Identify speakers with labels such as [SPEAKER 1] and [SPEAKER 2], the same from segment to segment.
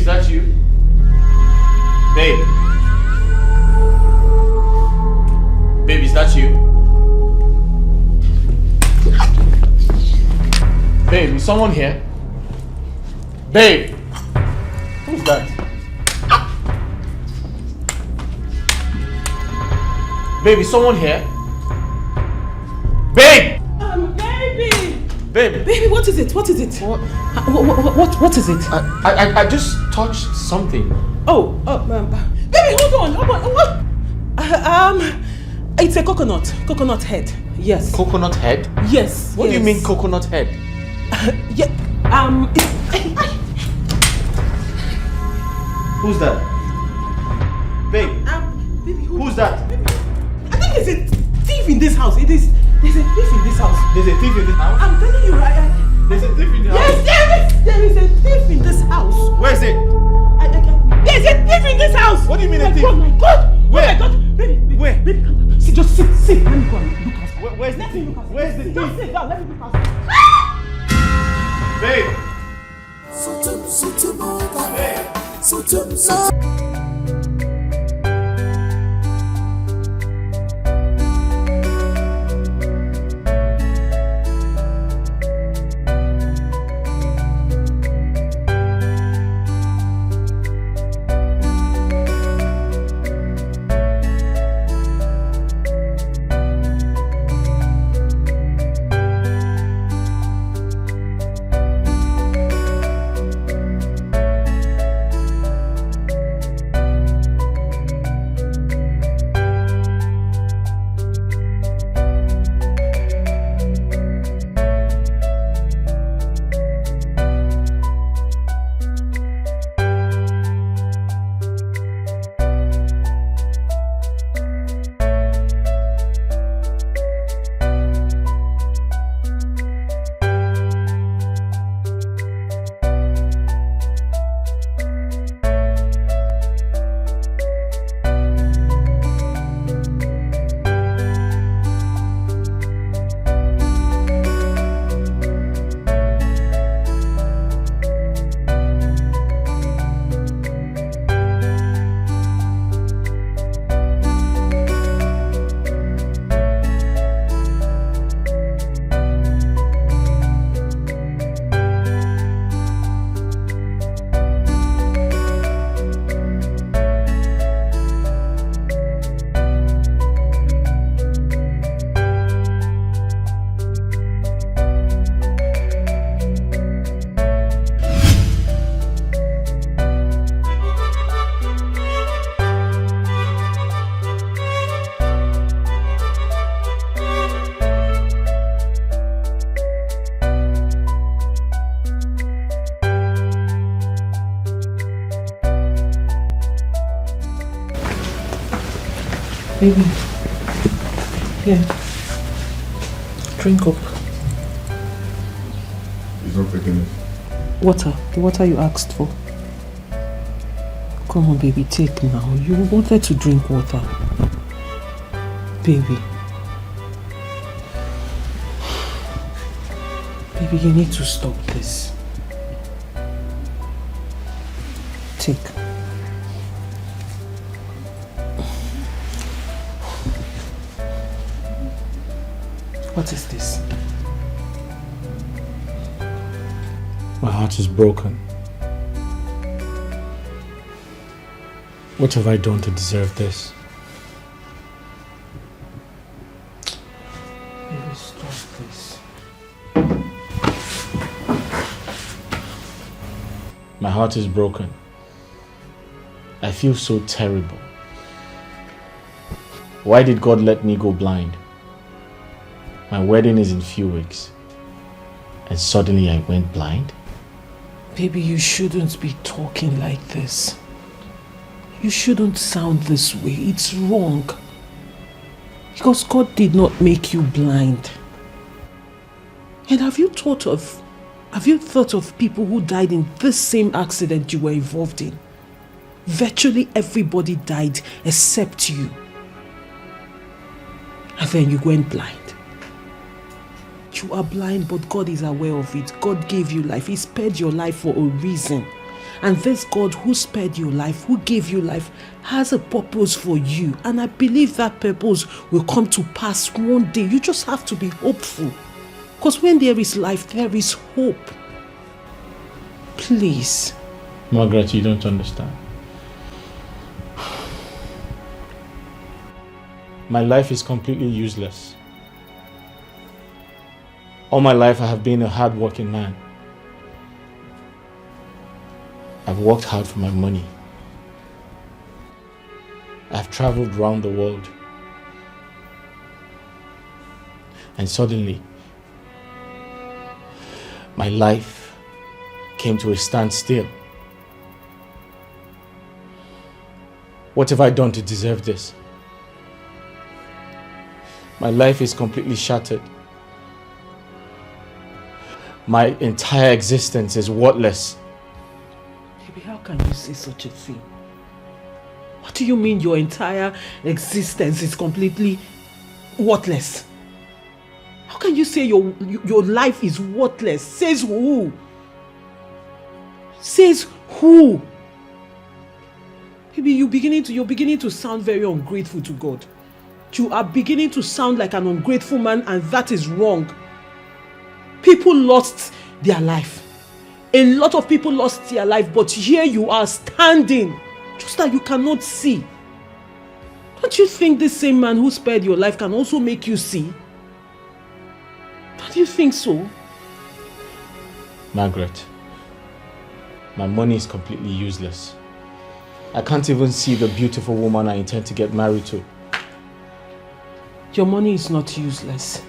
[SPEAKER 1] is that you? Babe. Babe, is that you? Babe, is someone here? Babe! Who's that? Babe, is someone here? Babe!
[SPEAKER 2] Baby!
[SPEAKER 1] Babe!
[SPEAKER 2] Baby, what is it? What is it? What is it?
[SPEAKER 1] I just touched something.
[SPEAKER 2] Baby, hold on. It's a coconut head. Yes.
[SPEAKER 1] Coconut head?
[SPEAKER 2] Yes.
[SPEAKER 1] What do you mean coconut head?
[SPEAKER 2] Yeah.
[SPEAKER 1] Who's that? Babe.
[SPEAKER 2] Baby,
[SPEAKER 1] who's that?
[SPEAKER 2] Baby, I think there's a thief in this house. There's a thief in this house.
[SPEAKER 1] There's a thief in this house?
[SPEAKER 2] I'm telling you,
[SPEAKER 1] there's a thief in the house?
[SPEAKER 2] Yes, there is a thief in this house.
[SPEAKER 1] Where is it?
[SPEAKER 2] There's a thief in this house.
[SPEAKER 1] What do you mean a thief?
[SPEAKER 2] Oh my God.
[SPEAKER 1] Where?
[SPEAKER 2] Oh my God. Baby,
[SPEAKER 1] where?
[SPEAKER 2] Baby, come on. Just sit. Let me go and look outside.
[SPEAKER 1] Where's the thief? Where's the thief?
[SPEAKER 2] Just sit down. Let me look outside.
[SPEAKER 1] Babe.
[SPEAKER 2] Baby. Here. Drink up.
[SPEAKER 3] He's not taking it.
[SPEAKER 2] Water. The water you asked for. Come on, baby. Take now. You wanted to drink water. Baby. Baby, you need to stop this. Take. What is this?
[SPEAKER 1] My heart is broken. What have I done to deserve this?
[SPEAKER 2] Baby, stop this.
[SPEAKER 1] My heart is broken. I feel so terrible. Why did God let me go blind? My wedding is in few weeks. And suddenly I went blind?
[SPEAKER 2] Baby, you shouldn't be talking like this. You shouldn't sound this way. It's wrong. Because God did not make you blind. And have you thought of people who died in this same accident you were involved in? Virtually everybody died except you. And then you went blind. You are blind, but God is aware of it. God gave you life. He spared your life for a reason. And this God who spared your life, who gave you life, has a purpose for you. And I believe that purpose will come to pass one day. You just have to be hopeful. Because when there is life, there is hope. Please.
[SPEAKER 1] Margaret, you don't understand. My life is completely useless. All my life I have been a hard-working man. I've worked hard for my money. I've traveled around the world. And suddenly, my life came to a standstill. What have I done to deserve this? My life is completely shattered. My entire existence is worthless.
[SPEAKER 2] Baby, how can you say such a thing? What do you mean your entire existence is completely worthless? How can you say your life is worthless? Says who? Says who? Baby, you're beginning to sound very ungrateful to God. You are beginning to sound like an ungrateful man, and that is wrong. People lost their life. A lot of people lost their life, but here you are standing, just that you cannot see. Don't you think this same man who spared your life can also make you see? Don't you think so?
[SPEAKER 1] Margaret, my money is completely useless. I can't even see the beautiful woman I intend to get married to.
[SPEAKER 2] Your money is not useless.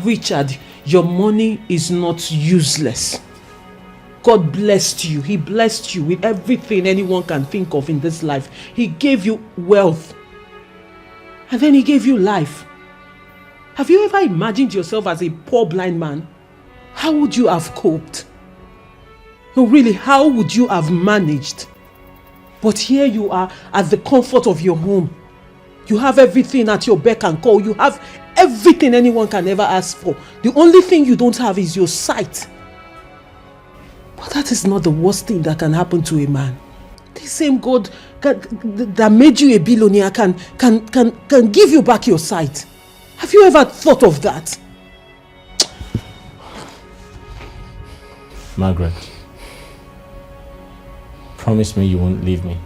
[SPEAKER 2] Richard, your money is not useless. God blessed you. He blessed you with everything anyone can think of in this life. He gave you wealth. And then he gave you life. Have you ever imagined yourself as a poor blind man? How would you have coped? No, really, how would you have managed? But here you are at the comfort of your home. You have everything at your beck and call. You have everything anyone can ever ask for. The only thing you don't have is your sight. But that is not the worst thing that can happen to a man. The same God that made you a billionaire can give you back your sight. Have you ever thought of that?
[SPEAKER 1] Margaret, promise me you won't leave me.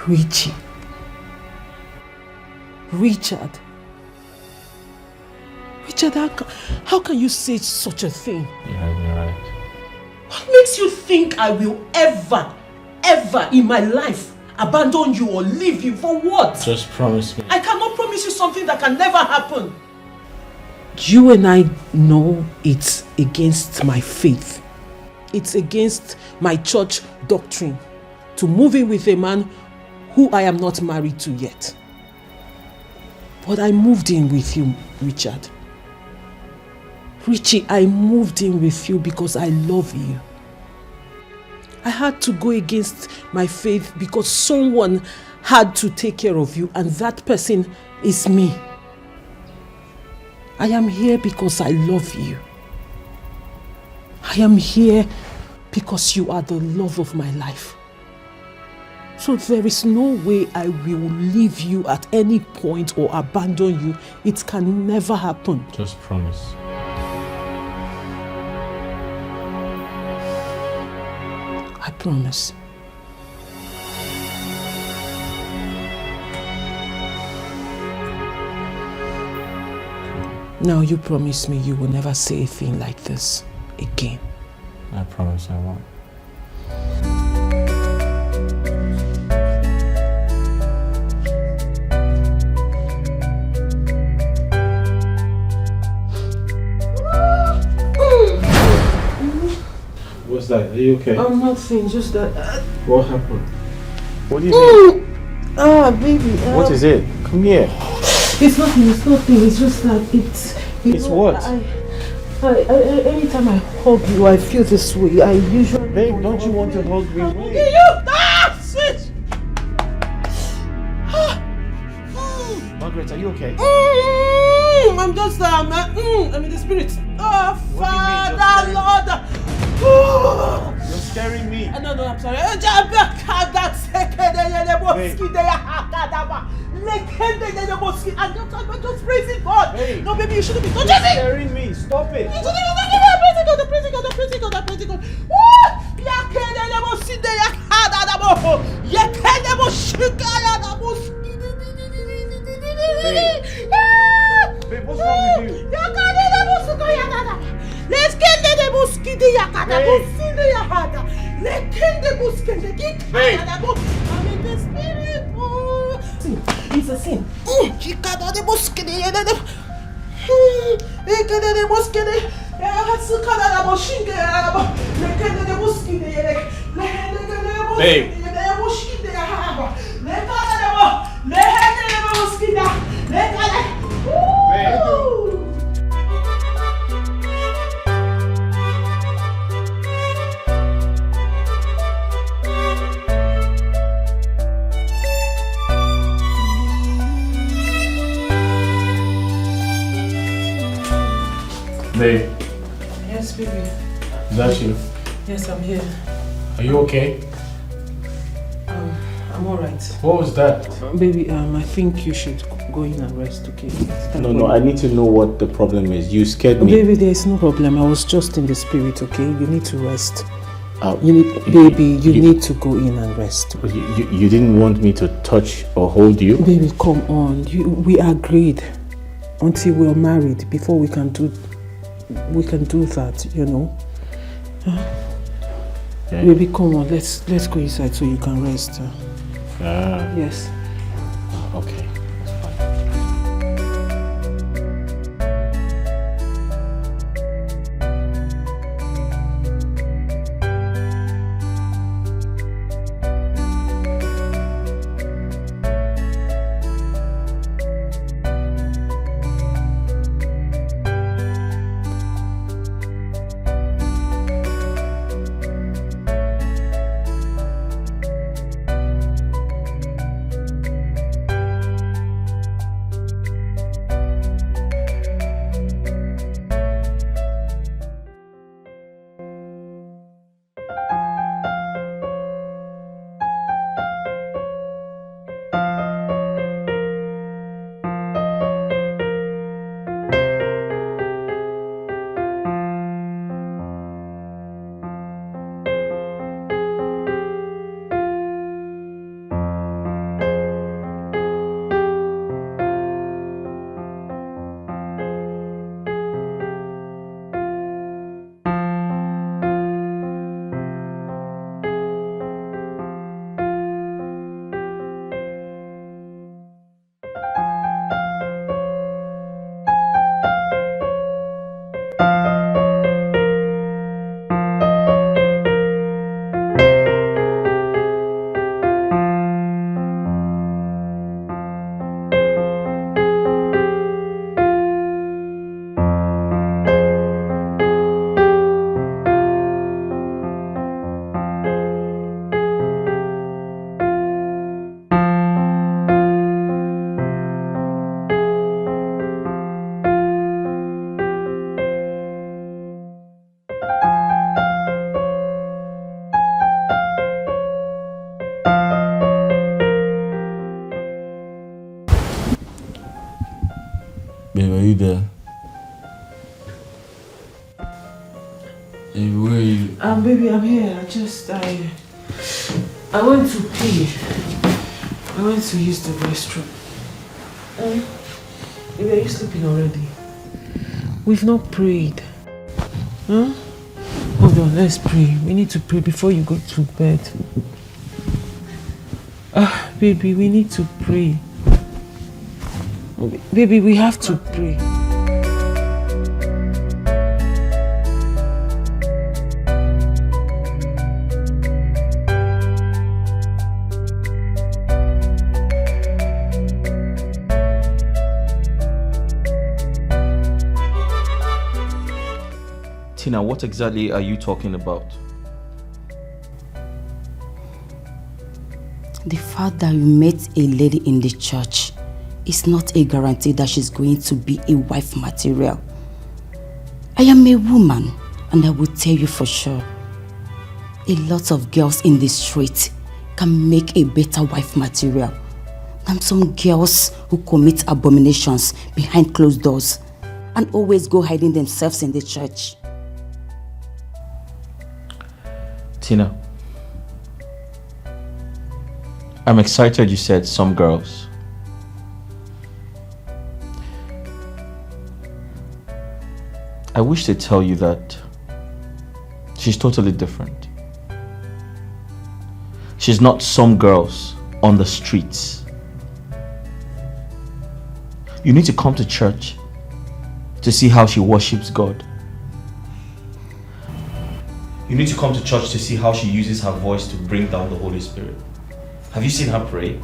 [SPEAKER 2] Richie. Richard, how can you say such a thing?
[SPEAKER 1] You're right.
[SPEAKER 2] What makes you think I will ever in my life abandon you or leave you? For what?
[SPEAKER 1] Just promise me.
[SPEAKER 2] I cannot promise you something that can never happen. You and I know it's against my faith. It's against my church doctrine to move in with a man who I am not married to yet. But I moved in with you, Richard. Richie, I moved in with you because I love you. I had to go against my faith because someone had to take care of you, and that person is me. I am here because I love you. I am here because you are the love of my life. So there is no way I will leave you at any point or abandon you. It can never happen.
[SPEAKER 1] Just promise.
[SPEAKER 2] I promise. Now you promise me you will never say a thing like this again.
[SPEAKER 1] I promise I won't. What's that? Are you okay?
[SPEAKER 2] I'm nothing, just that.
[SPEAKER 1] What happened? What do you mean?
[SPEAKER 2] Baby.
[SPEAKER 1] What is it? Come here.
[SPEAKER 2] It's nothing, it's just that it's...
[SPEAKER 1] It's what?
[SPEAKER 2] Anytime I hug you, I feel this way. I usually...
[SPEAKER 1] Babe, don't you want to hug me?
[SPEAKER 2] Wait. You! Switch!
[SPEAKER 1] Margaret, are you okay?
[SPEAKER 2] I'm just I'm in the spirit. Oh, Father, Lord.
[SPEAKER 1] You're scaring me.
[SPEAKER 2] No, I'm sorry. I'm just praising God.
[SPEAKER 1] Hey.
[SPEAKER 2] No, baby, you shouldn't be touching
[SPEAKER 1] You're
[SPEAKER 2] me.
[SPEAKER 1] scaring me. Stop it.
[SPEAKER 2] I'm praising God.
[SPEAKER 1] Babe, what's wrong with you?
[SPEAKER 2] Let's get the mosquito yakata.
[SPEAKER 1] Babe.
[SPEAKER 2] I'm in the spirit. It's a sin. Chicada de mosquito. The mosquito.
[SPEAKER 1] Babe. Babe,
[SPEAKER 2] Yes, baby.
[SPEAKER 1] is that you?
[SPEAKER 2] Yes, I'm here.
[SPEAKER 1] Are you okay?
[SPEAKER 2] I'm alright.
[SPEAKER 1] What was that?
[SPEAKER 2] Baby, I think you should go in and rest, okay?
[SPEAKER 1] No, I need to know what the problem is. You scared me.
[SPEAKER 2] Baby, there is no problem. I was just in the spirit, okay? You need to rest.
[SPEAKER 1] You
[SPEAKER 2] need to go in and rest.
[SPEAKER 1] You didn't want me to touch or hold you?
[SPEAKER 2] Baby, come on. We agreed until we're married before we can do that, you know.
[SPEAKER 1] Okay.
[SPEAKER 2] Baby, come on. Let's go inside so you can rest. Yes.
[SPEAKER 1] Okay.
[SPEAKER 3] Babe, are you there? Hey, where are you?
[SPEAKER 2] Baby, I'm here. I went to pee. I went to use the restroom. Baby, are you sleeping already? We've not prayed. Huh? Hold on, let's pray. We need to pray before you go to bed. Baby, we need to pray. Baby, we have to pray.
[SPEAKER 4] Tina, what exactly are you talking about?
[SPEAKER 5] The fact that you met a lady in the church it's not a guarantee that she's going to be a wife material. I am a woman, and I will tell you for sure, a lot of girls in the street can make a better wife material than some girls who commit abominations behind closed doors and always go hiding themselves in the church.
[SPEAKER 4] Tina, I'm excited you said some girls. I wish to tell you that she's totally different. She's not some girls on the streets. You need to come to church to see how she worships God. You need to come to church to see how she uses her voice to bring down the Holy Spirit. Have you seen her pray?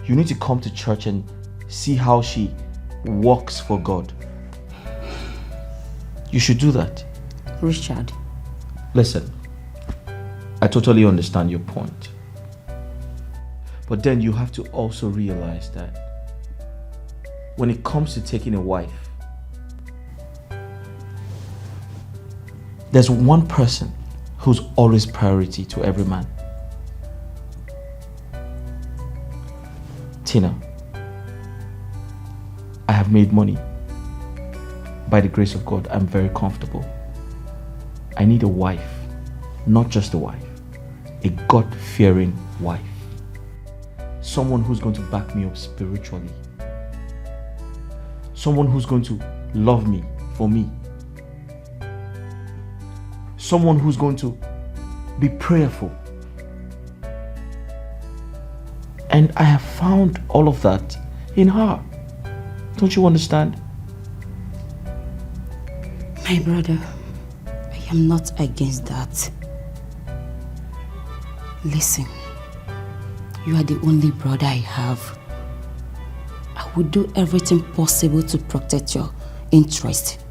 [SPEAKER 4] You need to come to church and see how she works for God. You should do that.
[SPEAKER 5] Richard.
[SPEAKER 4] Listen, I totally understand your point. But then you have to also realize that when it comes to taking a wife, there's one person who's always priority to every man. Tina, I have made money. By the grace of God, I'm very comfortable. I need a wife, not just a wife, a God-fearing wife. Someone who's going to back me up spiritually. Someone who's going to love me for me. Someone who's going to be prayerful. And I have found all of that in her. Don't you understand?
[SPEAKER 5] My brother, I am not against that. Listen, you are the only brother I have. I will do everything possible to protect your interest.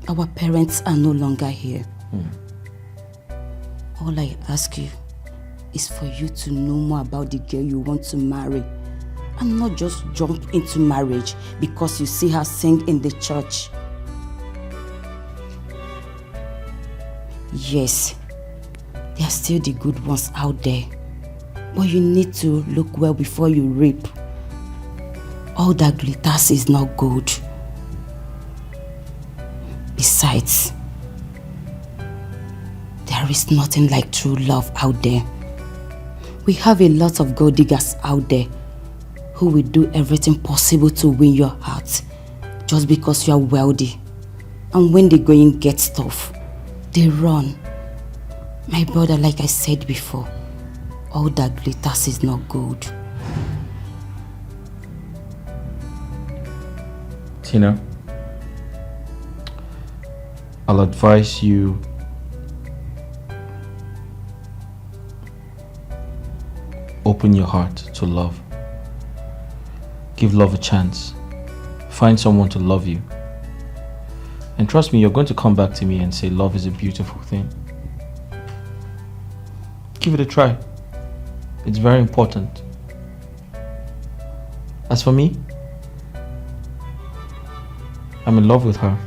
[SPEAKER 5] Our parents are no longer here. All I ask you is for you to know more about the girl you want to marry and not just jump into marriage because you see her sing in the church. Yes, there are still the good ones out there, but you need to look well before you reap. All that glitters is not gold. Besides, there is nothing like true love out there. We have a lot of gold diggers out there who will do everything possible to win your heart just because you are wealthy. And when the going gets tough, they run. My brother, like I said before, all that glitters is not gold.
[SPEAKER 4] Tina, I'll advise you open your heart to love. Give love a chance. Find someone to love you. And trust me, you're going to come back to me and say love is a beautiful thing. Give it a try. It's very important. As for me, I'm in love with her.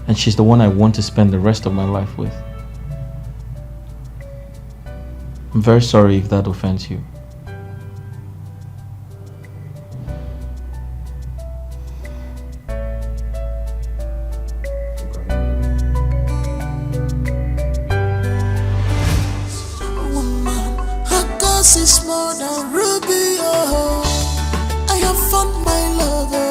[SPEAKER 4] And she's the one I want to spend the rest of my life with. I'm very sorry if that offends you.
[SPEAKER 6] Is more than ruby, oh. I have found my lover,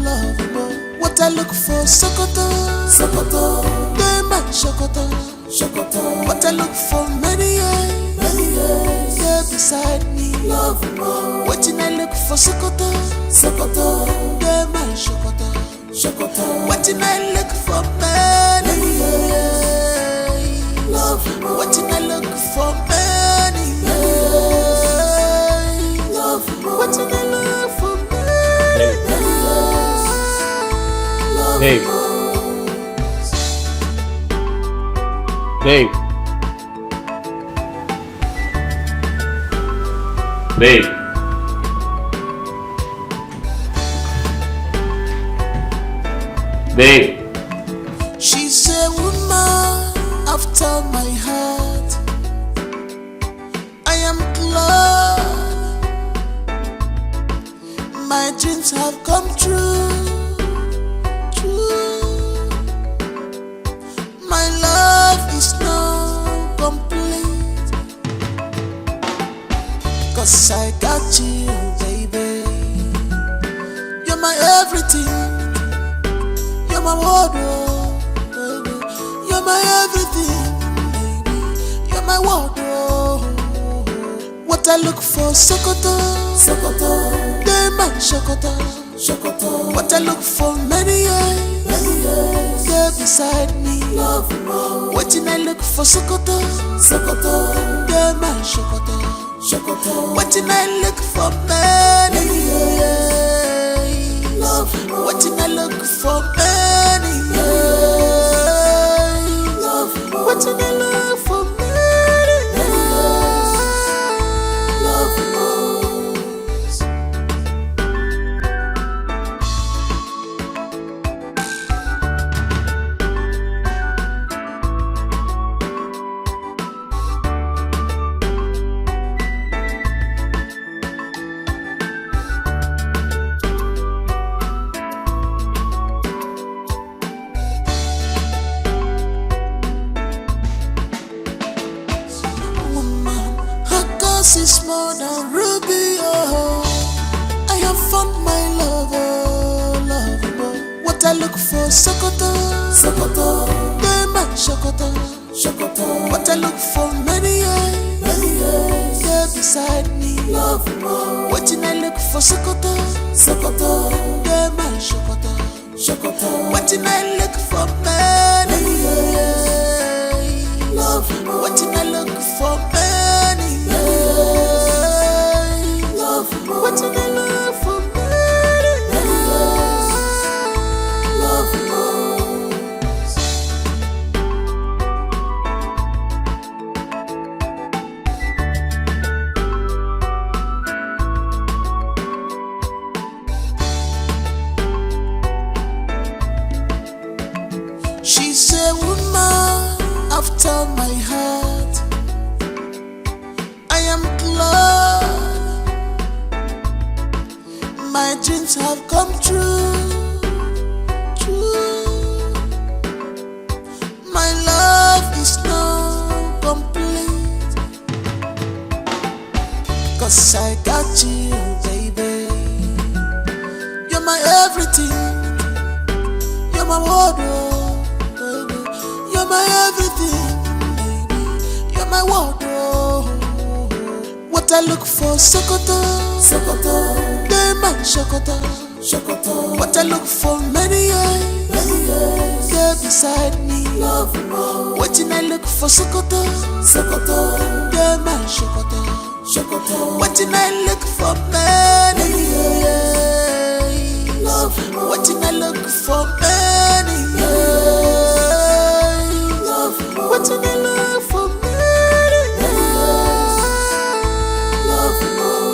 [SPEAKER 6] lover. What I look for, Sokoto, Sokoto. Dema, Sokoto, Sokoto. What I look for, many years. There beside me, love more. What I look for, Sokoto, Sokoto. Dema, Sokoto, Sokoto. What I look for, many years. Love more. What I look for, many years. What in I love for me?
[SPEAKER 1] Babe. Babe. Babe. Babe.
[SPEAKER 6] She's a woman after my heart. I am glad my dreams have come true. My love is now complete, 'cause I got you, baby. You're my everything. You're my wardrobe, baby. You're my everything, baby. You're my wardrobe. What I look for, Sokoto, Sokoto. They my Sokoto, Sokoto. What I look for, many years, they're beside me. Love more. What I look for, Sokoto, Sokoto. They my Sokoto, Sokoto. What I look for, many years. Love more. What I look for, many years. Love more. What I look for, many years. Love more. Is more than ruby, oh. I have found my lover, lover. What I look for, Sokoto, Sokoto. They my Sokoto, Sokoto. What I look for, many years, they're beside me. Love more. What I look for, Sokoto, Sokoto. They my Sokoto, Sokoto. What I look for, many years. Love more. What I look for, many years. What did I love for many years? Love most. She's a woman after my heart. I am glad my dreams have come true. My love is now complete, 'cause I got you, baby. You're my everything. You're my wardrobe, baby. You're my everything, baby. You're my wardrobe. What I look for, Sokoto, Sokoto. They my Sokoto, Sokoto. What I look for, many years, they're beside me. Love more. What I look for, Sokoto, Sokoto. They my Sokoto, Sokoto. What I look for, many years. Love more. What I look for, many years. Love more. What I look for, many years. Love more.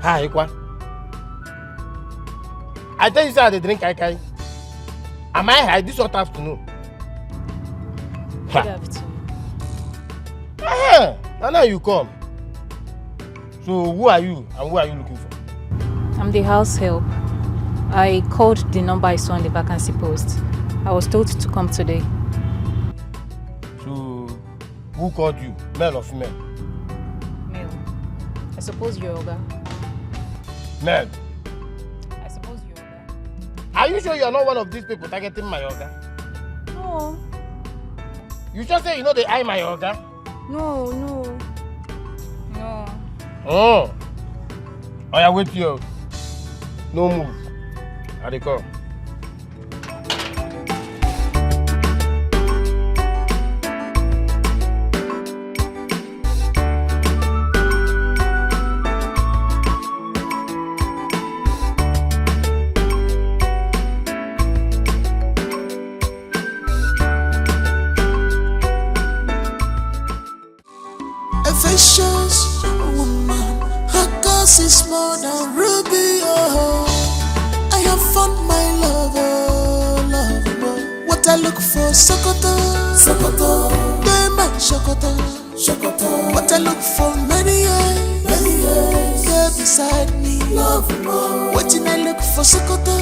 [SPEAKER 7] Hi, Ikwa. I tell you, sir, they drink kai. Am I high this hot afternoon?
[SPEAKER 8] Good afternoon.
[SPEAKER 7] Now you come. So who are you and who are you looking for?
[SPEAKER 8] I'm the house help. I called the number I saw on the vacancy post. I was told to come today.
[SPEAKER 7] So who called you? Male or female?
[SPEAKER 8] Male. I suppose you're Oga.
[SPEAKER 7] Male.
[SPEAKER 8] I suppose you're Oga.
[SPEAKER 7] Are you sure you're not one of these people targeting my Oga?
[SPEAKER 8] No.
[SPEAKER 7] You just say you know they eye my Oga?
[SPEAKER 8] No.
[SPEAKER 7] Oh yeah, wait here. No move. I dey come.
[SPEAKER 6] A vicious woman, her cause is more than ruby. Oh, I have found my lover. What I look for, Sokoto, Diamond Sokoto. What I look for, many years, there beside me. What I look for, Sokoto,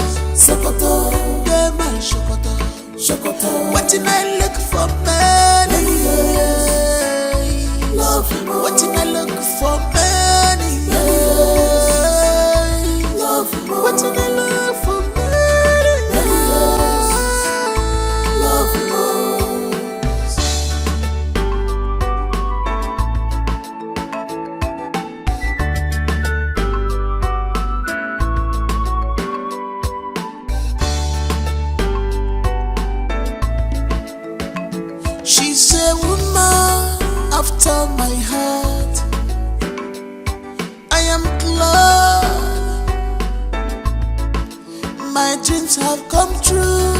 [SPEAKER 6] Diamond Sokoto. What I look for, many years. What did I look for many years? What did I look for many years? She's a woman after my heart. I am glad my dreams have come true.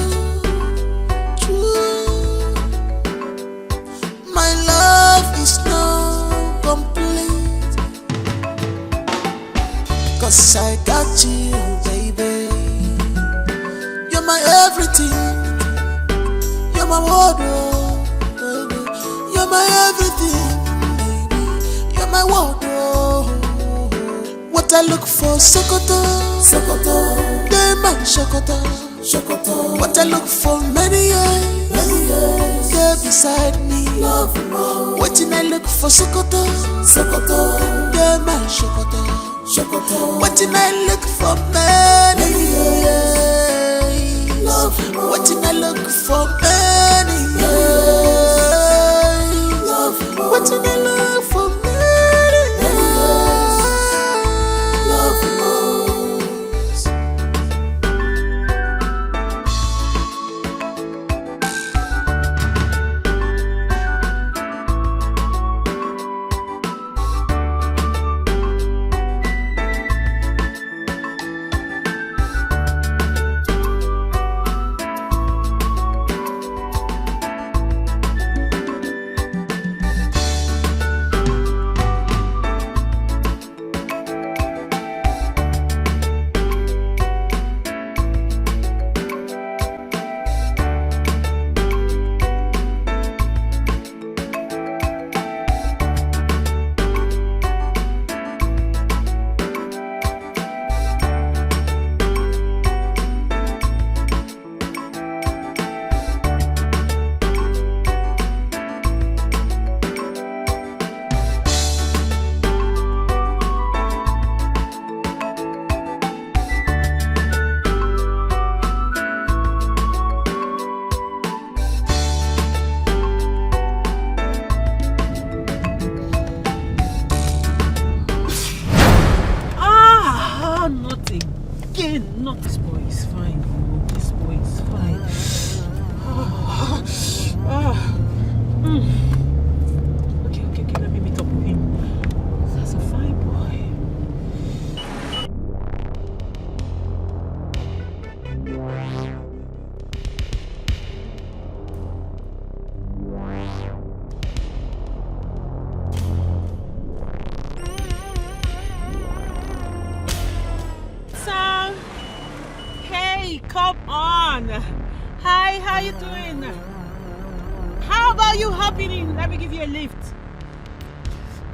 [SPEAKER 6] My love is now complete, 'cause I got you, baby. You're my everything. You're my wardrobe, baby. You're my everything, baby. You're my wardrobe. What I look for, Sokoto, Diamond Sokoto. What I look for, many years, there beside me. What did I look for, Sokoto, Diamond Sokoto. What did I look for, many years? What did I look for, many years? What did I look for, many years?
[SPEAKER 2] Not this boy is fine. This boy is fine. Okay, let me meet up with him. That's a fine boy. Hey, come on. Hi, how you doing? How about you hopping in? Let me give you a lift.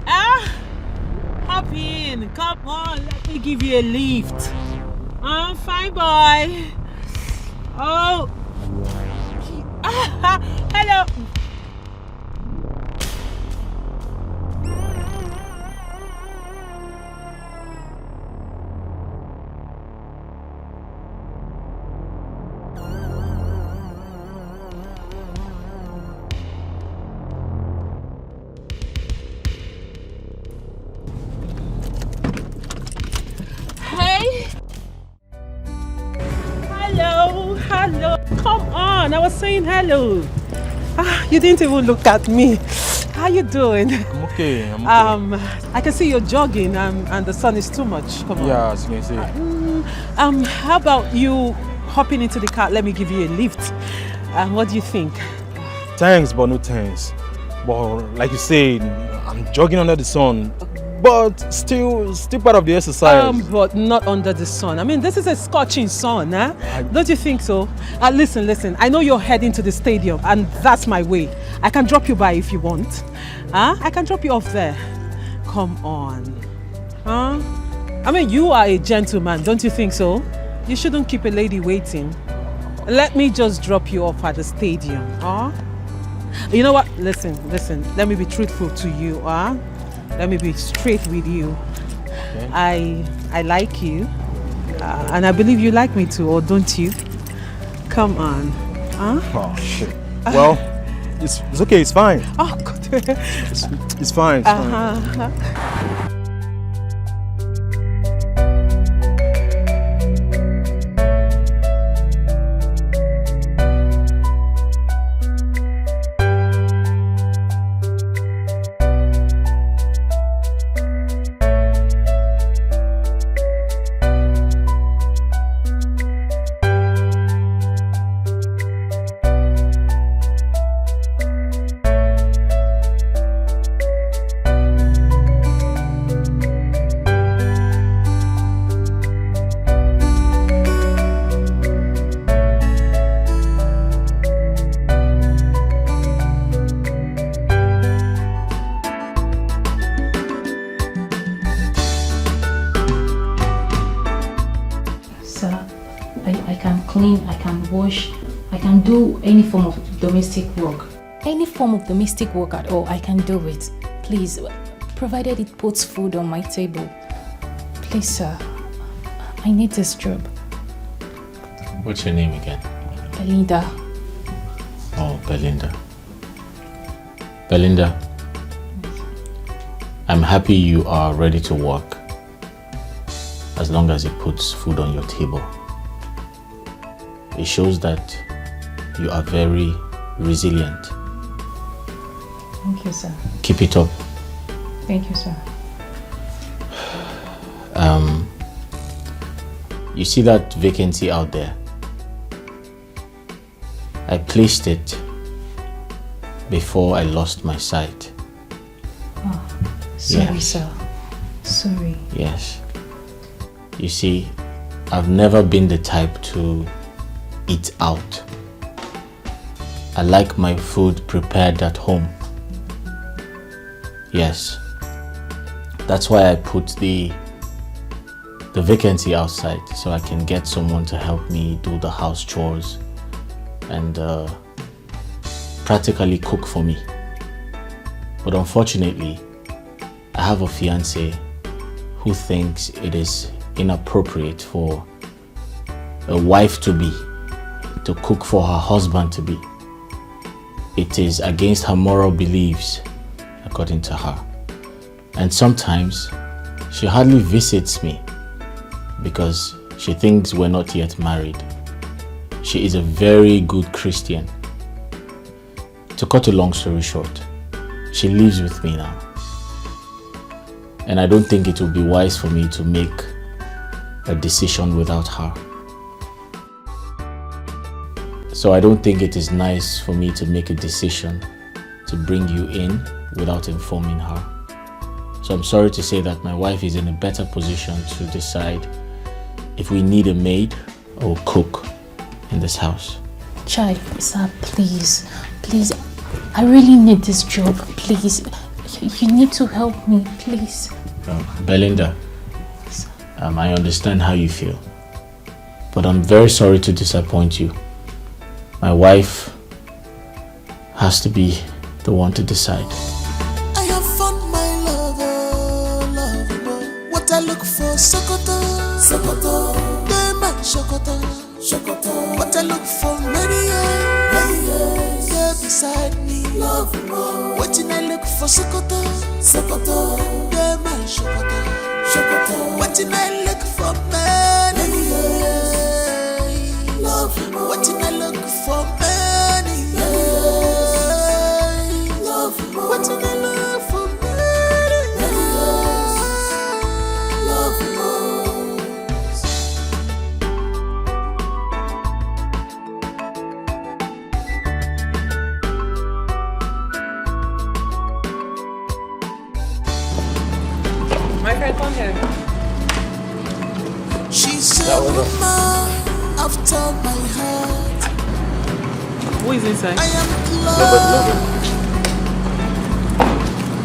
[SPEAKER 2] Hop in. Come on, let me give you a lift. Fine boy. Oh. Hello. Hello, come on, I was saying hello. You didn't even look at me. How you doing?
[SPEAKER 3] I'm okay.
[SPEAKER 2] I can see you're jogging and the sun is too much. Come on.
[SPEAKER 3] Yeah, as you can see.
[SPEAKER 2] How about you hopping into the car? Let me give you a lift. What do you think?
[SPEAKER 3] Thanks, but no thanks. But like you said, I'm jogging under the sun. But still part of the exercise.
[SPEAKER 2] But not under the sun. I mean, this is a scorching sun, huh? Don't you think so? Listen. I know you're heading to the stadium, and that's my way. I can drop you by if you want. I can drop you off there. Come on. I mean, you are a gentleman, don't you think so? You shouldn't keep a lady waiting. Let me just drop you off at the stadium, You know what? Listen. Let me be truthful to you, Let me be straight with you. Okay. I like you, and I believe you like me too, or don't you? Come on.
[SPEAKER 3] Oh shit. Well, it's okay. It's fine.
[SPEAKER 2] Oh, good.
[SPEAKER 3] It's fine. It's fine.
[SPEAKER 8] I can wash, I can do any form of domestic work. Any form of domestic work at all, I can do it. Please, provided it puts food on my table. Please, sir, I need this job.
[SPEAKER 1] What's your name again?
[SPEAKER 8] Belinda.
[SPEAKER 1] Oh, Belinda. Belinda, I'm happy you are ready to work, as long as it puts food on your table. It shows that you are very resilient.
[SPEAKER 8] Thank you, sir.
[SPEAKER 1] Keep it up.
[SPEAKER 8] Thank you, sir.
[SPEAKER 1] You see that vacancy out there? I placed it before I lost my sight.
[SPEAKER 8] Oh, sorry,
[SPEAKER 1] yes.
[SPEAKER 8] Sir. Sorry.
[SPEAKER 1] Yes. You see, I've never been the type to eat out. I like my food prepared at home. Yes. That's why I put the vacancy outside, so I can get someone to help me do the house chores and practically cook for me. But unfortunately, I have a fiancée who thinks it is inappropriate for a wife-to-be to cook for her husband-to-be. It is against her moral beliefs, according to her. And sometimes she hardly visits me because she thinks we're not yet married. She is a very good Christian. To cut a long story short, she lives with me now. And I don't think it would be wise for me to make a decision without her. So I don't think it is nice for me to make a decision to bring you in without informing her. So I'm sorry to say that my wife is in a better position to decide if we need a maid or cook in this house.
[SPEAKER 8] Chai, sir, please, please, I really need this job, please. You need to help me, please.
[SPEAKER 1] Belinda, I understand how you feel, but I'm very sorry to disappoint you. My wife has to be the one to decide.
[SPEAKER 6] I have found my lover. What I look for, Sokoto, Dema Sokoto. What I look for, many years, yeah, beside me. What I look for, Sokoto, Dema Sokoto. What I look for, many years. What I look for, many years. What I look for, many
[SPEAKER 2] My friend, come here.
[SPEAKER 6] She's a woman after my heart.
[SPEAKER 2] Who is inside?
[SPEAKER 6] I am in love.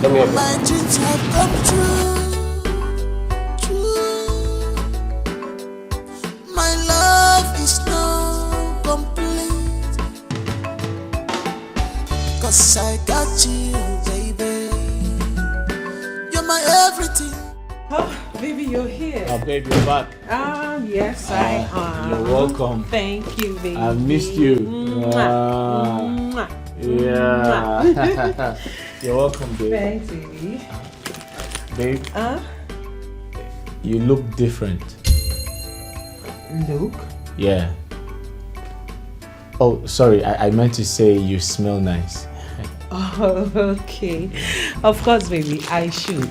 [SPEAKER 7] Let me help you.
[SPEAKER 6] My dreams have come true. My love is now complete. 'Cause I got you, baby. You're my everything.
[SPEAKER 2] Oh, baby, you're here.
[SPEAKER 1] Babe, you're back.
[SPEAKER 2] Yes, I am.
[SPEAKER 1] You're welcome.
[SPEAKER 2] Thank you, baby.
[SPEAKER 1] I missed you.
[SPEAKER 2] Mwah.
[SPEAKER 1] Yeah. You're welcome, babe.
[SPEAKER 2] Thanks, baby.
[SPEAKER 1] Babe, you look different.
[SPEAKER 2] Look.
[SPEAKER 1] Yeah. Oh, sorry. I meant to say you smell nice.
[SPEAKER 2] Oh, okay. Of course, baby, I should.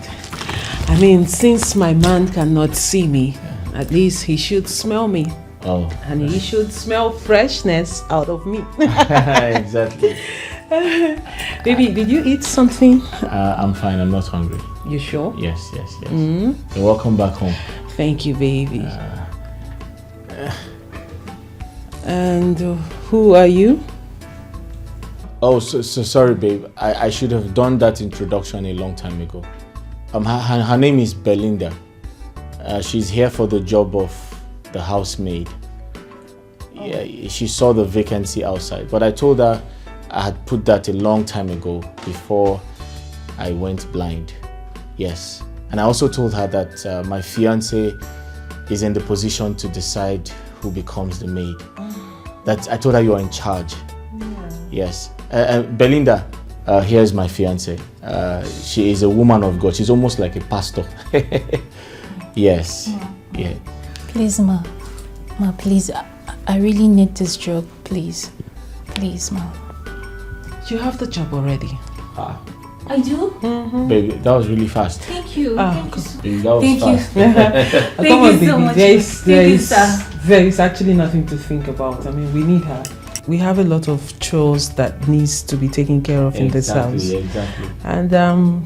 [SPEAKER 2] I mean, since my man cannot see me, at least he should smell me.
[SPEAKER 1] Oh.
[SPEAKER 2] And he should smell freshness out of me.
[SPEAKER 1] Exactly.
[SPEAKER 2] Baby, did you eat something?
[SPEAKER 1] I'm fine. I'm not hungry.
[SPEAKER 2] You sure?
[SPEAKER 1] Yes. You're welcome back home.
[SPEAKER 2] Thank you, baby. And who are you?
[SPEAKER 1] Oh, so sorry, babe. I should have done that introduction a long time ago. Her name is Belinda. She's here for the job of the housemaid. Yeah, she saw the vacancy outside, but I told her I had put that a long time ago before I went blind. Yes, and I also told her that my fiancé is in the position to decide who becomes the maid. That I told her you are in charge. Yes, Belinda. Here's my fiancé. She is a woman of God. She's almost like a pastor. Yes. Yeah.
[SPEAKER 8] Please, Ma, please, I really need this job, please. Please, Ma.
[SPEAKER 2] You have the job already.
[SPEAKER 8] I do?
[SPEAKER 1] Baby, that was really fast.
[SPEAKER 8] Thank you.
[SPEAKER 2] Oh,
[SPEAKER 1] Baby, that was
[SPEAKER 8] Thank you.
[SPEAKER 1] fast.
[SPEAKER 8] Thank you so much.
[SPEAKER 2] There is actually nothing to think about. I mean, we need her. We have a lot of chores that needs to be taken care of in this house.
[SPEAKER 1] Exactly.
[SPEAKER 2] And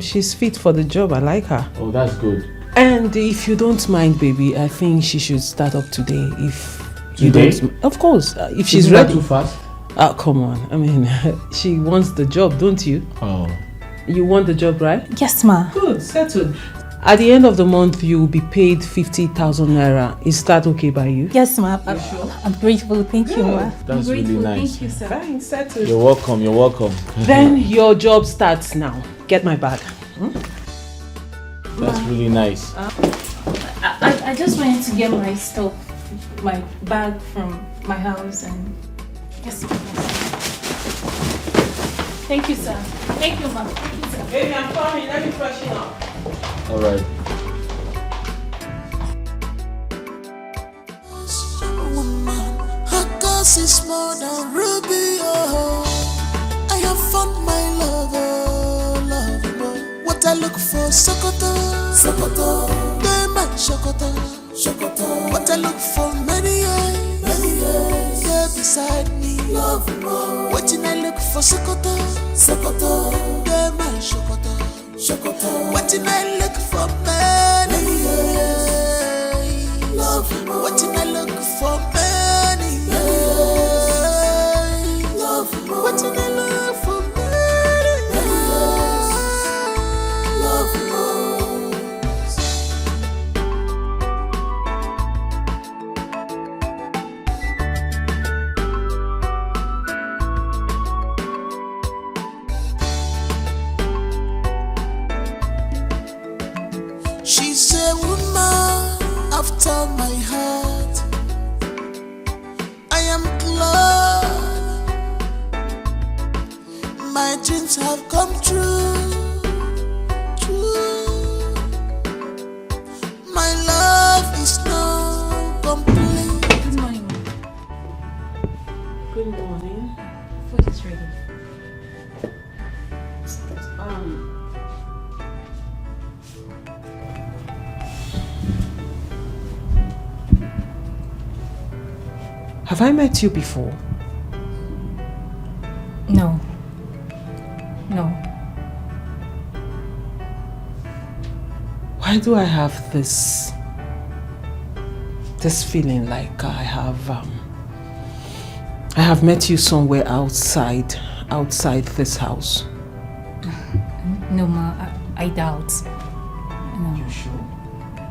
[SPEAKER 2] she's fit for the job. I like her.
[SPEAKER 1] Oh, that's good.
[SPEAKER 2] And if you don't mind, baby, I think she should start up today. If you
[SPEAKER 1] Today?
[SPEAKER 2] don't, of course, if she's
[SPEAKER 1] Isn't that
[SPEAKER 2] ready.
[SPEAKER 1] too fast?
[SPEAKER 2] Come on. I mean, she wants the job, don't you?
[SPEAKER 1] Oh.
[SPEAKER 2] You want the job, right?
[SPEAKER 8] Yes, Ma.
[SPEAKER 2] Good, settled. At the end of the month, you will be paid 50,000 naira. Is that okay by you?
[SPEAKER 8] Yes, Ma. I'm grateful. Thank you, Ma.
[SPEAKER 1] That's really nice.
[SPEAKER 8] Thank you, sir.
[SPEAKER 2] Fine, settled.
[SPEAKER 1] You're welcome.
[SPEAKER 2] Then your job starts now. Get my bag.
[SPEAKER 1] That's really nice.
[SPEAKER 8] I just wanted to get my stuff, my bag from my house and... Yes, Thank you, sir. Thank you, Ma. Thank you, sir.
[SPEAKER 2] Baby, I'm coming. Let me freshen up.
[SPEAKER 1] All right.
[SPEAKER 6] Woman, her cause is more than ruby. Oh, I have found my lover. What I look for, Sokoto, Dema Sokoto. What I look for, many years, yeah, beside me. What I look for, Sokoto, Dema Sokoto. What I look for, many years. What I look for, many dreams have come true. True. My love is now complete.
[SPEAKER 8] Good morning, Mom.
[SPEAKER 2] Good morning.
[SPEAKER 8] Food is ready.
[SPEAKER 2] Have I met you before?
[SPEAKER 8] No. No.
[SPEAKER 2] Why do I have this feeling like I have met you somewhere outside this house?
[SPEAKER 8] No, Ma. I doubt. No.
[SPEAKER 2] You sure?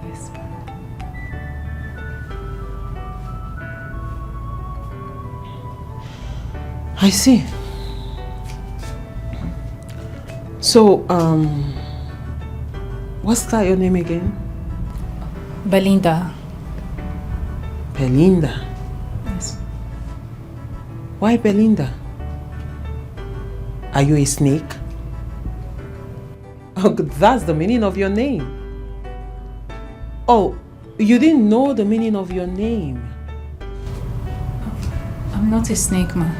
[SPEAKER 8] Yes.
[SPEAKER 2] I see. So, what's that your name again?
[SPEAKER 8] Belinda.
[SPEAKER 2] Belinda.
[SPEAKER 8] Yes.
[SPEAKER 2] Why Belinda? Are you a snake? Oh, that's the meaning of your name. Oh, you didn't know the meaning of your name.
[SPEAKER 8] I'm not a snake, Ma.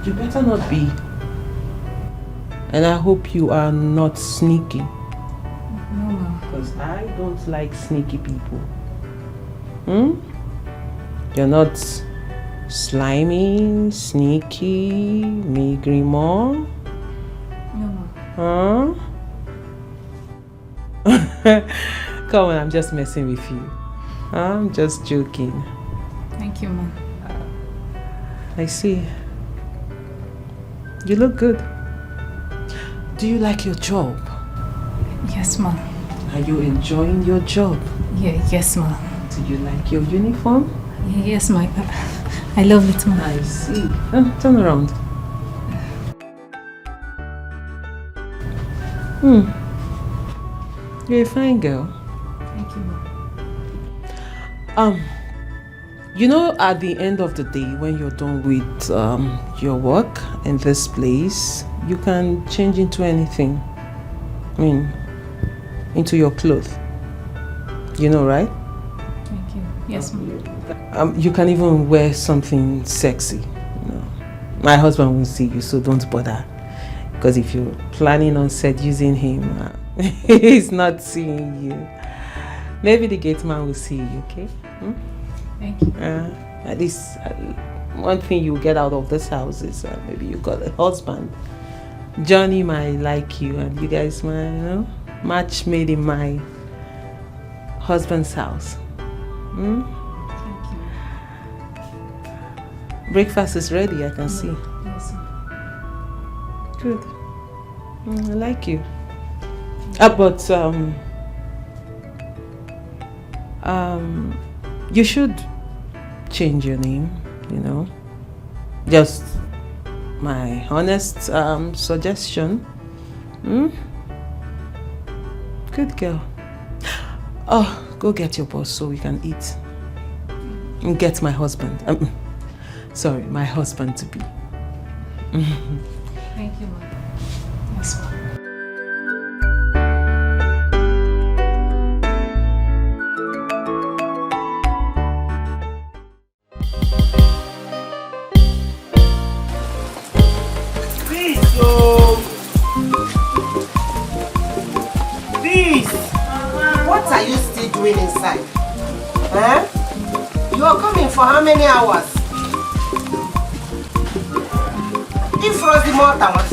[SPEAKER 2] You better not be. And I hope you are not sneaky.
[SPEAKER 8] No, Ma.
[SPEAKER 2] Because I don't like sneaky people. You're not slimy, sneaky, migrimo.
[SPEAKER 8] No, Ma.
[SPEAKER 2] Huh? Come on, I'm just messing with you. I'm just joking.
[SPEAKER 8] Thank you, Ma.
[SPEAKER 2] I see. You look good. Do you like your job?
[SPEAKER 8] Yes, Ma.
[SPEAKER 2] Are you enjoying your job?
[SPEAKER 8] Yeah, yes, Ma.
[SPEAKER 2] Do you like your uniform?
[SPEAKER 8] Yes, Ma. I love it, Ma.
[SPEAKER 2] I see. Turn around. You're a fine girl.
[SPEAKER 8] Thank you, Ma.
[SPEAKER 2] You know, at the end of the day, when you're done with your work in this place, you can change into anything. I mean, into your clothes. You know, right?
[SPEAKER 8] Thank you. Yes, Ma.
[SPEAKER 2] You can even wear something sexy. You know. My husband won't see you, so don't bother. Because if you're planning on seducing him, he's not seeing you. Maybe the gate man will see you, okay?
[SPEAKER 8] Thank you.
[SPEAKER 2] At least one thing you get out of this house is maybe you got a husband. Johnny might like you, and you guys might, you know, match made in my husband's house.
[SPEAKER 8] Thank you.
[SPEAKER 2] Breakfast is ready, I can see.
[SPEAKER 8] Yes, Ma.
[SPEAKER 2] Good. I like you. But you should change your name, you know. Just my honest suggestion. Good girl. Oh, go get your boss so we can eat. And get my husband. Sorry, my husband to be.
[SPEAKER 8] Thank you, Ma. Yes, Ma.
[SPEAKER 9] What are you still doing inside? Huh? You are coming for how many hours? If Rosie Morta was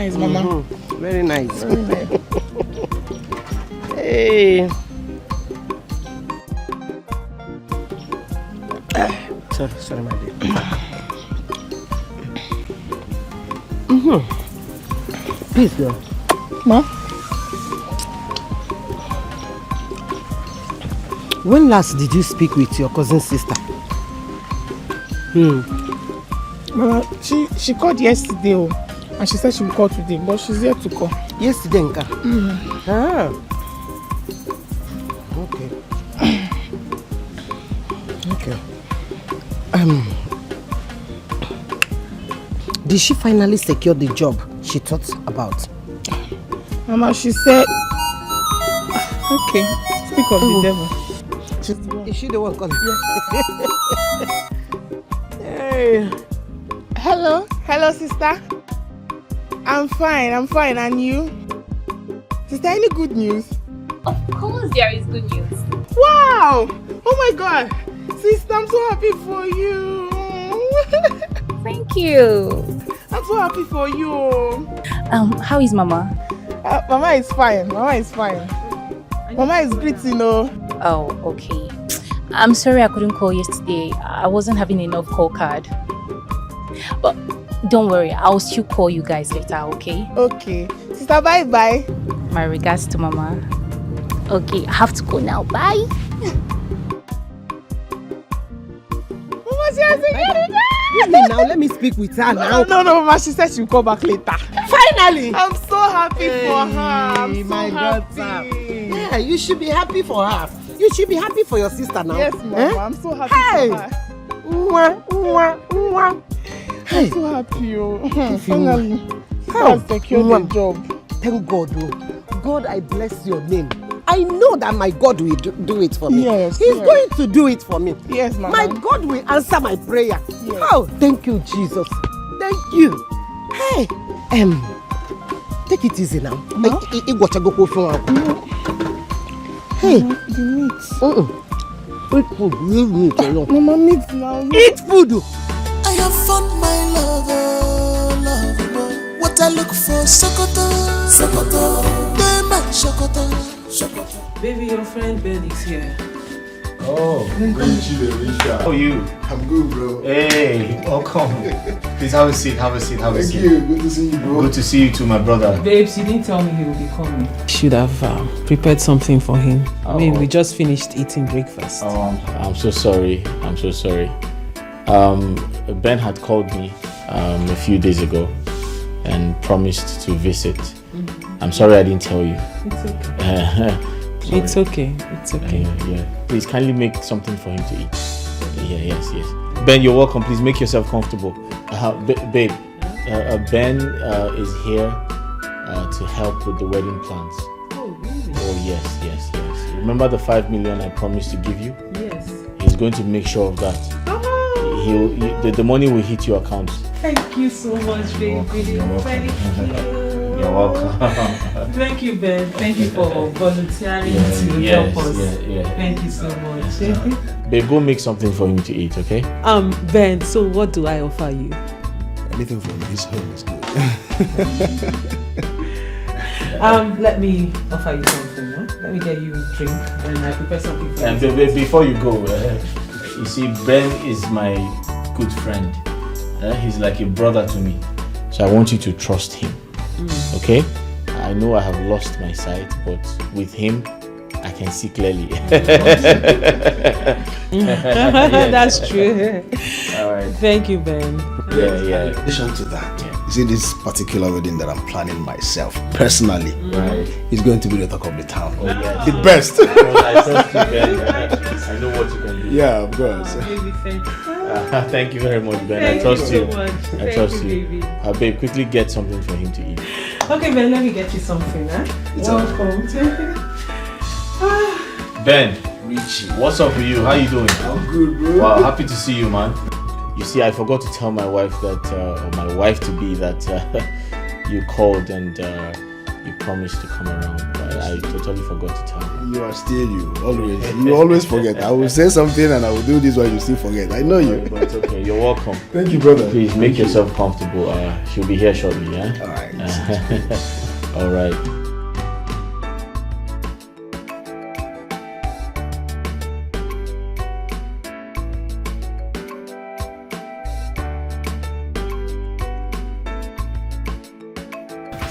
[SPEAKER 10] nice, Mama.
[SPEAKER 9] Very nice.
[SPEAKER 10] Very nice.
[SPEAKER 9] Hey. Sorry, my dear. Please, girl.
[SPEAKER 10] Ma?
[SPEAKER 9] When last did you speak with your cousin's sister?
[SPEAKER 10] Mama, she called yesterday, and she said she would call today, but she's yet to call.
[SPEAKER 9] Yesterday, Nka? Ah. Okay. Did she finally secure the job she thought about?
[SPEAKER 10] Mama, she said... Okay, speak of the devil.
[SPEAKER 9] Is she the one calling?
[SPEAKER 10] Yeah. Hey. Hello, sister. I'm fine, and you? Sister, any good news?
[SPEAKER 8] Of course there is good news.
[SPEAKER 10] Wow! Oh my God! Sister, I'm so happy for you.
[SPEAKER 8] Thank you.
[SPEAKER 10] I'm so happy for you.
[SPEAKER 8] How is Mama?
[SPEAKER 10] Mama is fine. Mama is great, you know.
[SPEAKER 8] Oh, okay. I'm sorry I couldn't call yesterday. I wasn't having enough call card. But don't worry, I'll still call you guys later, okay?
[SPEAKER 10] Okay. Sister, bye-bye.
[SPEAKER 8] My regards to Mama. Okay, I have to go now. Bye.
[SPEAKER 10] Mama, she has
[SPEAKER 9] Now let me speak with her now.
[SPEAKER 10] No, Mama, she said she'll call back later.
[SPEAKER 9] Finally!
[SPEAKER 10] I'm so happy for her. I'm so
[SPEAKER 9] my
[SPEAKER 10] happy.
[SPEAKER 9] daughter. Yeah, you should be happy for her. You should be happy for your sister now.
[SPEAKER 10] Yes, Mama, I'm so happy for her. I'm so happy, finally. I've secured the job.
[SPEAKER 9] Thank God, God, I bless your name. I know that my God will do it for me.
[SPEAKER 10] Yes,
[SPEAKER 9] He's going to do it for me.
[SPEAKER 10] Yes, Mama.
[SPEAKER 9] My God will answer my prayer.
[SPEAKER 10] Yes.
[SPEAKER 9] Oh, thank you, Jesus. Thank you. Hey, take it easy now. Hey,
[SPEAKER 10] the meat.
[SPEAKER 9] Eat food. Leave me alone.
[SPEAKER 10] Mama, meat now.
[SPEAKER 9] Eat food.
[SPEAKER 6] I have found my lover. What I look for, Sokoto.
[SPEAKER 2] Baby, your friend Ben is here.
[SPEAKER 1] Oh, how are you?
[SPEAKER 11] I'm good, bro.
[SPEAKER 1] Hey, welcome. Please have a seat.
[SPEAKER 11] Thank you. Good to see you, bro.
[SPEAKER 1] Good to see you too, my brother.
[SPEAKER 2] Babes, you didn't tell me he would be coming. Should have prepared something for him. I mean, we just finished eating breakfast.
[SPEAKER 1] I'm so sorry. Ben had called me a few days ago and promised to visit. I'm sorry I didn't tell you.
[SPEAKER 2] It's okay. It's okay.
[SPEAKER 1] Yeah. Please kindly make something for him to eat. Yes. Ben, you're welcome. Please make yourself comfortable. Babe, Ben is here to help with the wedding plans.
[SPEAKER 2] Oh, really?
[SPEAKER 1] Oh, yes. Remember the 5 million I promised to give you?
[SPEAKER 2] Yes.
[SPEAKER 1] He's going to make sure of that. The money will hit your account.
[SPEAKER 2] Thank you so much, baby.
[SPEAKER 1] You're welcome. You're welcome.
[SPEAKER 2] Thank you, Ben. Thank you for volunteering to help us. Thank you so much.
[SPEAKER 1] Babe, go make something for him to eat, okay?
[SPEAKER 2] Ben, so what do I offer you?
[SPEAKER 11] Anything from his home is good.
[SPEAKER 2] Let me offer you something, huh? Let me get you a drink and I prepare something for you.
[SPEAKER 1] And before you go, you see, Ben is my good friend. He's like a brother to me. So I want you to trust him. Okay? I know I have lost my sight, but with him, I can see clearly.
[SPEAKER 2] That's true.
[SPEAKER 1] All right.
[SPEAKER 2] Thank you, Ben.
[SPEAKER 1] Yeah.
[SPEAKER 11] In addition to that, you see this particular wedding that I'm planning myself, personally,
[SPEAKER 1] right,
[SPEAKER 11] is going to be the talk of the town.
[SPEAKER 1] Oh, yes.
[SPEAKER 11] The best.
[SPEAKER 1] I trust you, Ben. I know what you can do.
[SPEAKER 11] Yeah, of course.
[SPEAKER 1] Thank you very much, Ben. I trust you. I trust you. Babe, quickly get something for him to eat.
[SPEAKER 2] Okay, Ben, let me get you something, huh? Welcome.
[SPEAKER 1] Ben, Richie, what's up with you? How you doing?
[SPEAKER 11] I'm good, bro.
[SPEAKER 1] Wow, happy to see you, man. You see, I forgot to tell my wife that, or my wife to be that you called and you promised to come around, but I totally forgot to tell you.
[SPEAKER 11] You are still you, always. You always forget. I will say something and I will do this while you still forget. I know you.
[SPEAKER 1] But it's okay. You're welcome.
[SPEAKER 11] Thank you, brother.
[SPEAKER 1] Please make yourself comfortable. She'll be here shortly, yeah?
[SPEAKER 11] All right.
[SPEAKER 1] All right.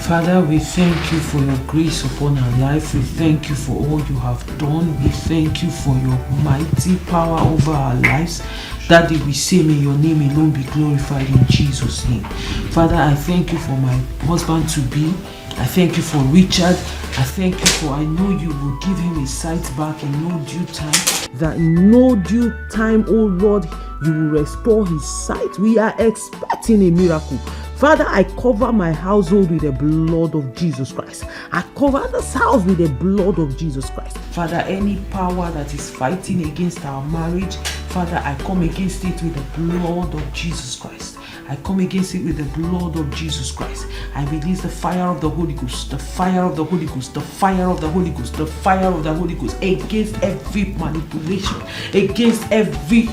[SPEAKER 2] Father, we thank you for your grace upon our life. We thank you for all you have done. We thank you for your mighty power over our lives. Daddy, we say may your name alone be glorified in Jesus' name. Father, I thank you for my husband to be. I thank you for Richard. I thank you for I know you will give him his sight back in no due time. That in no due time, oh Lord, you will restore his sight. We are expecting a miracle. Father, I cover my household with the blood of Jesus Christ. I cover this house with the blood of Jesus Christ. Father, any power that is fighting against our marriage, Father, I come against it with the blood of Jesus Christ. I come against it with the blood of Jesus Christ. I release the fire of the Holy Ghost, the fire of the Holy Ghost, the fire of the Holy Ghost, the fire of the Holy Ghost against every manipulation, against every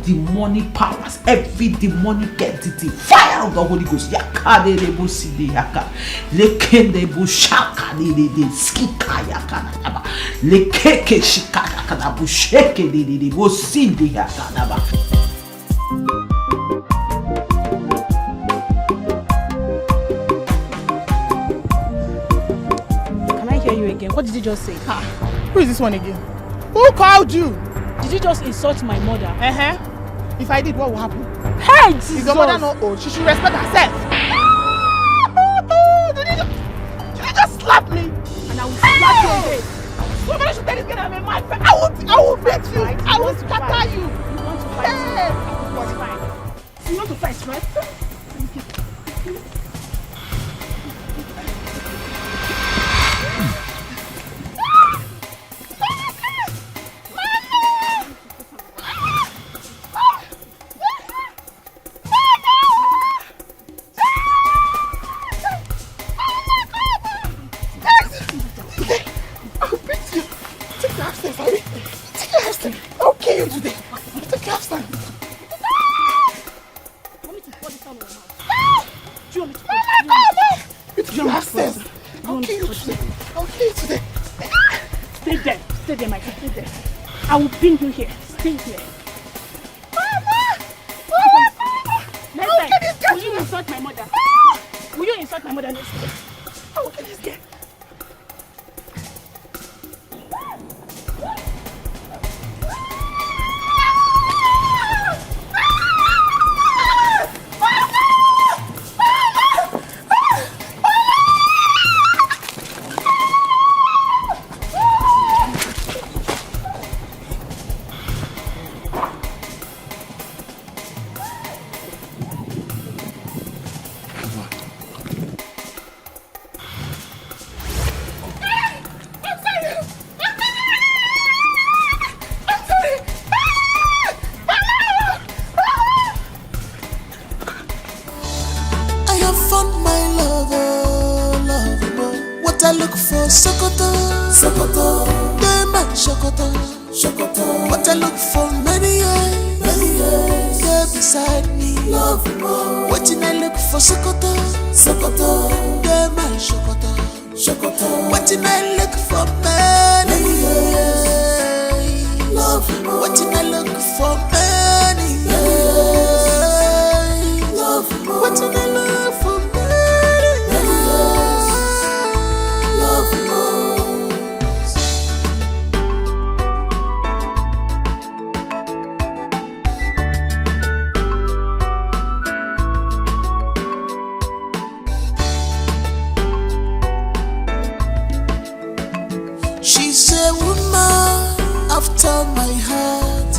[SPEAKER 2] demonic powers, every demonic entity. Fire of the Holy Ghost. Yakadebo sidi yaka. Lekendebo shaka de skika yaka naba. Lekeke shika yaka nabu sheke de bo sidi yaka naba.
[SPEAKER 12] What did you just say?
[SPEAKER 10] Who is this one again? Who called you?
[SPEAKER 12] Did you just insult my mother?
[SPEAKER 10] If I did, what will happen?
[SPEAKER 12] Hey, Jesus!
[SPEAKER 10] Is your mother not old? She should respect herself. Did you just slap me?
[SPEAKER 12] And I will slap you again.
[SPEAKER 10] Somebody should tell this girl I'm a mad friend. I will beat you. I will scatter you.
[SPEAKER 12] You want to fight?
[SPEAKER 10] Hey.
[SPEAKER 12] What's fine? You want to fight, right? I will pin you here. Stay here.
[SPEAKER 10] Mama!
[SPEAKER 12] Next time, will you insult my mother? Will you insult my mother next time?
[SPEAKER 10] I will get this girl. What I look for many years, yeah, beside me, love more. What I look for Sokoto, yeah, my Sokoto. What I look for many years, love more. What I look for many years, love more. What I look for many years, love more. She's a woman after my heart.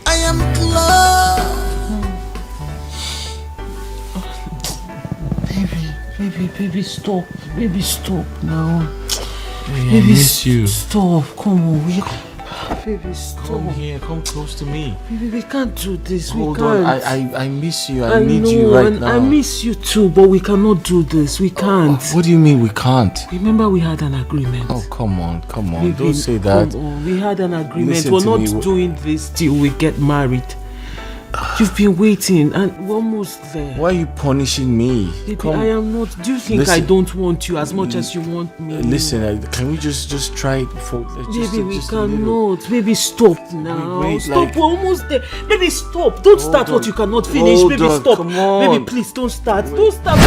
[SPEAKER 10] I am glad.
[SPEAKER 2] Baby, stop. Baby, stop now.
[SPEAKER 3] Hey, I miss you.
[SPEAKER 2] Stop. Come on. Baby, stop.
[SPEAKER 1] Come here, come close to me.
[SPEAKER 2] Baby, we can't do this.
[SPEAKER 1] Hold
[SPEAKER 2] we can't.
[SPEAKER 1] on, I miss you. I need you right now.
[SPEAKER 2] I miss you too, but we cannot do this. We can't.
[SPEAKER 1] What do you mean we can't?
[SPEAKER 2] Remember we had an agreement.
[SPEAKER 1] Oh, come on.
[SPEAKER 2] Baby,
[SPEAKER 1] Don't say that.
[SPEAKER 2] Come on. We had an agreement.
[SPEAKER 1] Listen
[SPEAKER 2] We're
[SPEAKER 1] to
[SPEAKER 2] not
[SPEAKER 1] me.
[SPEAKER 2] doing this till we get married. You've been waiting and we're almost there.
[SPEAKER 1] Why are you punishing me?
[SPEAKER 2] Baby, I am not. Do you think I don't want you as much as you want me?
[SPEAKER 1] Listen, can we just try it for...
[SPEAKER 2] Baby, we cannot. Baby, stop now. Stop, we're almost there. Baby, stop. Don't start what you cannot finish. Baby, stop.
[SPEAKER 1] Come on.
[SPEAKER 2] Baby, please, don't start. Don't start.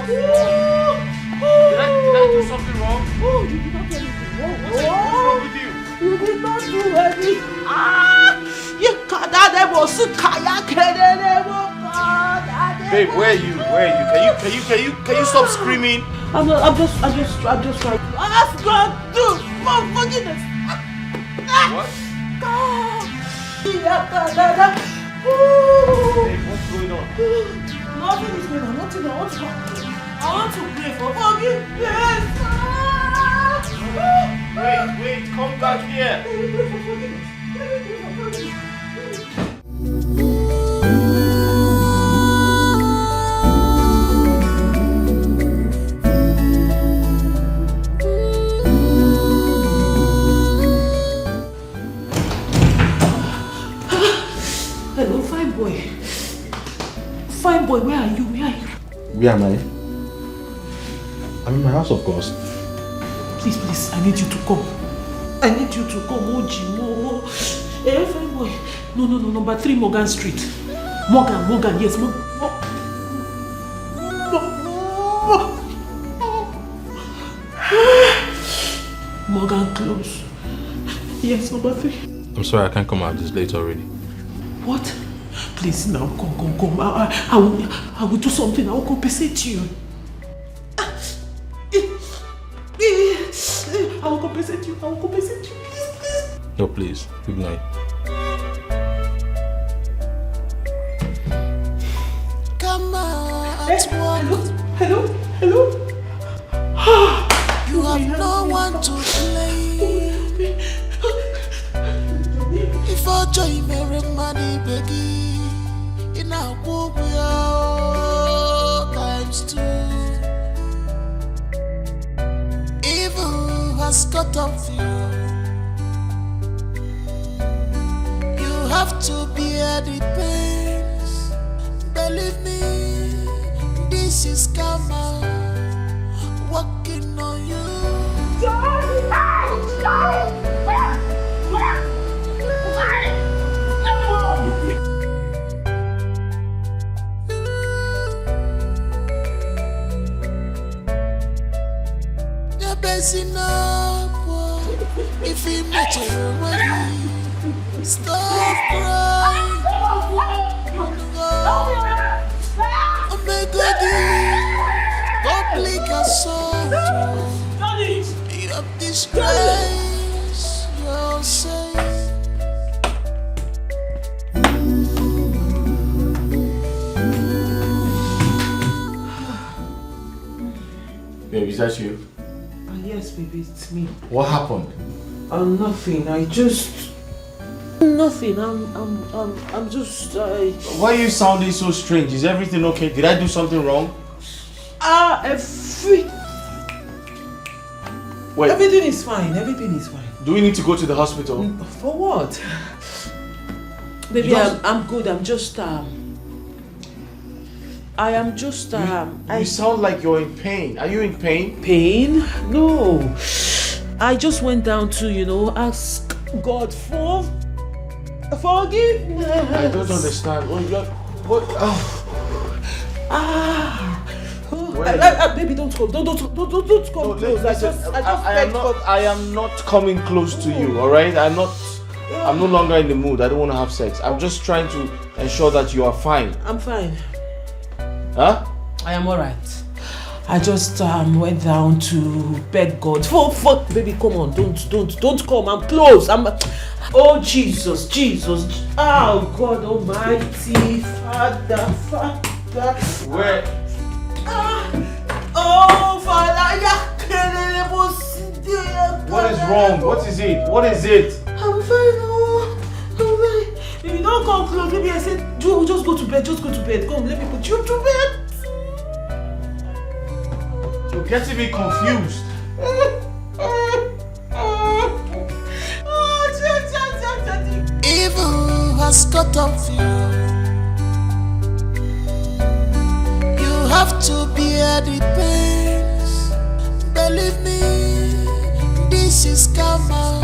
[SPEAKER 1] Did I do something wrong?
[SPEAKER 2] Oh, you did not do anything wrong.
[SPEAKER 1] What's wrong with you?
[SPEAKER 2] You did not do anything. You can't.
[SPEAKER 1] Babe, where are you? Can you stop screaming?
[SPEAKER 2] I'm just trying to ask God to for forgiveness.
[SPEAKER 1] What?
[SPEAKER 2] Babe,
[SPEAKER 1] what's going on?
[SPEAKER 2] Nothing is going on. Nothing. I want to pray for forgiveness.
[SPEAKER 1] Wait, come back here.
[SPEAKER 2] Hello, fine boy. Fine boy, where are you?
[SPEAKER 4] Where am I? I'm in my house, of course.
[SPEAKER 2] Please, I need you to come. Oh, Jimo. Hey, fine boy. No, number 3 Morgan Street. Morgan, yes, Morgan close. Yes, number 3.
[SPEAKER 3] I'm sorry, I can't come out this late already.
[SPEAKER 2] What? Please now, come. I will do something. I will compensate you. I will compensate you. Please.
[SPEAKER 3] No, please. Good night.
[SPEAKER 10] Come out.
[SPEAKER 2] Hello.
[SPEAKER 10] You have no one to blame. If I join Mary money, Becky, in our world we are times 2. Evil has got of you. You have to bear the pains. Believe me, this is karma working on you. If he met you already, stop crying. Oh my God, public assault. You have disgraced yourself.
[SPEAKER 1] Babe, is that you?
[SPEAKER 2] Yes, baby, it's me.
[SPEAKER 1] What happened?
[SPEAKER 2] Nothing. Nothing. I'm just.
[SPEAKER 1] Why are you sounding so strange? Is everything okay? Did I do something wrong? Wait.
[SPEAKER 2] Everything is fine.
[SPEAKER 1] Do we need to go to the hospital?
[SPEAKER 2] For what? Baby, I'm good. I am just.
[SPEAKER 1] You sound like you're in pain. Are you in pain?
[SPEAKER 2] Pain? No. I just went down to, ask God for forgiveness.
[SPEAKER 1] I don't understand. What?
[SPEAKER 2] Baby, don't come. Don't come close.
[SPEAKER 1] I am not coming close to you. All right? I'm no longer in the mood. I don't want to have sex. I'm just trying to ensure that you are fine.
[SPEAKER 2] I'm fine.
[SPEAKER 1] Huh?
[SPEAKER 2] I am alright. I just went down to beg God. Fuck, baby, come on, don't come. I'm close. Oh Jesus. Oh God Almighty, Father.
[SPEAKER 3] Where?
[SPEAKER 2] Oh Father,
[SPEAKER 3] What is wrong? What is it?
[SPEAKER 2] I'm fine. Baby, don't come close. Baby, I said, just go to bed. Come, let me put you to bed.
[SPEAKER 3] You're getting me confused.
[SPEAKER 6] Evil has cut off you. You have to bear the pains. Believe me, this is karma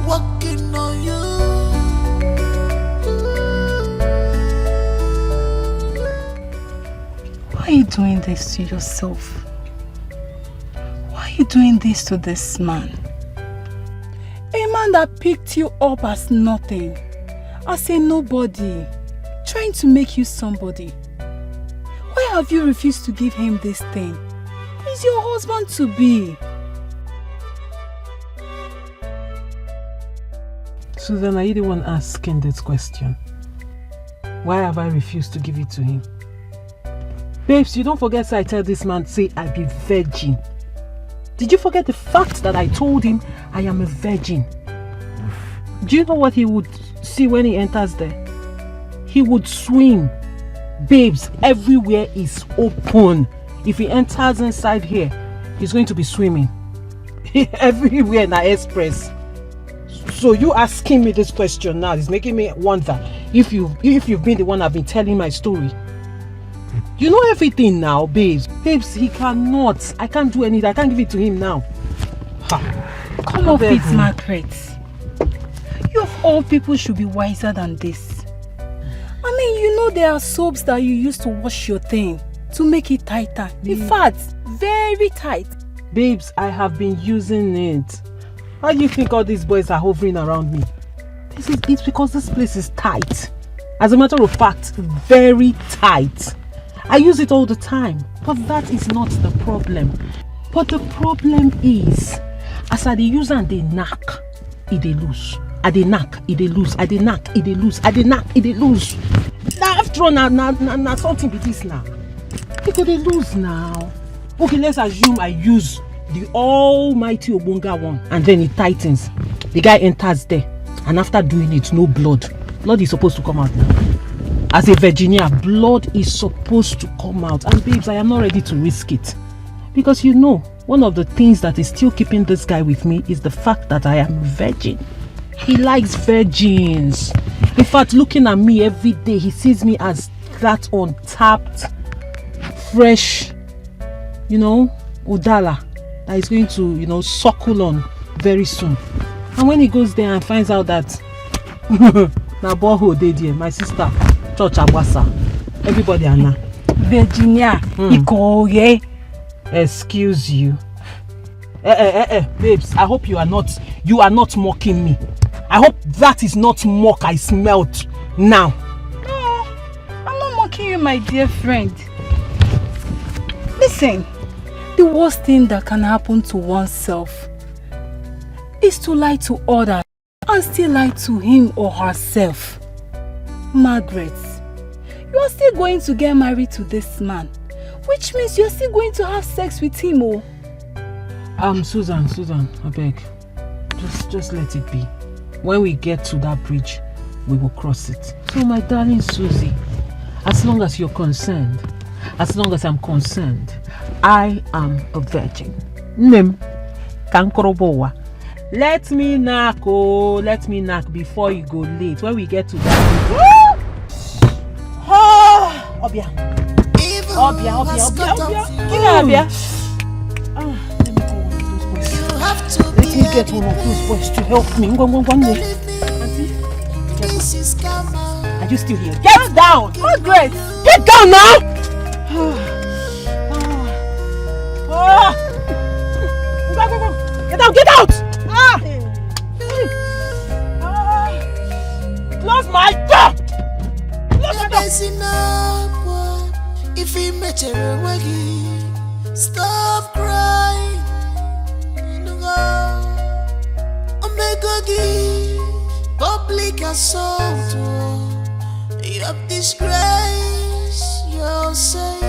[SPEAKER 6] working on you.
[SPEAKER 13] Why are you doing this to yourself? Why are you doing this to this man? A man that picked you up as nothing, as a nobody, trying to make you somebody. Why have you refused to give him this thing? He's your husband to be.
[SPEAKER 2] Susan, are you the one asking this question? Why have I refused to give it to him? Babes, you don't forget I tell this man, say I be virgin. Did you forget the fact that I told him I am a virgin? Do you know what he would see when he enters there? He would swim. Babes, everywhere is open. If he enters inside here, he's going to be swimming. Everywhere in our express. So you asking me this question now is making me wonder if you've been the one I've been telling my story. You know everything now, babes. Babes, he cannot. I can't do anything. I can't give it to him now.
[SPEAKER 13] Come off it, Margaret. You of all people should be wiser than this. I mean, you know there are soaps that you use to wash your thing to make it tighter. In fact, very tight.
[SPEAKER 2] Babes, I have been using it. How do you think all these boys are hovering around me? It's because this place is tight. As a matter of fact, very tight. I use it all the time, but that is not the problem. But the problem is, as I dey use and they knack, it dey loose. I dey knack, it dey loose. I dey knack, it dey loose. I dey knack, it dey loose. Now after all, now something be this now. It dey loose now. Okay, let's assume I use the almighty Obunga one, and then it tightens. The guy enters there, and after doing it, no blood. Blood is supposed to come out now. As a Virginia, blood is supposed to come out. And babes, I am not ready to risk it. Because you know, one of the things that is still keeping this guy with me is the fact that I am a virgin. He likes virgins. In fact, looking at me every day, he sees me as that untapped, fresh, Udala that is going to, suckle on very soon. And when he goes there and finds out that Naboho Dedia, my sister, Church Abwasa, everybody Anna.
[SPEAKER 13] Virginia, Ikoye.
[SPEAKER 2] Excuse you. Babes, I hope you are not mocking me. I hope that is not mock I smelt now.
[SPEAKER 13] No, I'm not mocking you, my dear friend. Listen, the worst thing that can happen to oneself is to lie to others and still lie to him or herself. Margaret, you are still going to get married to this man, which means you're still going to have sex with him, oh.
[SPEAKER 2] Susan, I beg. Just let it be. When we get to that bridge, we will cross it. So my darling Susie, as long as you're concerned, as long as I'm concerned, I am a virgin. Kankorobowa. Let me knock before you go late. When we get to that bridge. Obia. Give me Obia. Let me get one of those boys to help me. Are you still here? Get down!
[SPEAKER 13] Margaret!
[SPEAKER 2] Get down now! Go! Get out! Close my door! Close my door!
[SPEAKER 6] If he met a Stop crying. Omega give public assault. You have disgrace yourself.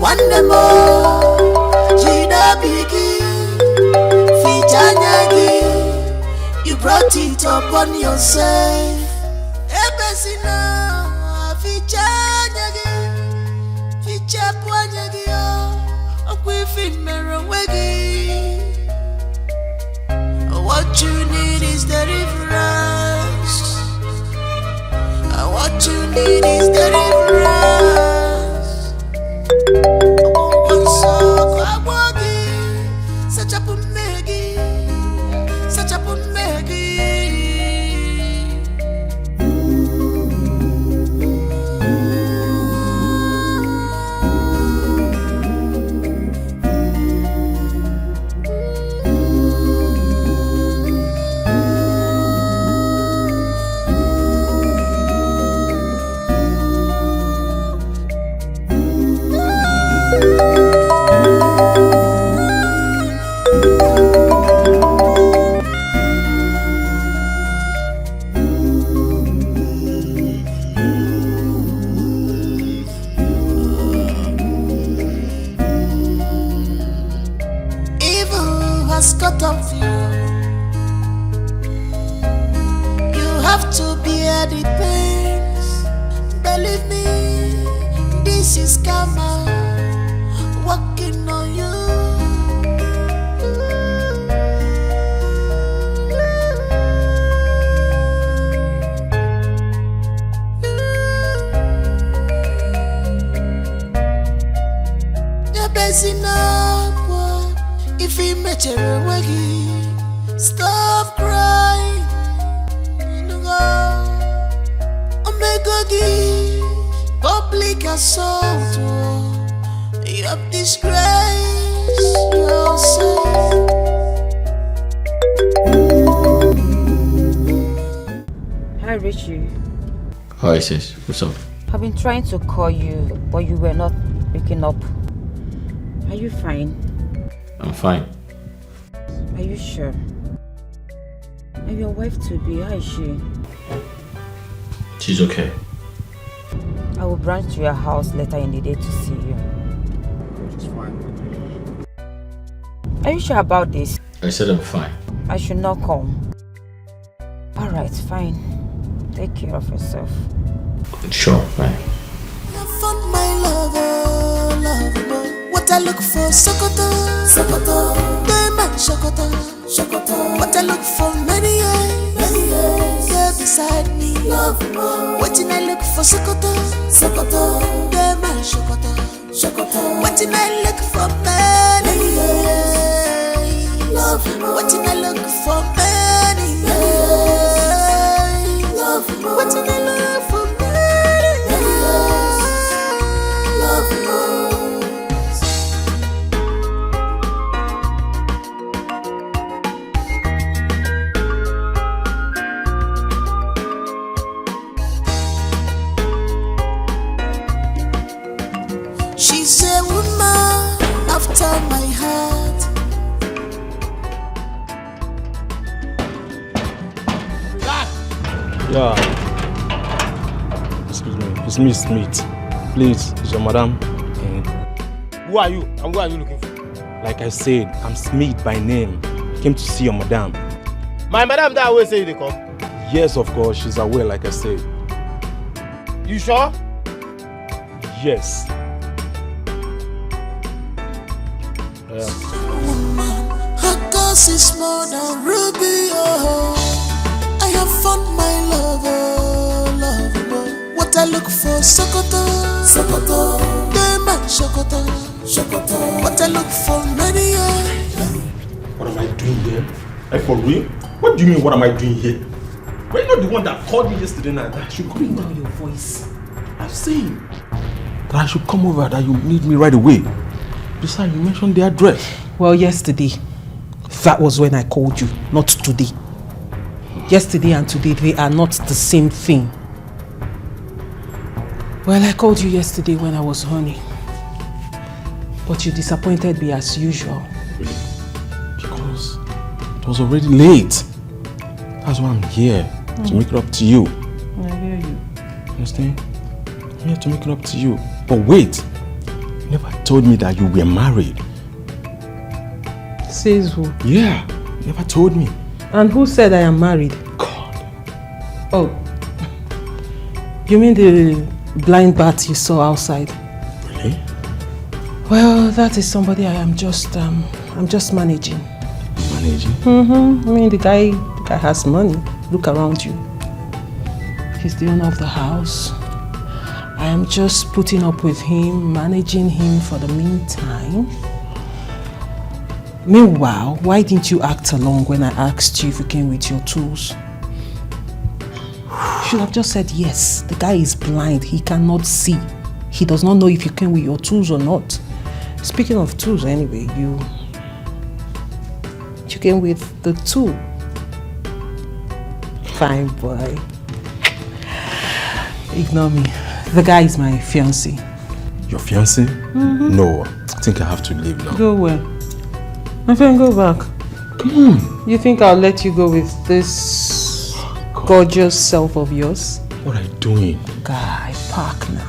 [SPEAKER 6] One more, Gina Biggie, Fichanyagi, you brought it upon yourself. Ebesina, Fichanyagi, Fichapwanyagi, Akwifin Merawegi. What you need is deliverance. What you need is deliverance. Such a Pumegi, such a Pumegi. Cut off you. You have to bear the pains. Believe me, this is karma working on you. You're busy now. If he met you, stop crying. Omega give public assault. You have disgrace yourself.
[SPEAKER 14] Hi, Richie.
[SPEAKER 1] Hi, sis. What's up?
[SPEAKER 14] I've been trying to call you, but you were not picking up. Are you fine?
[SPEAKER 1] I'm fine.
[SPEAKER 14] Are you sure? And your wife to be, how is she?
[SPEAKER 1] She's okay.
[SPEAKER 14] I will branch to your house later in the day to see you.
[SPEAKER 7] It's fine.
[SPEAKER 14] Are you sure about this?
[SPEAKER 1] I said I'm fine.
[SPEAKER 14] I should not come. Alright, fine. Take care of yourself.
[SPEAKER 1] Sure, fine.
[SPEAKER 6] I found my lover, lover. What I look for, Sokoto, Sokoto, Diamond, Sokoto, Sokoto. What I look for, many years, yeah, beside me, love more. What did I look for, Sokoto, Sokoto, Diamond, Sokoto, Sokoto. What did I look for, many years, love more. What did I look for, many years, love more. What did I look for, many years, love more. She's a woman after my heart.
[SPEAKER 3] Yeah. Excuse me. It's me, Smith. Please, is your madam in?
[SPEAKER 7] Who are you and who are you looking for?
[SPEAKER 3] Like I said, I'm Smith by name. Came to see your madam.
[SPEAKER 7] My madam that always say they come.
[SPEAKER 3] Yes, of course. She's aware, like I said.
[SPEAKER 7] You sure?
[SPEAKER 3] Yes.
[SPEAKER 6] Woman, her cause is more than ruby, oh. look for Sokoto, Sokoto, Dema Sokoto, Sokoto. What I look for many years.
[SPEAKER 3] What am I doing here? Like for real? What do you mean, what am I doing here? Were you not the one that called me yesterday night that I should come over?
[SPEAKER 2] Bring down your voice.
[SPEAKER 3] I'm saying that I should come over, that you need me right away. Besides, you mentioned the address.
[SPEAKER 2] Well, yesterday, that was when I called you, not today. Yesterday and today, they are not the same thing. Well, I called you yesterday when I was horny. But you disappointed me as usual.
[SPEAKER 3] Because it was already late. That's why I'm here, to make it up to you.
[SPEAKER 2] I hear you.
[SPEAKER 3] Understand? I'm here to make it up to you. But wait, you never told me that you were married.
[SPEAKER 2] Says who?
[SPEAKER 3] Yeah, you never told me.
[SPEAKER 2] And who said I am married?
[SPEAKER 3] God.
[SPEAKER 2] Oh. You mean the blind bat you saw outside?
[SPEAKER 3] Really?
[SPEAKER 2] Well, that is somebody I'm just managing.
[SPEAKER 3] Managing?
[SPEAKER 2] I mean, the guy has money. Look around you. He's the owner of the house. I am just putting up with him, managing him for the meantime. Meanwhile, why didn't you act along when I asked you if you came with your tools? You should have just said yes. The guy is blind. He cannot see. He does not know if you came with your tools or not. Speaking of tools, anyway, you came with the tool. Fine boy. Ignore me. The guy is my fiancé.
[SPEAKER 3] Your fiancé? No, I think I have to leave now.
[SPEAKER 2] Go where? My friend, go back.
[SPEAKER 3] Come on.
[SPEAKER 2] You think I'll let you go with this gorgeous self of yours?
[SPEAKER 3] What are you doing?
[SPEAKER 2] Guy, park now.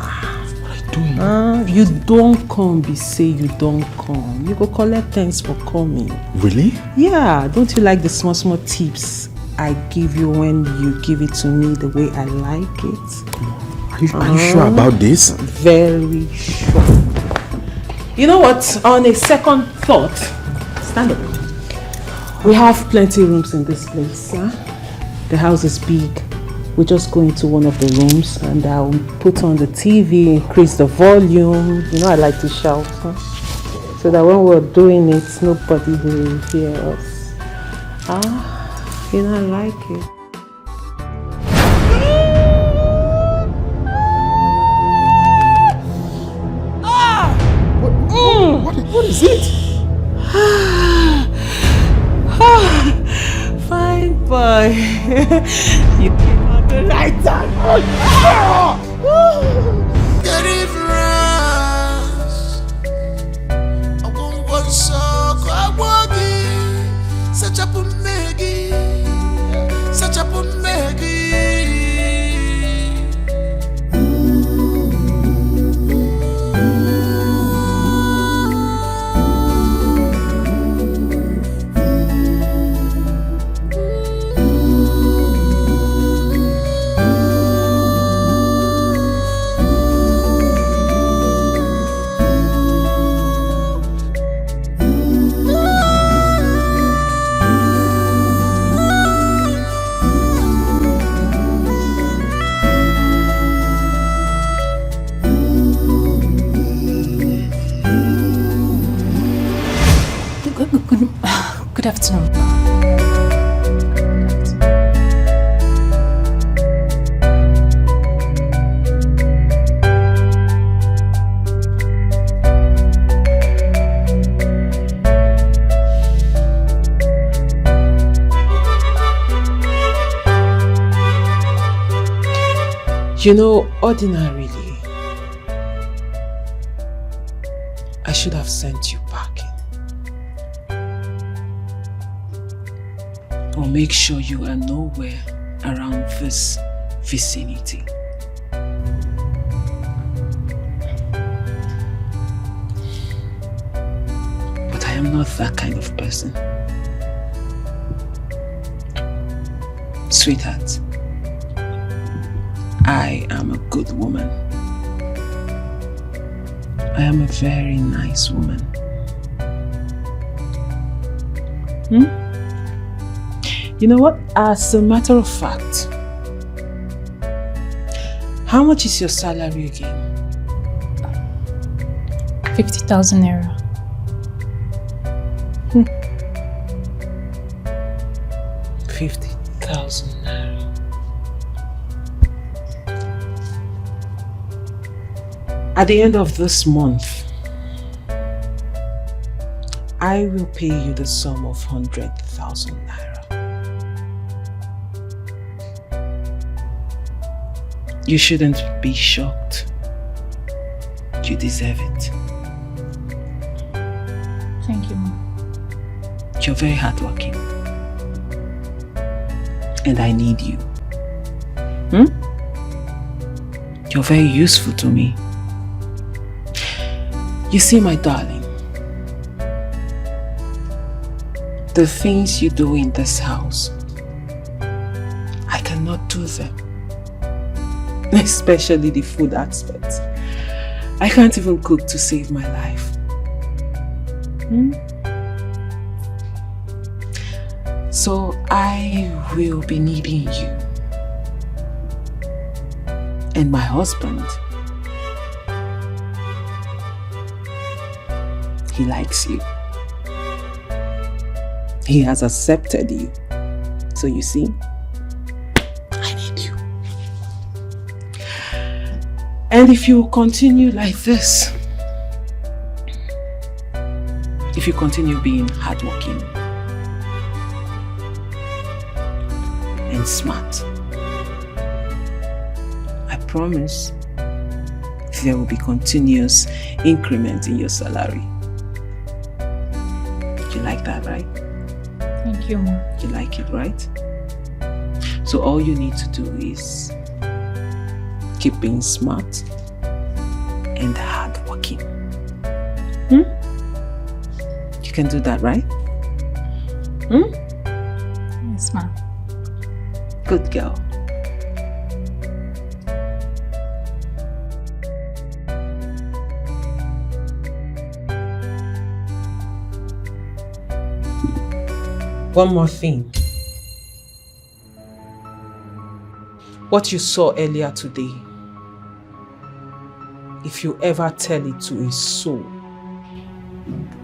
[SPEAKER 3] What are you doing?
[SPEAKER 2] You don't come, be say you don't come. You go collect thanks for coming.
[SPEAKER 3] Really?
[SPEAKER 2] Yeah, don't you like the small tips I give you when you give it to me the way I like it?
[SPEAKER 3] Are you sure about this?
[SPEAKER 2] Very sure. You know what? On a second thought, stand up. We have plenty of rooms in this place. Huh? The house is big. We just go into one of the rooms and I'll put on the TV, increase the volume. You know I like to shout. Huh? So that when we're doing it, nobody will hear us. You know I like it.
[SPEAKER 3] What is it?
[SPEAKER 2] Fine boy. You came at the right time.
[SPEAKER 6] Get it I won't want so I want it. Such a Maggie. Such a Maggie.
[SPEAKER 8] Good afternoon.
[SPEAKER 2] You know, ordinarily, I should have sent you packing. But make sure you are nowhere around this vicinity. But I am not that kind of person. Sweetheart, I am a good woman. I am a very nice woman. You know what? As a matter of fact, How much is your salary again?
[SPEAKER 8] 50,000 naira.
[SPEAKER 2] 50,000 naira. At the end of this month, I will pay you the sum of 100,000 naira. You shouldn't be shocked. You deserve it.
[SPEAKER 8] Thank you, Mom.
[SPEAKER 2] You're very hardworking. And I need you. You're very useful to me. You see, my darling, the things you do in this house, I cannot do them. Especially the food aspect. I can't even cook to save my life. So I will be needing you. And my husband, he likes you. He has accepted you. So you see, I need you. And if you continue like this, if you continue being hardworking and smart, I promise there will be continuous increment in your salary. You like that, right?
[SPEAKER 8] Thank you, Mom.
[SPEAKER 2] You like it, right? So all you need to do is keep being smart and hardworking. You can do that, right?
[SPEAKER 8] Yes, Mom.
[SPEAKER 2] Good girl. One more thing. What you saw earlier today, if you ever tell it to a soul,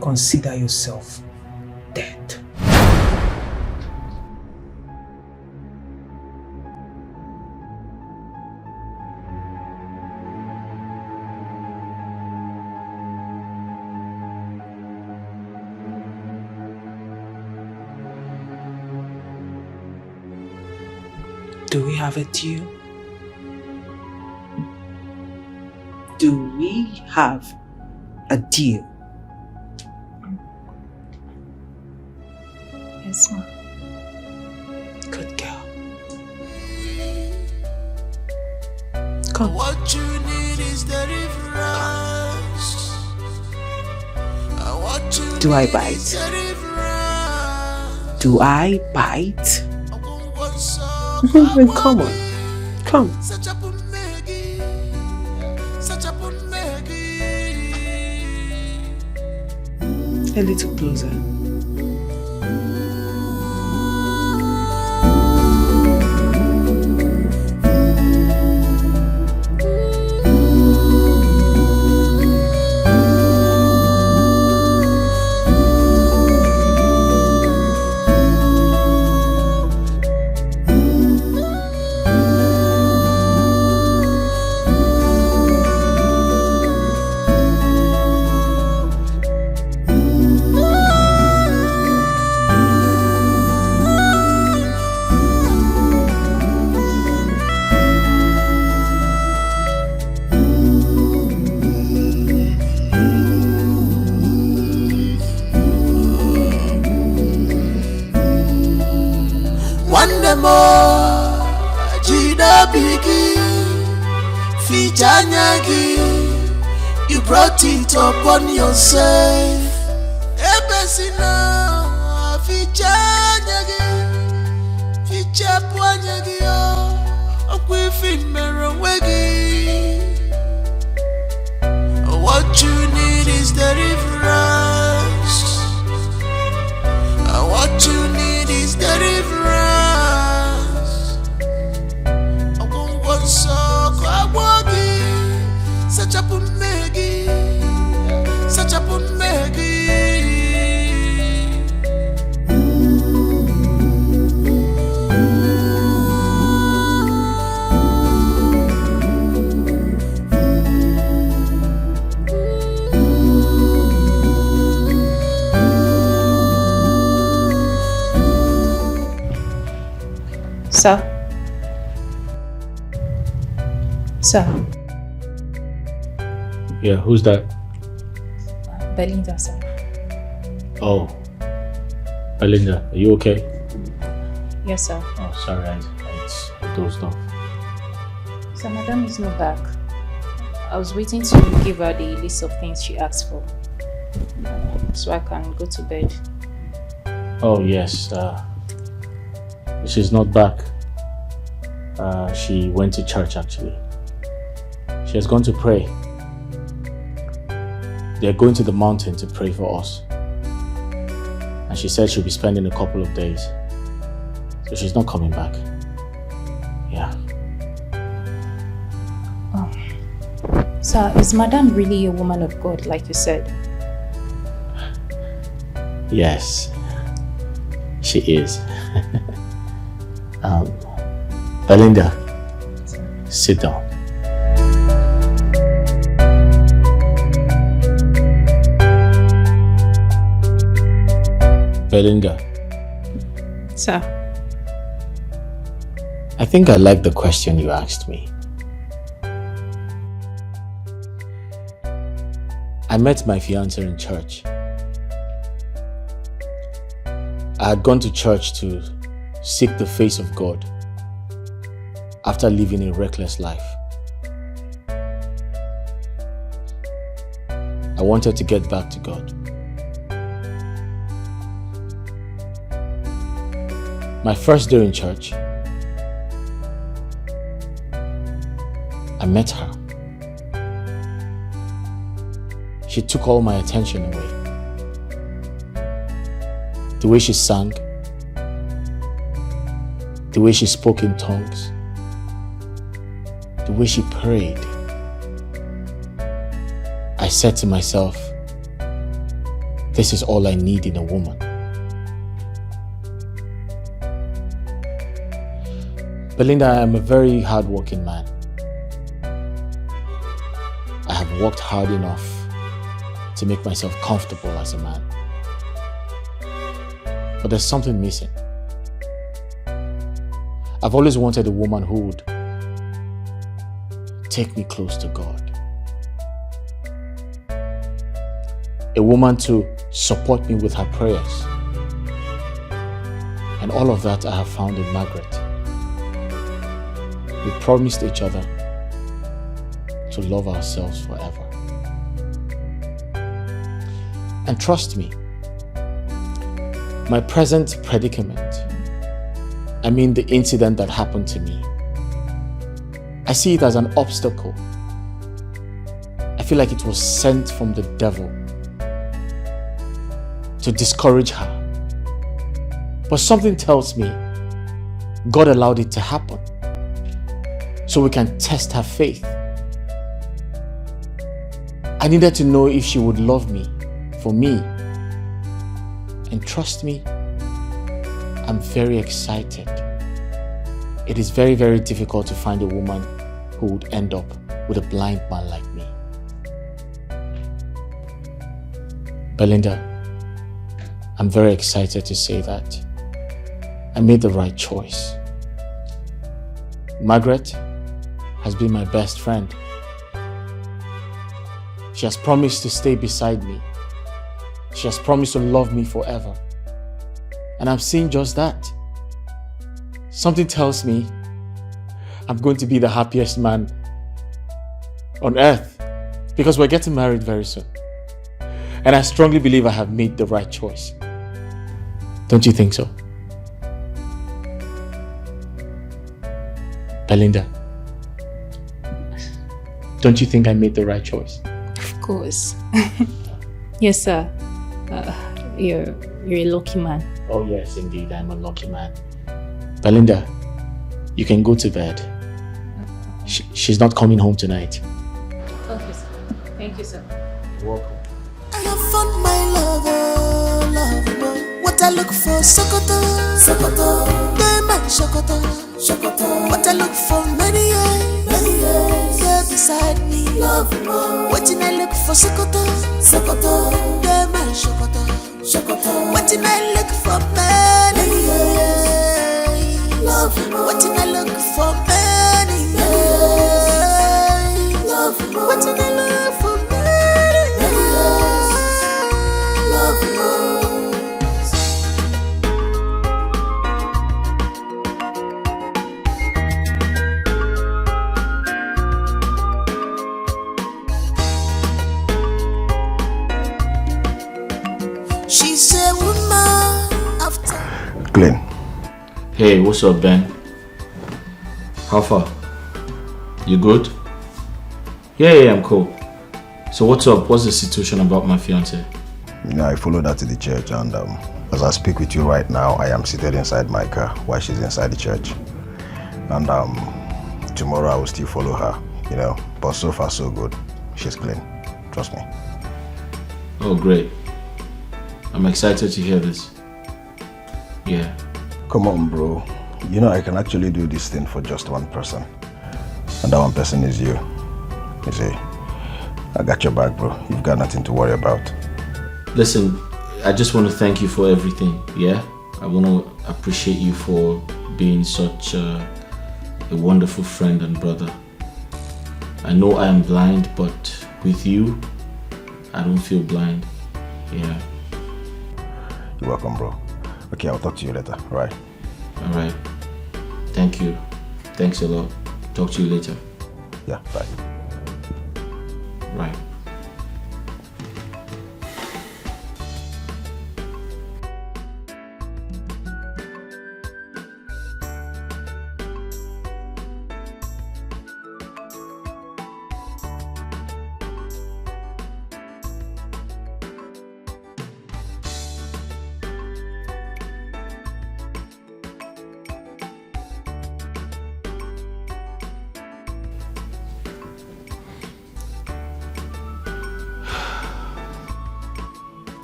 [SPEAKER 2] consider yourself dead. Do we have a deal? Do we have a deal?
[SPEAKER 8] Yes, Mom.
[SPEAKER 2] Good girl. Come.
[SPEAKER 10] What you need is deliverance. What you
[SPEAKER 2] Do I
[SPEAKER 10] need
[SPEAKER 2] bite?
[SPEAKER 10] is deliverance.
[SPEAKER 2] Do I bite? Come on. Come. A little closer.
[SPEAKER 10] You brought it upon yourself. Ebesina fichanyagi, fichapwanyagi yo, okwifimmerowegi. What you need is deliverance. What you need is deliverance. I won't want so.
[SPEAKER 8] Sir? Sir?
[SPEAKER 1] Yeah, who's that?
[SPEAKER 8] Belinda, sir.
[SPEAKER 1] Oh. Belinda, are you okay?
[SPEAKER 8] Yes, sir.
[SPEAKER 1] Oh, sorry, I dozed off.
[SPEAKER 8] So madam is not back. I was waiting to give her the list of things she asked for, so I can go to bed.
[SPEAKER 1] Oh, yes. She's not back. She went to church, actually. She has gone to pray. They're going to the mountain to pray for us. And she said she'll be spending a couple of days. So she's not coming back. Yeah.
[SPEAKER 8] Oh. Sir, is madam really a woman of God, like you said?
[SPEAKER 1] Yes, she is. Belinda, sit down. Belinda.
[SPEAKER 8] Sir.
[SPEAKER 1] I think I like the question you asked me. I met my fiancée in church. I had gone to church to seek the face of God after living a reckless life. I wanted to get back to God. My first day in church, I met her. She took all my attention away. The way she sang, the way she spoke in tongues, the way she prayed. I said to myself, this is all I need in a woman. Belinda, I am a very hardworking man. I have worked hard enough to make myself comfortable as a man. But there's something missing. I've always wanted a woman who would take me close to God. A woman to support me with her prayers. And all of that I have found in Margaret. We promised each other to love ourselves forever. And trust me, my present predicament, I mean the incident that happened to me, I see it as an obstacle. I feel like it was sent from the devil to discourage her. But something tells me God allowed it to happen so we can test her faith. I needed to know if she would love me for me. And trust me, I'm very excited. It is very, very difficult to find a woman who would end up with a blind man like me. Belinda, I'm very excited to say that I made the right choice. Margaret has been my best friend. She has promised to stay beside me. She has promised to love me forever. And I'm seeing just that. Something tells me I'm going to be the happiest man on earth because we're getting married very soon. And I strongly believe I have made the right choice. Don't you think so? Belinda, don't you think I made the right choice?
[SPEAKER 8] Of course. Yes, sir. You're a lucky man.
[SPEAKER 1] Oh yes, indeed, I'm a lucky man. Belinda, you can go to bed. She's not coming home tonight.
[SPEAKER 8] Okay, sir. Thank you, sir.
[SPEAKER 1] You're welcome.
[SPEAKER 6] I have found my lover, lover. What I look for, Sokoto, Sokoto. They my Sokoto, Sokoto. What I look for, many years. They're beside me, love more. What I look for, Sokoto, Sokoto. They my Sokoto, Sokoto. What I look for, many years. Love more.
[SPEAKER 11] Clean.
[SPEAKER 1] Hey, what's up, Ben? How far? You good? Yeah, I'm cool. So what's up? What's the situation about my fiancée?
[SPEAKER 11] You know, I followed her to the church, and as I speak with you right now, I am seated inside my car while she's inside the church. And tomorrow I will still follow her, you know. But so far so good. She's clean. Trust me.
[SPEAKER 1] Oh, great. I'm excited to hear this. Yeah.
[SPEAKER 11] Come on, bro. You know, I can actually do this thing for just one person. And that one person is you. You see, I got your back, bro. You've got nothing to worry about.
[SPEAKER 1] Listen, I just want to thank you for everything, yeah? I want to appreciate you for being such a wonderful friend and brother. I know I am blind, but with you, I don't feel blind, yeah.
[SPEAKER 11] You're welcome, bro. Okay, I'll talk to you later, all right?
[SPEAKER 1] All right. Thank you. Thanks a lot. Talk to you later.
[SPEAKER 11] Yeah, bye.
[SPEAKER 1] Right.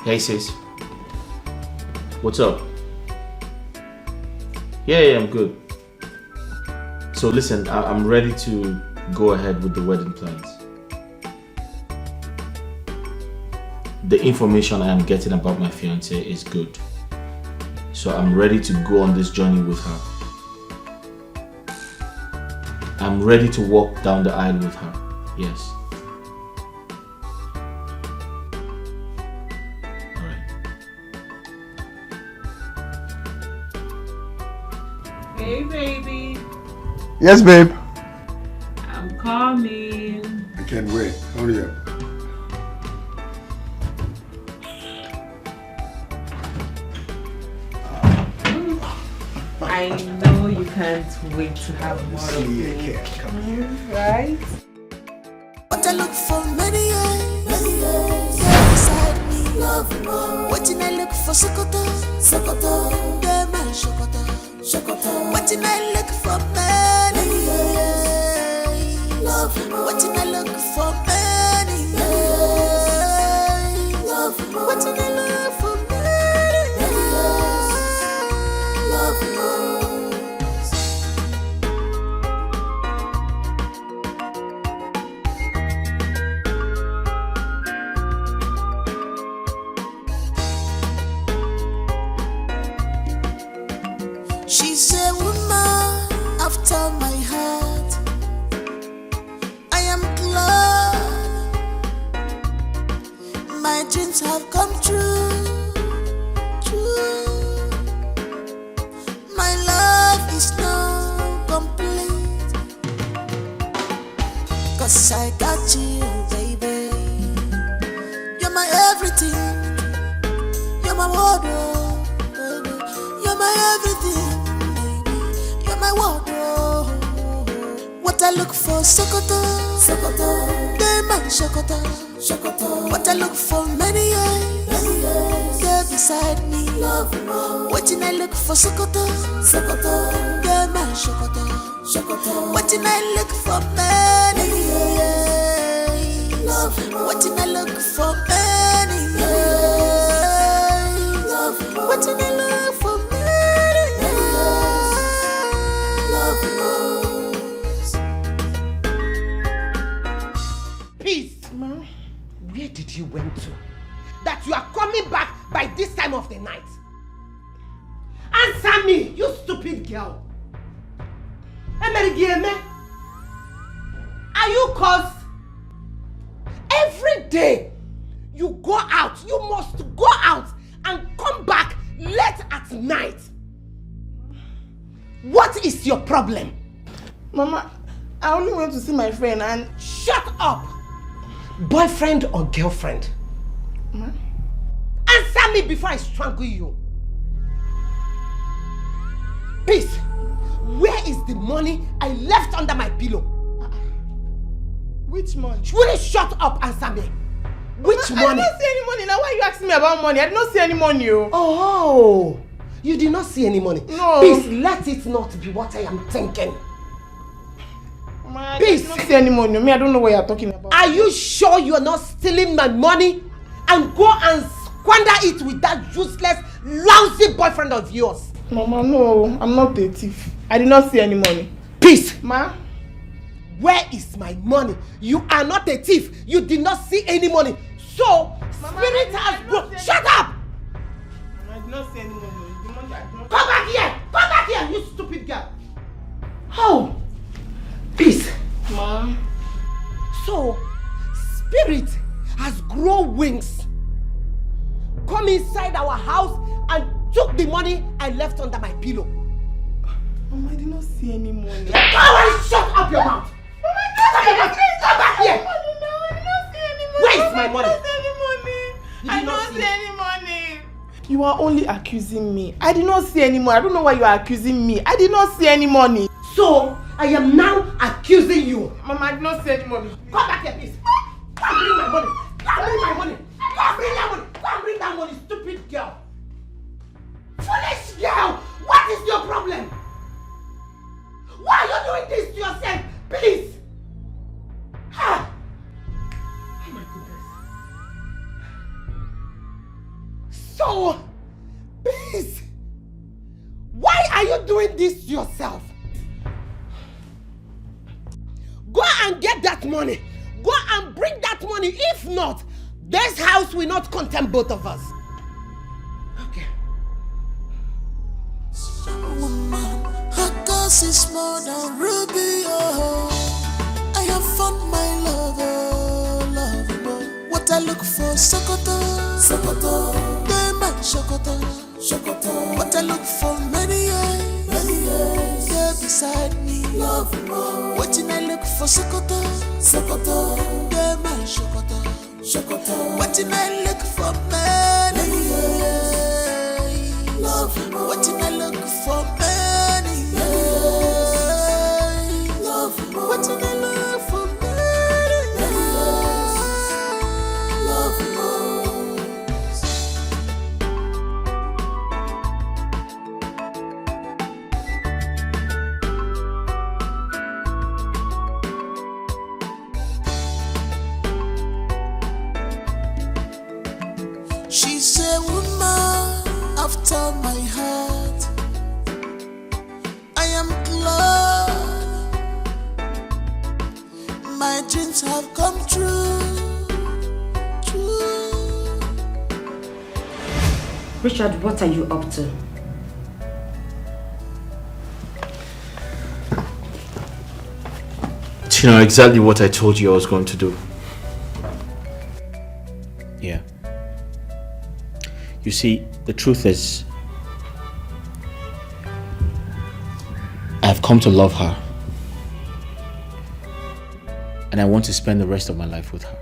[SPEAKER 1] Hey sis, what's up? Yeah, I'm good. So listen, I'm ready to go ahead with the wedding plans. The information I am getting about my fiancée is good. So I'm ready to go on this journey with her. I'm ready to walk down the aisle with her, yes.
[SPEAKER 2] Hey, baby.
[SPEAKER 11] Yes, babe.
[SPEAKER 2] I'm coming.
[SPEAKER 11] I can't wait. Hurry up.
[SPEAKER 2] I know you can't wait to have more of me. Right?
[SPEAKER 10] What I look for many years, yeah, beside me, love more. What I look for, Sokoto, yeah, man, Sokoto. What did I look for many years? Love more. What did I look for many years? Love more. What did I look for many years? Love more. She's a woman after my heart. I am glad my dreams have come true. My love is now complete, 'cause I got you, baby. You're my everything. You're my wardrobe, baby. You're my everything. My wardrobe. What I look for, Sokoto, yeah, man, Sokoto. What I look for many years, yeah, beside me, love more. What did I look for, Sokoto, yeah, man, Sokoto. What did I look for many years, love more. What did I look for many years, love more. What did I look for many
[SPEAKER 9] Peace. Ma, where did you went to? That you are coming back by this time of the night? Answer me, you stupid girl. Are you cursed? Every day you go out, you must go out and come back late at night. What is your problem?
[SPEAKER 15] Mama, I only went to see my friend and...
[SPEAKER 9] Shut up! Boyfriend or girlfriend?
[SPEAKER 15] Ma?
[SPEAKER 9] Answer me before I strangle you. Peace, where is the money I left under my pillow?
[SPEAKER 15] Which money?
[SPEAKER 9] Will you shut up, answer me? Which money?
[SPEAKER 15] I did not see any money. Now why are you asking me about money? I did not see any money.
[SPEAKER 9] Oh, you did not see any money?
[SPEAKER 15] No.
[SPEAKER 9] Peace, let it not be what I am thinking.
[SPEAKER 15] I did not see any money. Me, I don't know what you are talking about.
[SPEAKER 9] Are you sure you are not stealing my money and go and squander it with that useless, lousy boyfriend of yours?
[SPEAKER 15] Mama, no, I'm not a thief. I did not see any money.
[SPEAKER 9] Peace!
[SPEAKER 15] Ma?
[SPEAKER 9] Where is my money? You are not a thief. You did not see any money. So,
[SPEAKER 15] Mama,
[SPEAKER 9] spirit has broken. Shut up!
[SPEAKER 15] I did not see any money. The money I did not...
[SPEAKER 9] Come back here! Come back here, you stupid girl! How? Peace.
[SPEAKER 15] Ma?
[SPEAKER 9] So, spirit has grown wings, come inside our house and took the money I left under my pillow.
[SPEAKER 15] Mama, I did not see any money.
[SPEAKER 9] Go and shut up your mouth! Mama, come back here! Where is my money?
[SPEAKER 15] I did not see any money. You are only accusing me. I did not see any money. I don't know why you are accusing me. I did not see any money.
[SPEAKER 9] So, I am now accusing you.
[SPEAKER 15] Mama, I did not see any money.
[SPEAKER 9] Come back here, please. Come bring my money. Come bring my money. Come bring that money. Come bring that money, stupid girl. Foolish girl. What is your problem? Why are you doing this to yourself? Please. Ha. Oh my goodness. So, please. Why are you doing this to yourself? Go and get that money. Go and bring that money. If not, this house will not contain both of us. Okay.
[SPEAKER 10] Woman, her cause is more than ruby. Oh, I have found my lover. What I look for, Sokoto, Sokoto, Dema, Sokoto, Sokoto. What I look for, many years, there beside me. Love more. What I look for, Sokoto, Sokoto, Dema, Sokoto, Sokoto. What I look for, many years. Love more. What I look for, many years. Love more. What I look for, many years. Love more. She's a woman after my heart. I am glad my dreams have come true.
[SPEAKER 5] Richard, what are you up to?
[SPEAKER 1] You know exactly what I told you I was going to do. Yeah. You see, the truth is, I've come to love her. And I want to spend the rest of my life with her.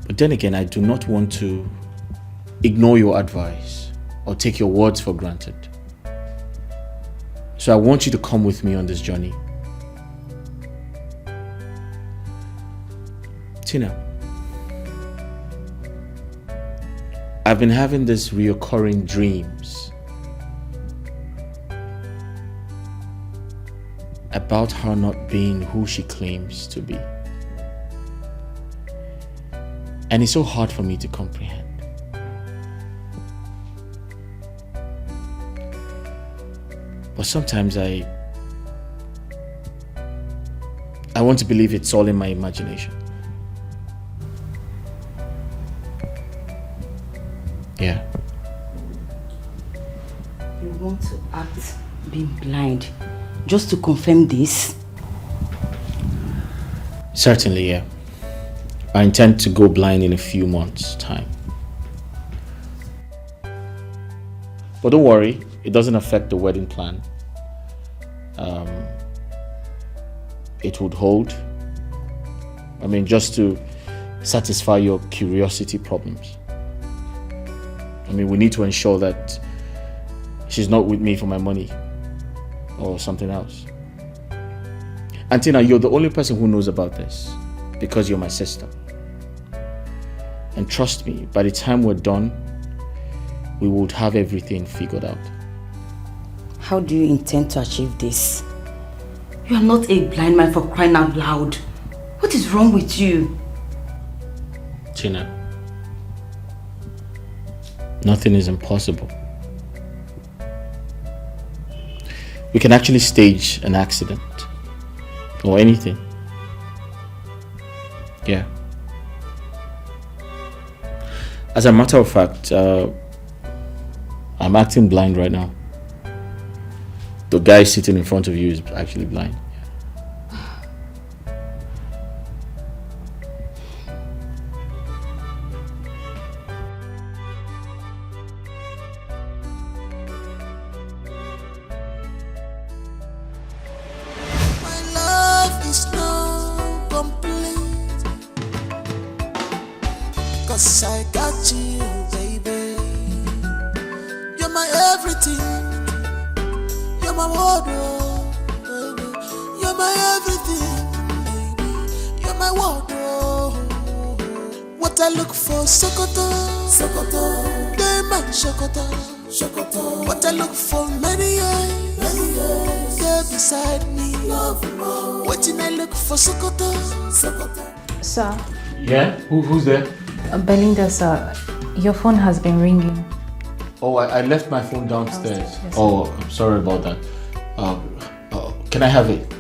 [SPEAKER 1] But then again, I do not want to ignore your advice or take your words for granted. So I want you to come with me on this journey. Tina, I've been having these reoccurring dreams about her not being who she claims to be. And it's so hard for me to comprehend. But sometimes I want to believe it's all in my imagination. Yeah.
[SPEAKER 5] You want to act being blind just to confirm this?
[SPEAKER 1] Certainly, yeah. I intend to go blind in a few months' time. But don't worry, it doesn't affect the wedding plan. It would hold. I mean, just to satisfy your curiosity problems. I mean, we need to ensure that she's not with me for my money or something else. And Tina, you're the only person who knows about this because you're my sister. And trust me, by the time we're done, we would have everything figured out.
[SPEAKER 5] How do you intend to achieve this? You are not a blind man, for crying out loud. What is wrong with you?
[SPEAKER 1] Tina, nothing is impossible. We can actually stage an accident or anything. Yeah. As a matter of fact, I'm acting blind right now. The guy sitting in front of you is actually blind.
[SPEAKER 10] My love is not complete, 'cause I got you, baby. You're my everything. You're my wardrobe, baby. You're my everything, baby. You're my wardrobe. What I look for, Sokoto, Sokoto. They my Sokoto, Sokoto. What I look for, many years. They're beside me, love more. What did I look for, Sokoto, Sokoto.
[SPEAKER 8] Sir.
[SPEAKER 1] Yeah? Who's there?
[SPEAKER 8] Belinda, sir. Your phone has been ringing.
[SPEAKER 1] Oh, I left my phone downstairs. Yes. Oh, I'm sorry about that. Can I have it?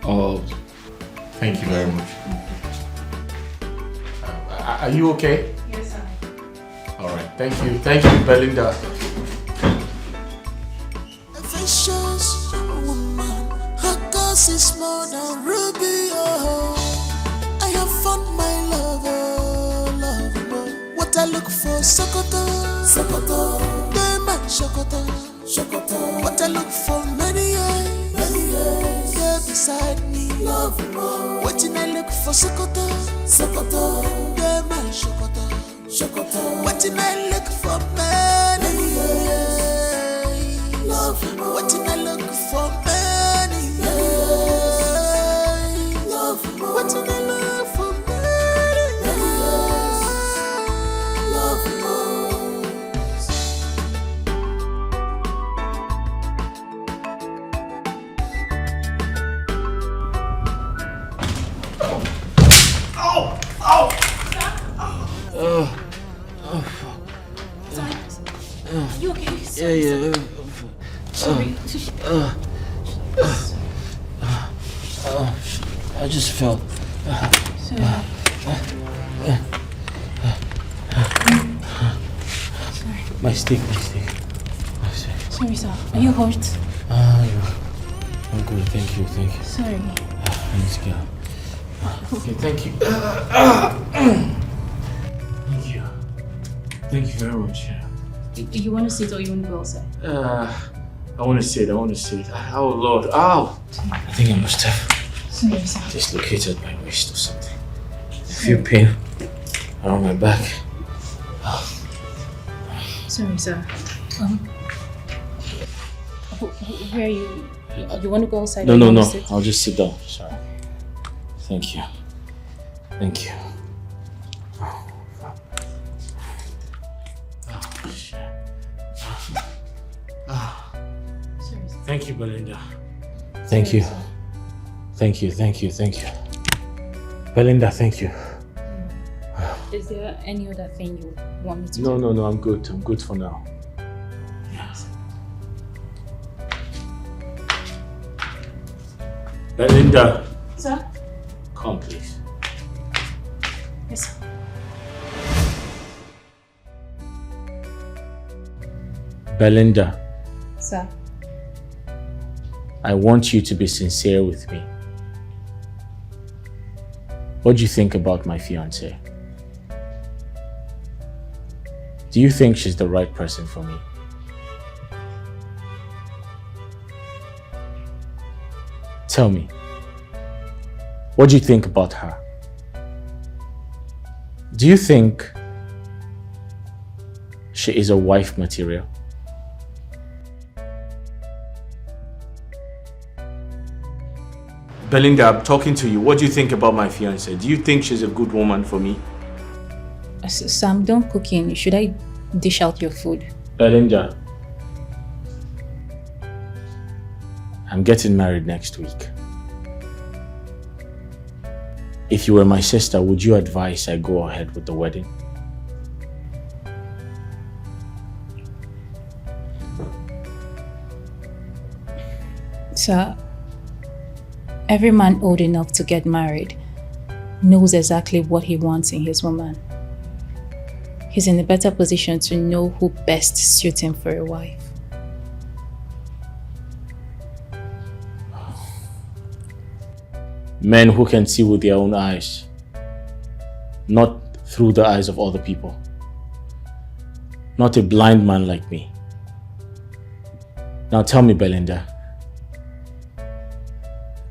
[SPEAKER 1] Oh, thank you very much. Are you okay?
[SPEAKER 8] Yes, sir.
[SPEAKER 1] All right, thank you, Belinda.
[SPEAKER 10] A vicious woman, her cause is more than ruby. Oh, I have found my lover. What I look for, Sokoto, Sokoto. They my Sokoto, Sokoto. What I look for, many years. They're beside me, love more. What did I look for, Sokoto, Sokoto. They my Sokoto, Sokoto. What did I look for, many years. Love more. What did I look for, many years. Love more. What did I look for, many years. Love more.
[SPEAKER 8] Are you okay?
[SPEAKER 1] Yeah.
[SPEAKER 8] Sorry.
[SPEAKER 1] I just fell.
[SPEAKER 8] Sorry.
[SPEAKER 1] My stick.
[SPEAKER 8] Sorry, sir. Are you hurt?
[SPEAKER 1] I'm good. Thank you.
[SPEAKER 8] Sorry.
[SPEAKER 1] I need to get out. Okay, thank you. Thank you very much.
[SPEAKER 8] You want to sit or you want to go outside?
[SPEAKER 1] I want to sit. Oh Lord. Ow! I think I must have
[SPEAKER 8] Sorry, sir.
[SPEAKER 1] dislocated my waist or something. I feel pain around my back.
[SPEAKER 8] Sorry, sir. Where are you? You want to go outside?
[SPEAKER 1] No. I'll just sit down. Sorry. Thank you. Thank you, Belinda. Thank you. Belinda, thank you.
[SPEAKER 8] Is there any other thing you want me to do?
[SPEAKER 1] No, I'm good. I'm good for now. Yes. Belinda.
[SPEAKER 8] Sir?
[SPEAKER 1] Come, please.
[SPEAKER 8] Yes, sir.
[SPEAKER 1] Belinda.
[SPEAKER 8] Sir?
[SPEAKER 1] I want you to be sincere with me. What do you think about my fiancée? Do you think she's the right person for me? Tell me, what do you think about her? Do you think she is a wife material. Belinda, I'm talking to you. What do you think about my fiancée? Do you think she's a good woman for me?
[SPEAKER 8] Sam, don't cook in. Should I dish out your food?
[SPEAKER 1] Belinda, I'm getting married next week. If you were my sister, would you advise I go ahead with the wedding?
[SPEAKER 8] Sir, every man old enough to get married knows exactly what he wants in his woman. He's in a better position to know who best suits him for a wife.
[SPEAKER 1] Men who can see with their own eyes, not through the eyes of other people. Not a blind man like me. Now tell me, Belinda.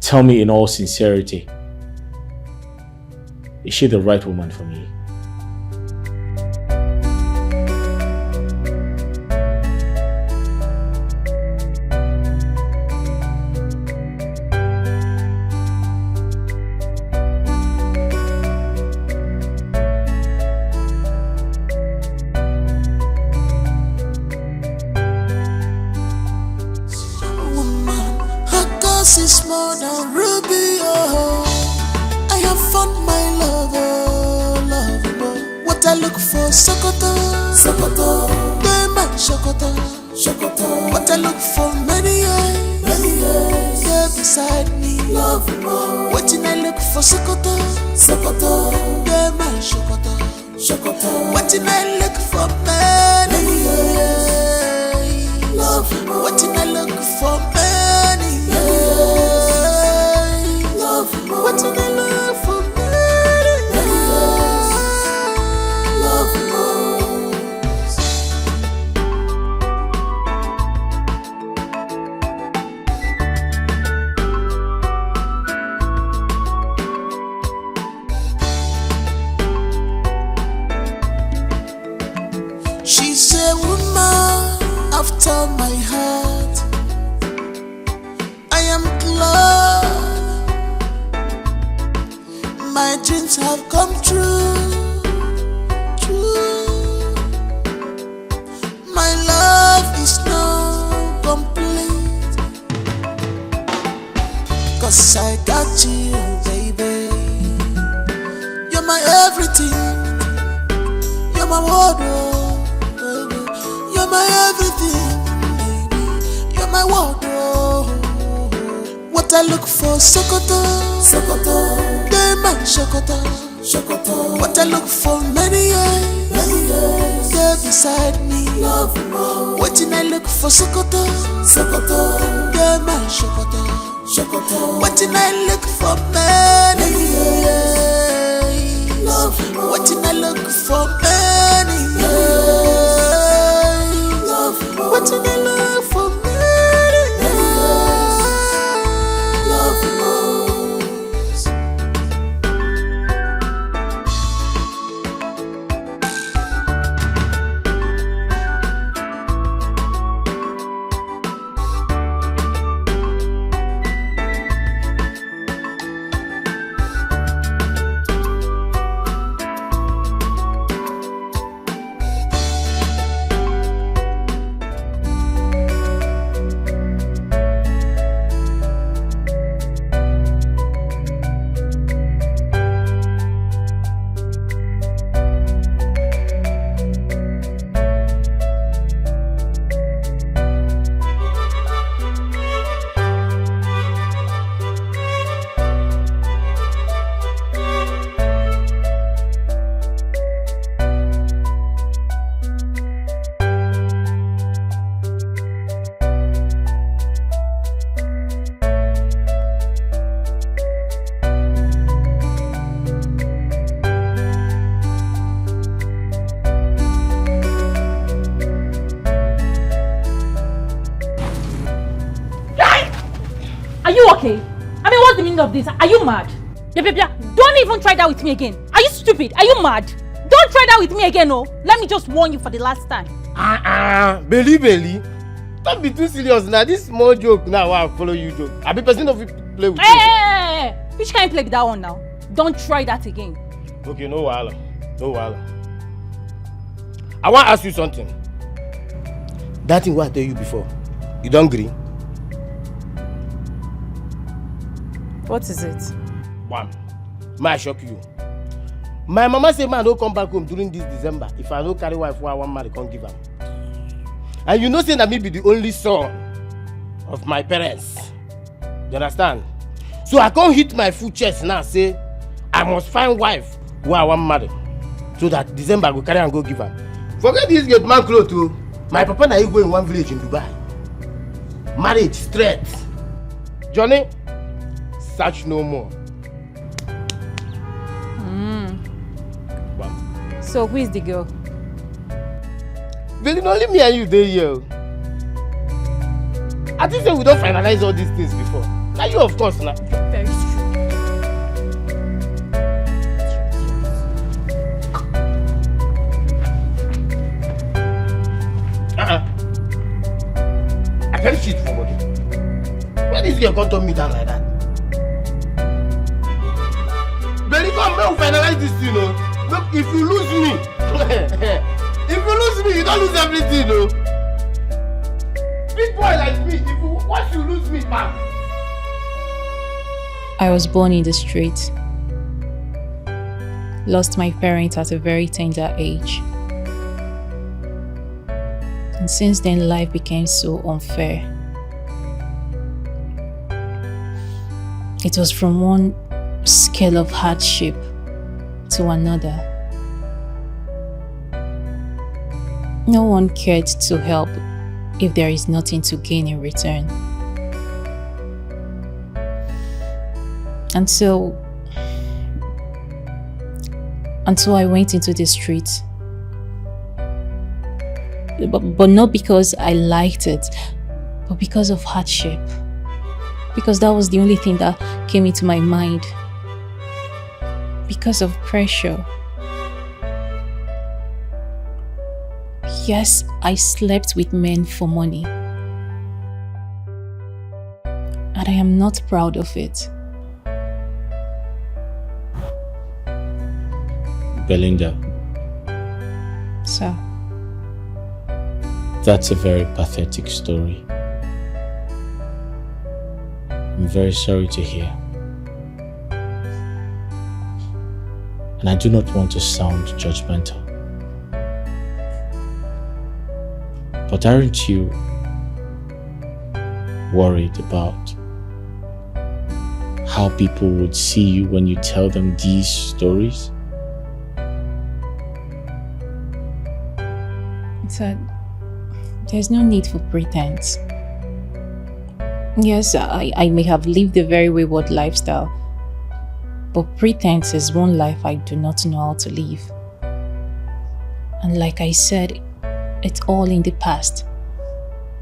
[SPEAKER 1] Tell me in all sincerity, is she the right woman for me?
[SPEAKER 6] Is more than ruby, oh. I have found my lover, lover. What I look for, Sokoto, Sokoto. Dema, Sokoto, Sokoto. What I look for, many years, yeah, beside me, love more. What I look for, Sokoto, Sokoto. Dema, Sokoto, Sokoto. What I look for, many years, love more. What I look for, many years. What did I love for me? Love she's a woman after my heart. I am glad my dreams have come true, true. My love is now complete, 'cause I got you, baby. You're my everything. You're my wardrobe, baby. You're my everything, baby. You're my wardrobe. What I look for, Sokoto, Sokoto. Dema, Sokoto, Sokoto. What I look for, many years, yeah, beside me, love more. What I look for, Sokoto, Sokoto. Dema, Sokoto, Sokoto. What I look for, many years, love more. What I look for, many years, love more. What I look for, many years, love more.
[SPEAKER 12] Okay. I mean, meaning of this? Are you mad? Yeah, don't even try that with me again. Are you stupid? Are you mad?
[SPEAKER 8] Don't try that with me again, oh. Let me just warn you for the last time.
[SPEAKER 7] Belly. Don't be too serious now. This small joke now, I follow you joke. I be person of play with you.
[SPEAKER 8] Hey! Which kind of play with that one now? Don't try that again.
[SPEAKER 7] Okay, no wahala. I want to ask you something. That thing what I tell you before, you don't agree?
[SPEAKER 8] What is it?
[SPEAKER 7] One, may I shock you? My mama say man don't come back home during this December if I don't carry wife who I want marry can't give am. And you know saying that me be the only son of my parents. You understand? So I can't hit my full chest now say I must find wife who I want marry. So that December I go carry and go give am. Forget this gate man clothes too. My papa and I go in one village in Dubai. Marriage straight. Johnny, search no more.
[SPEAKER 8] So who is the girl?
[SPEAKER 7] Really, only me and you there here. I think that we don't finalize all these things before. Now you of course now.
[SPEAKER 8] Very true.
[SPEAKER 7] I can't shit for body. Why this girl come turn me down like that? Belly come, may we finalize this thing, no? Look, if you lose me, you don't lose everything, no? Big boy like me, once you lose me, man.
[SPEAKER 8] I was born in the street. Lost my parents at a very tender age. And since then, life became so unfair. It was from one scale of hardship to another. No one cared to help if there is nothing to gain in return. Until I went into the street. But not because I liked it, but because of hardship. Because that was the only thing that came into my mind. Because of pressure. Yes, I slept with men for money. And I am not proud of it.
[SPEAKER 1] Belinda.
[SPEAKER 8] Sir.
[SPEAKER 1] That's a very pathetic story. I'm very sorry to hear. And I do not want to sound judgmental. But aren't you worried about how people would see you when you tell them these stories?
[SPEAKER 8] Sir, there's no need for pretense. Yes, I may have lived a very wayward lifestyle, but pretense is one life I do not know how to live. And like I said, it's all in the past.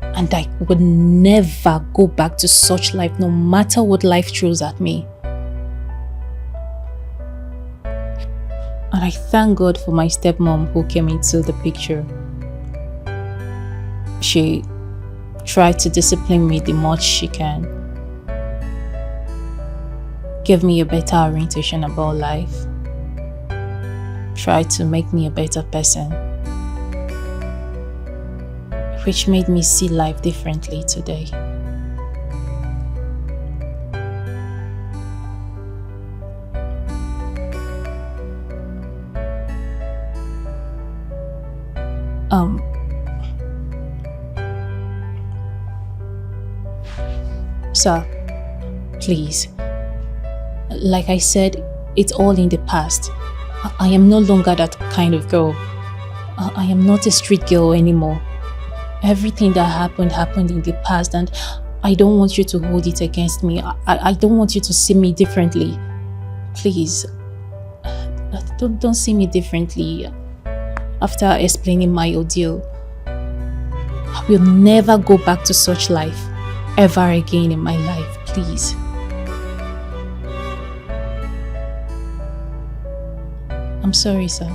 [SPEAKER 8] And I would never go back to such life, no matter what life throws at me. And I thank God for my stepmom who came into the picture. She tried to discipline me the much she can. Give me a better orientation about life. Tried to make me a better person. Which made me see life differently today. Sir, please. Like I said, it's all in the past. I am no longer that kind of girl. I am not a street girl anymore. Everything that happened in the past, and I don't want you to hold it against me. I don't want you to see me differently. Please, don't see me differently. After explaining my ordeal, I will never go back to such life ever again in my life, please. I'm sorry, sir.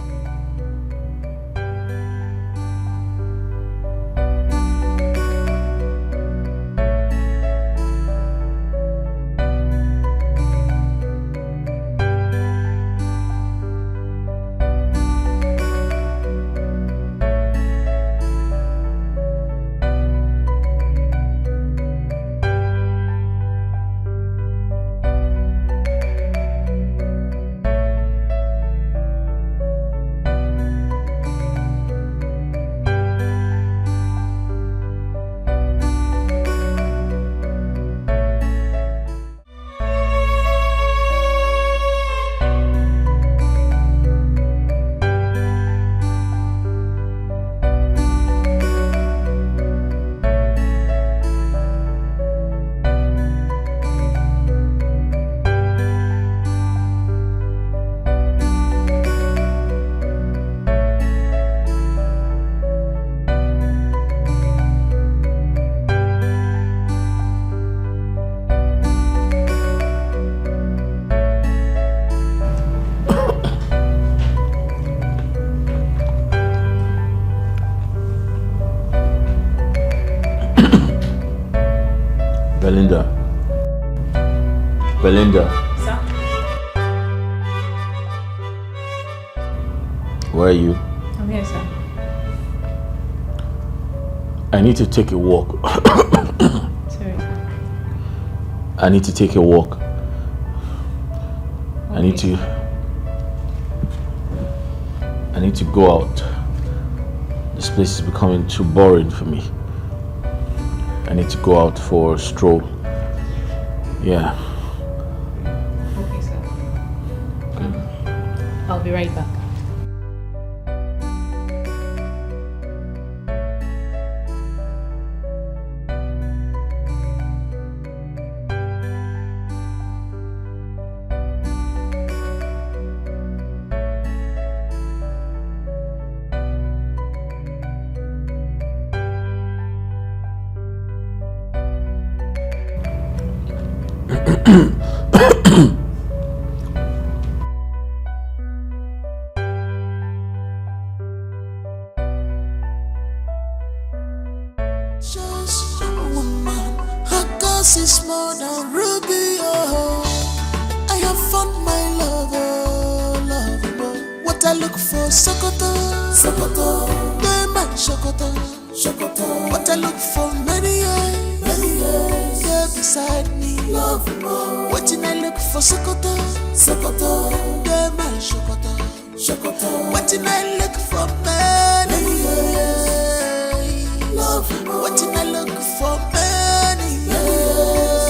[SPEAKER 1] Belinda. Belinda.
[SPEAKER 8] Sir?
[SPEAKER 1] Where are you?
[SPEAKER 8] I'm here, sir.
[SPEAKER 1] I need to take a walk.
[SPEAKER 8] Sorry, sir.
[SPEAKER 1] I need to take a walk.
[SPEAKER 8] Okay.
[SPEAKER 1] I need to go out. This place is becoming too boring for me. I need to go out for a stroll. Yeah.
[SPEAKER 8] Okay, sir. I'll be right back.
[SPEAKER 6] Just a woman, her cause is more than ruby. Oh, I have found my lover, lover. What I look for, Sokoto, Sokoto. They might Sokoto, Sokoto. What I look for, many years. They're beside me, love more. What I look for, Sokoto, Sokoto. They might Sokoto, Sokoto. What I look for, many years. What did I look for many years?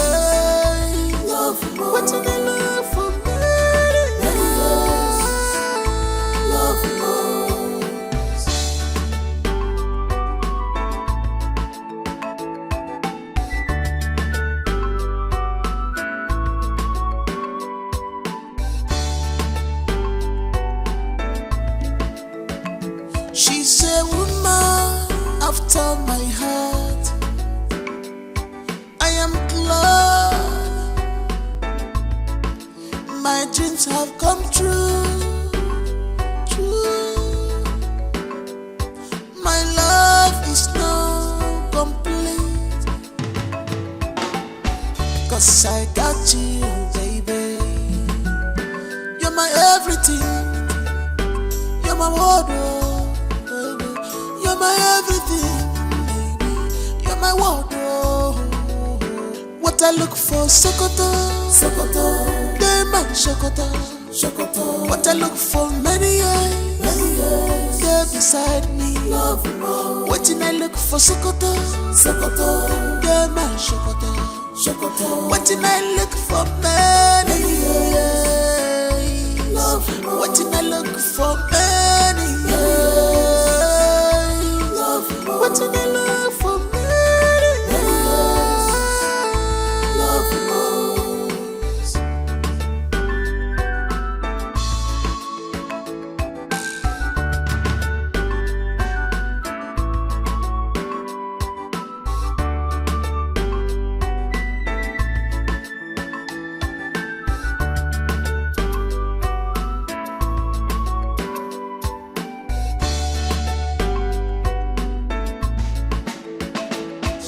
[SPEAKER 6] What did I look for many years? She's a woman after my heart. I am glad my dreams have come true. My love is now complete, 'cause I got you, baby. You're my everything. You're my wardrobe, baby. You're my everything, baby. You're my wardrobe. What I look for, Sokoto, Sokoto. They might Sokoto, Sokoto. What I look for, many years. They're beside me, love more. What did I look for, Sokoto, Sokoto. They might Sokoto, Sokoto. What did I look for, many years. Love more. What did I look for, many years. Love more. What did I look for, many years. Love more.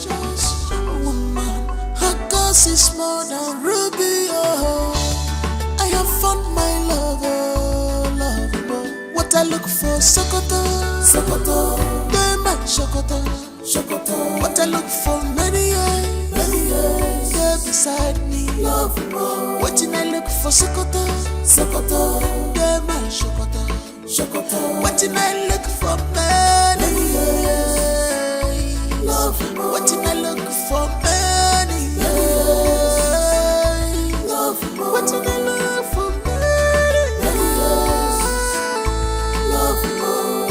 [SPEAKER 6] Just a woman, her cause is more than ruby. Oh, I have found my lover, lover. What I look for, Sokoto, Sokoto. They might Sokoto, Sokoto. What I look for, many years. They're beside me, love more. What did I look for, Sokoto, Sokoto. They might Sokoto, Sokoto. What did I look for, many years. Love more. What did I look for, many years. Love more. What did I look for, many years. Love more.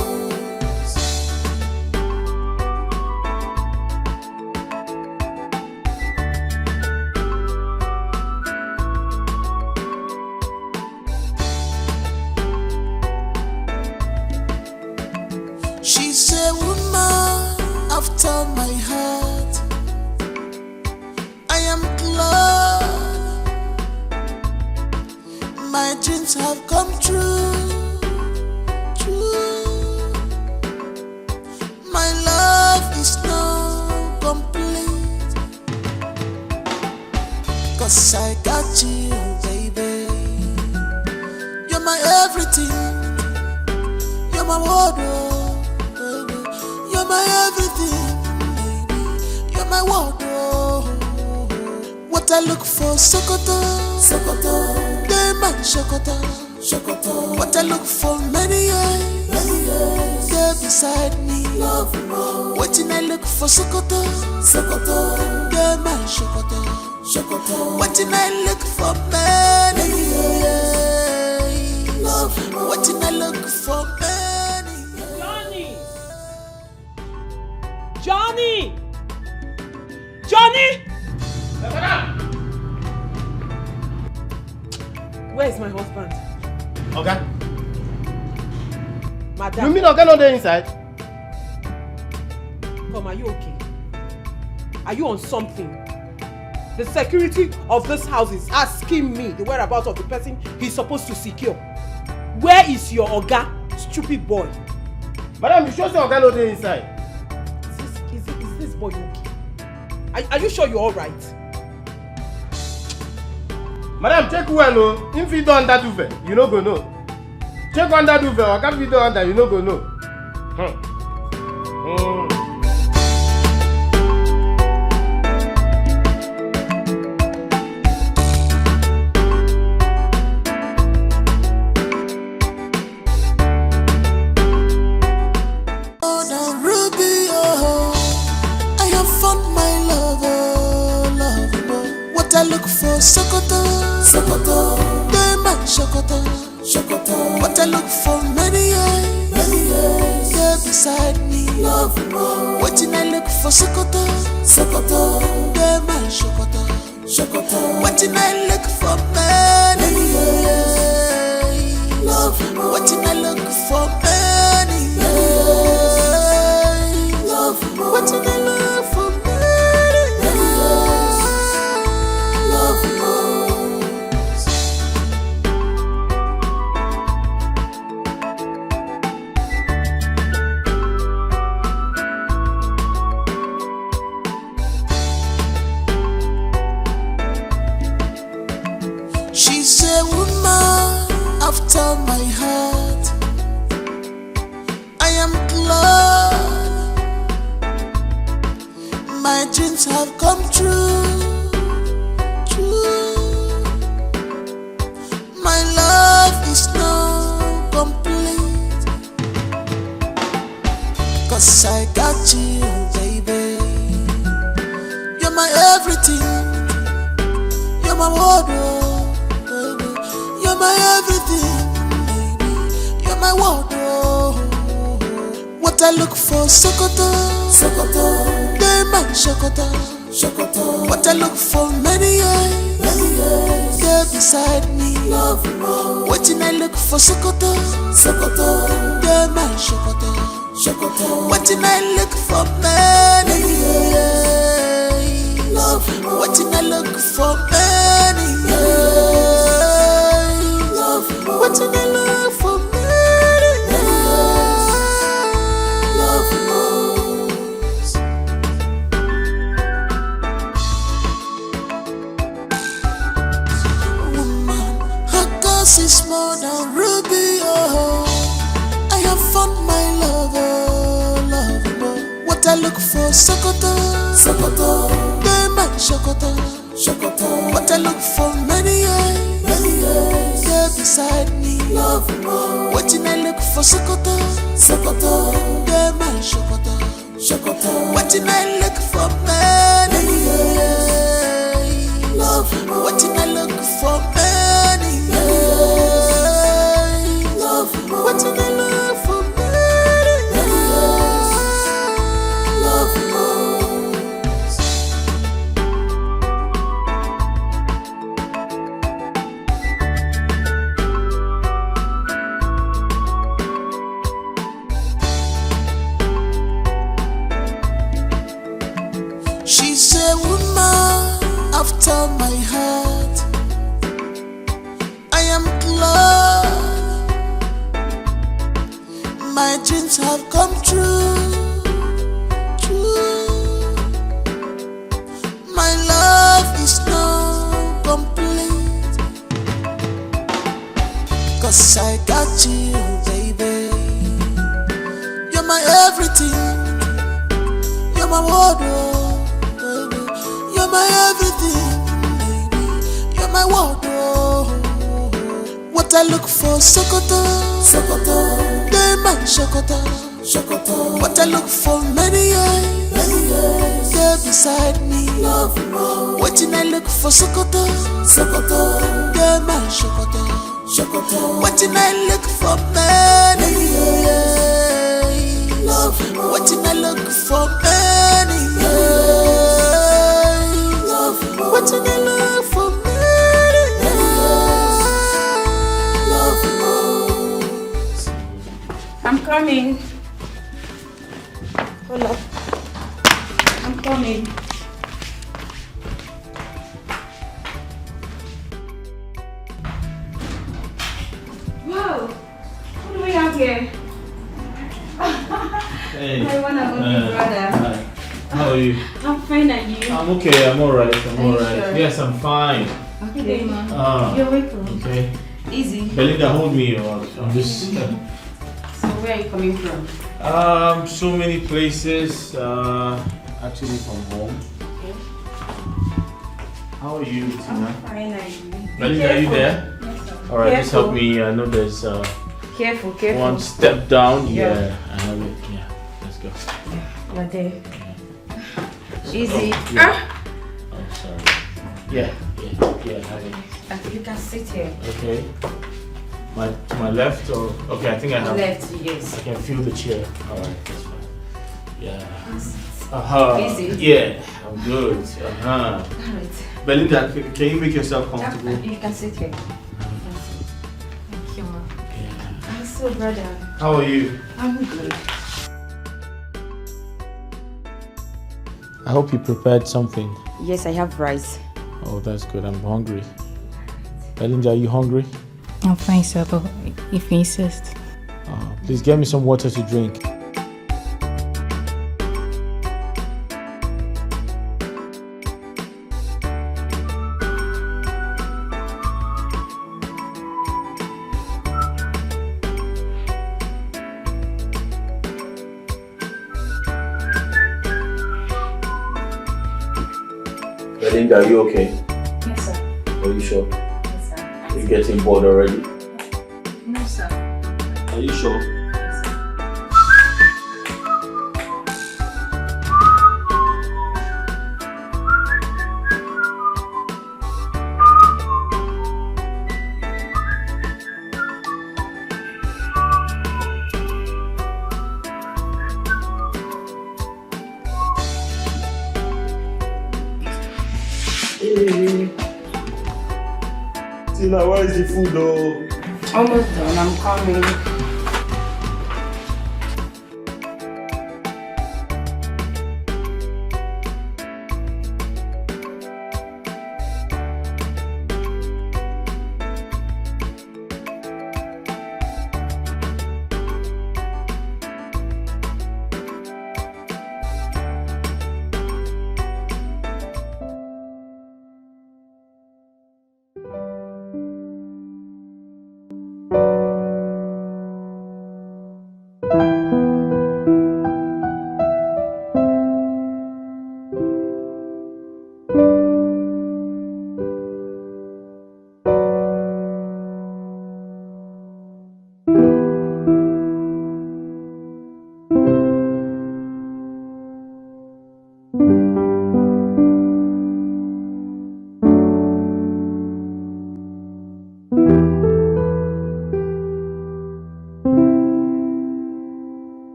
[SPEAKER 6] She's a woman after my heart. I am glad my dreams have come true. My love is now complete, What I look for, Sokoto, Sokoto, they man Sokoto, Sokoto. What I look for, many years, they're beside me. Love more. What I look for, Sokoto, Sokoto, they man Sokoto, Sokoto. What I look for, many years. Love more. What I look for, many years.
[SPEAKER 2] Johnny! Johnny! Where is my husband?
[SPEAKER 7] Okay.
[SPEAKER 2] Madam.
[SPEAKER 7] You mean Oga not there inside?
[SPEAKER 2] Come, are you okay? Are you on something? The security of this house is asking me the whereabouts of the person he's supposed to secure. Where is your Oga, stupid boy?
[SPEAKER 7] Madam, you sure say Oga not there inside?
[SPEAKER 2] Is this boy okay? Are you sure you're alright?
[SPEAKER 7] Madam, check well, no. If you don't under duvet, you no go know. Check under duvet, or can't be done under, you no go know.
[SPEAKER 6] I look for Sokoto, Sokoto, they man Sokoto, Sokoto. What I look for, many years, they're beside me. Love more. What I look for, Sokoto, Sokoto, they man Sokoto, Sokoto. What I look for, many years. Love more. What I look for, many years. Love more. What I look for. She's a woman after my heart. I am glad my dreams have come true. My love is now complete, 'cause I got you, baby. You're my everything. You're my wardrobe. You're my everything, baby. You're my wardrobe. What I look for, Sokoto, Sokoto, they man Sokoto, Sokoto. What I look for, many years, they're beside me. Love more. What I look for, Sokoto, Sokoto, they man Sokoto, Sokoto. What I look for, many years. Love more. What I look for, many years. What in the love for me? Love most. Woman, her cause is more than ruby. Oh, I have found my lover, love more. What I look for, Sokoto, Sokoto, they man Sokoto, Sokoto. What I look for, many years, they're beside me. Love more. What I look for, Sokoto, Sokoto, they man Sokoto, Sokoto. What I look for, many years. Love more. What I look for, many years. Love more. What I look for, many years. Love more. She's a woman after my heart. I am glad my dreams have come true. My love is now complete, 'cause I got you, baby. You're my everything. You're my wardrobe. You're my everything, my world, oh. What I look for, Sokoto, Sokoto, they my Sokoto, Sokoto. What I look for, many years, they're beside me. Love more. What I look for, Sokoto, Sokoto, they my Sokoto, Sokoto. What I look for, many years. Love more. What I look for, many years. Love more. What I look for, many years. Love more.
[SPEAKER 14] I'm coming. Hold up. I'm coming. Wow. What do we have here?
[SPEAKER 1] Hey.
[SPEAKER 14] My one and only brother.
[SPEAKER 1] Hi. How are you?
[SPEAKER 14] I'm fine, and you?
[SPEAKER 1] I'm okay. I'm alright. I'm
[SPEAKER 14] Are you
[SPEAKER 1] alright.
[SPEAKER 14] sure?
[SPEAKER 1] Yes, I'm fine.
[SPEAKER 14] Okay, man.
[SPEAKER 1] Ah.
[SPEAKER 14] You're welcome.
[SPEAKER 1] Okay.
[SPEAKER 14] Easy.
[SPEAKER 1] Belinda, hold me. I'm just.
[SPEAKER 14] So where are you coming from?
[SPEAKER 1] So many places. Actually from home.
[SPEAKER 14] Okay.
[SPEAKER 1] How are you, Tina?
[SPEAKER 14] I'm fine, and you?
[SPEAKER 1] Belinda, are you there?
[SPEAKER 14] Yes, sir.
[SPEAKER 1] Alright, just help me. I know there's
[SPEAKER 14] Careful.
[SPEAKER 1] one step down.
[SPEAKER 14] Yeah.
[SPEAKER 1] Yeah. I have it. Yeah. Let's go.
[SPEAKER 14] You're there. Easy.
[SPEAKER 1] Oh, yeah. Oh, sorry. Yeah. I have it.
[SPEAKER 14] I think you can sit here.
[SPEAKER 1] Okay. To my left or okay? I think I have.
[SPEAKER 14] Left, yes.
[SPEAKER 1] I can feel the chair. Alright, that's fine. Yeah.
[SPEAKER 14] Easy.
[SPEAKER 1] Yeah, I'm good.
[SPEAKER 14] Alright.
[SPEAKER 1] Belinda, can you make yourself comfortable?
[SPEAKER 14] You can sit here. Thank you, ma. I'm so brother.
[SPEAKER 1] How are you?
[SPEAKER 14] I'm good.
[SPEAKER 1] I hope you prepared something.
[SPEAKER 14] Yes, I have rice.
[SPEAKER 1] Oh, that's good. I'm hungry. Belinda, are you hungry?
[SPEAKER 8] I'm fine, sir, but if you insist.
[SPEAKER 1] Please get me some water to drink. Belinda, are you okay?
[SPEAKER 14] Yes, sir.
[SPEAKER 1] Are you sure?
[SPEAKER 14] Yes, sir.
[SPEAKER 1] You're getting bored already?
[SPEAKER 14] No, sir.
[SPEAKER 1] Are you sure?
[SPEAKER 14] Yes, sir.
[SPEAKER 1] Tina, where is the food though?
[SPEAKER 14] Almost done. I'm coming.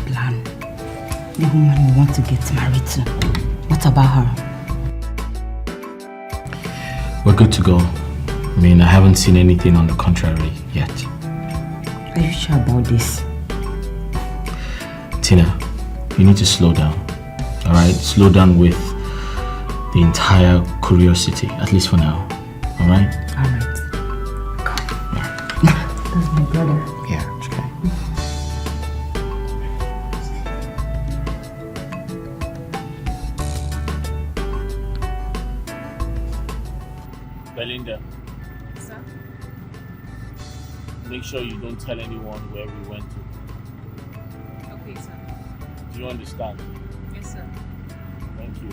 [SPEAKER 5] plan. The woman you want to get married to. What about her?
[SPEAKER 1] We're good to go. I mean, I haven't seen anything on the contrary yet.
[SPEAKER 5] Are you sure about this?
[SPEAKER 1] Tina, you need to slow down. Alright? Slow down with the entire curiosity, at least for now. Alright?
[SPEAKER 5] Alright. That's my brother.
[SPEAKER 1] Yeah, it's okay.
[SPEAKER 16] Belinda. Sir? Make sure you don't tell anyone where we went to.
[SPEAKER 17] Okay, sir.
[SPEAKER 16] Do you understand?
[SPEAKER 17] Yes, sir.
[SPEAKER 16] Thank you.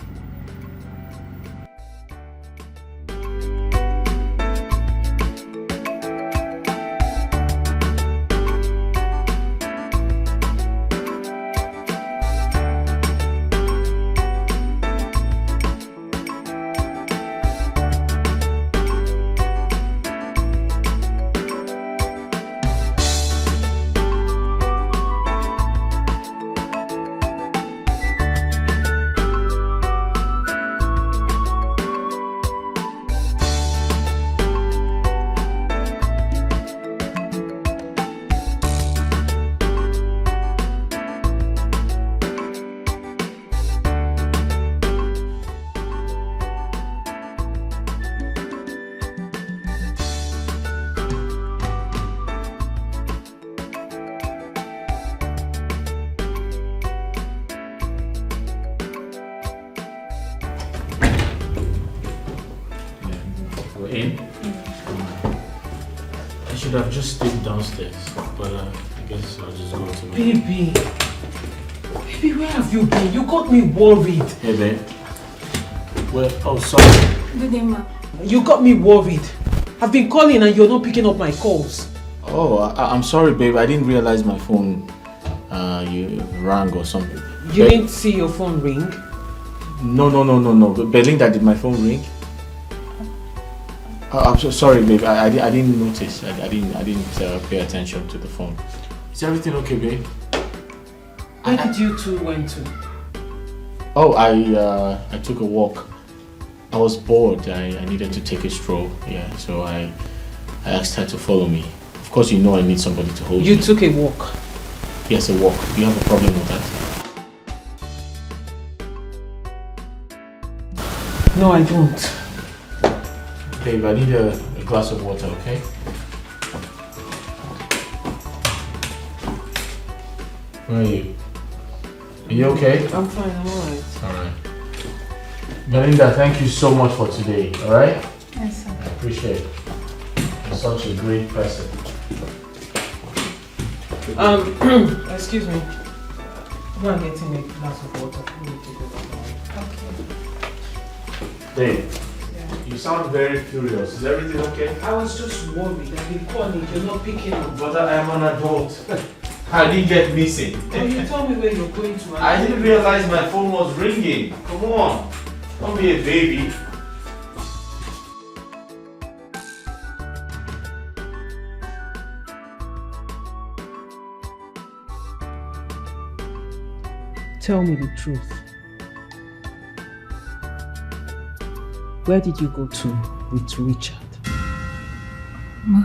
[SPEAKER 1] We're in. I should have just stayed downstairs, but I guess I'll just go to my...
[SPEAKER 2] Baby, where have you been? You got me worried.
[SPEAKER 1] Hey, babe. Well, oh, sorry.
[SPEAKER 8] Good day, ma.
[SPEAKER 2] You got me worried. I've been calling and you're not picking up my calls.
[SPEAKER 1] Oh, I'm sorry, babe. I didn't realize my phone you rang or something.
[SPEAKER 2] You didn't see your phone ring?
[SPEAKER 1] No. Belinda, did my phone ring? I'm so sorry, babe. I didn't notice. I didn't pay attention to the phone. Is everything okay, babe?
[SPEAKER 2] Where did you two went to?
[SPEAKER 1] Oh, I took a walk. I was bored. I needed to take a stroll. Yeah, so I asked her to follow me. Of course, you know I need somebody to hold me.
[SPEAKER 2] You took a walk?
[SPEAKER 1] Yes, a walk. Do you have a problem with that?
[SPEAKER 2] No, I don't.
[SPEAKER 1] Babe, I need a glass of water, okay? Where are you? Are you okay?
[SPEAKER 2] I'm fine, I'm alright.
[SPEAKER 1] Alright. Belinda, thank you so much for today, alright?
[SPEAKER 8] Yes, sir.
[SPEAKER 1] I appreciate it. You're such a great person.
[SPEAKER 2] Excuse me. Go and get him a glass of water.
[SPEAKER 1] Babe, you sound very furious. Is everything okay?
[SPEAKER 2] I was just worried. I've been calling, you're not picking up.
[SPEAKER 1] But I am an adult. I didn't get missing.
[SPEAKER 2] Oh, you told me where you're going to.
[SPEAKER 1] I didn't realize my phone was ringing. Come on. Don't be a baby.
[SPEAKER 2] Tell me the truth. Where did you go to with Richard?
[SPEAKER 8] Ma.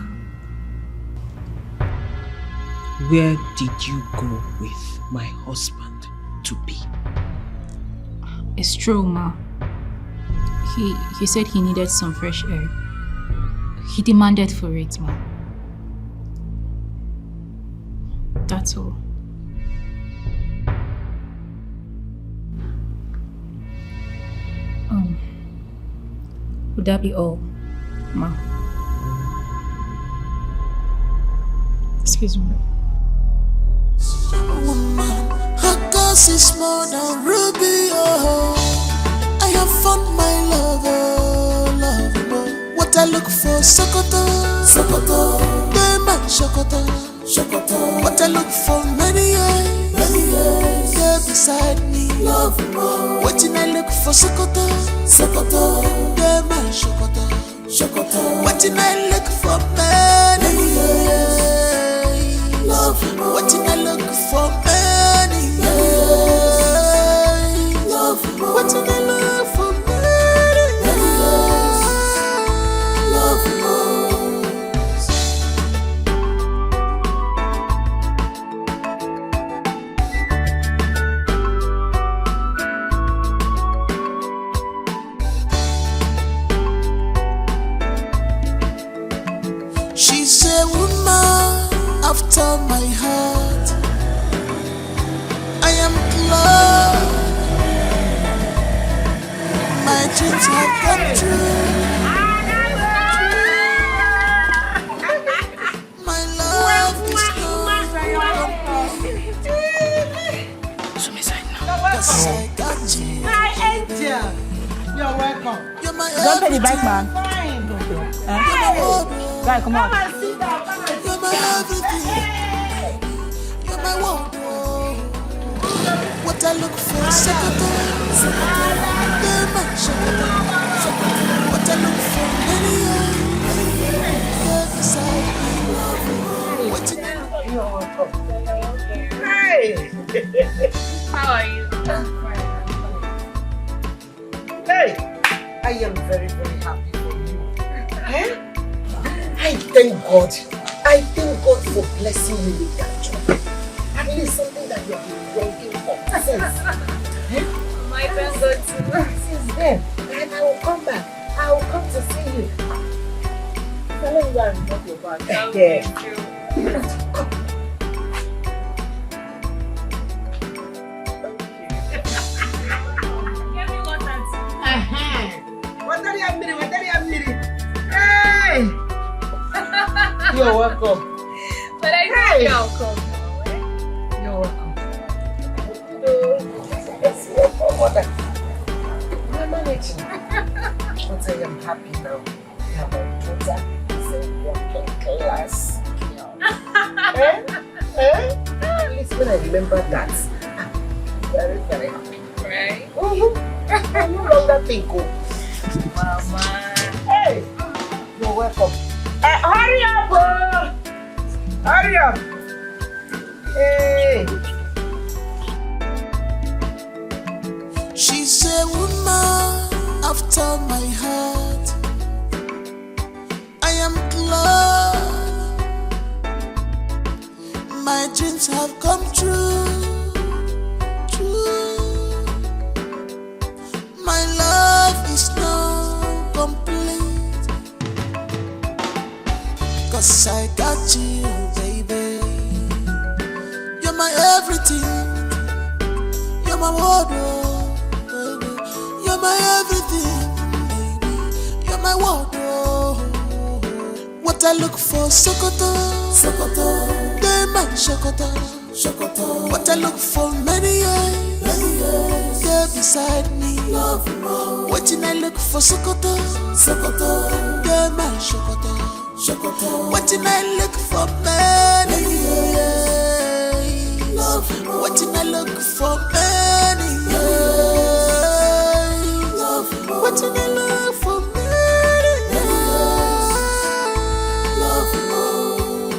[SPEAKER 2] Where did you go with my husband to be?
[SPEAKER 8] It's true, Ma. He said he needed some fresh air. He demanded for it, Ma. That's all. Would that be all, Ma? Excuse me.
[SPEAKER 10] Woman, her cause is more than ruby, oh. I have found my lover. What I look for, Sokoto, Dema, Sokoto. What I look for, many years, there beside me, love more. What I look for, Sokoto, Dema, Sokoto. What I look for, many years, love more. What I look for, many
[SPEAKER 6] dreams have come true. My love is Cause I got you.
[SPEAKER 9] My angel. You're welcome.
[SPEAKER 6] You're my
[SPEAKER 9] Don't pay the bike,
[SPEAKER 6] everything.
[SPEAKER 9] man. Guy, come on.
[SPEAKER 6] Come and sit down. You're my everything. You're my wardrobe. What I look for, Sokoto. You're my Sokoto. What I look for, many years beside me. What you
[SPEAKER 9] Hey.
[SPEAKER 17] How are you?
[SPEAKER 9] Hey, I am very, very happy for you. Eh? I thank God. I thank God for blessing me with that job. At least something that you have been working for since.
[SPEAKER 17] My thank God too.
[SPEAKER 9] Since then. And I will come back. I will come to see you. Tell you where I'm not your back. Yeah. Come. Hey! You're welcome.
[SPEAKER 17] But I think I'll come now, eh?
[SPEAKER 9] You're welcome. You're managing. But I am happy now. You have a daughter. It's a working class. At least when I remember that, I'm very, very happy.
[SPEAKER 17] Right?
[SPEAKER 9] I no longer think,
[SPEAKER 17] Mama.
[SPEAKER 9] Hey! You're welcome. Hurry up! Hurry up! Hey!
[SPEAKER 6] She's a woman after my heart. I am glad my dreams have come true. True. My love is now complete. 'Cause I got you, baby. You're my everything. You're my wardrobe, baby. You're my everything, baby. You're my wardrobe. What I look for, Sokoto. Sokoto. They're my Sokoto. Sokoto. What I look for, many years. You're beside me. Love more. What I look for, Sokoto. Sokoto. They're my Sokoto. Sokoto. What did I look for, many years? Love more. What did I look for, many years? Love more. What did I look for, many years? Love more.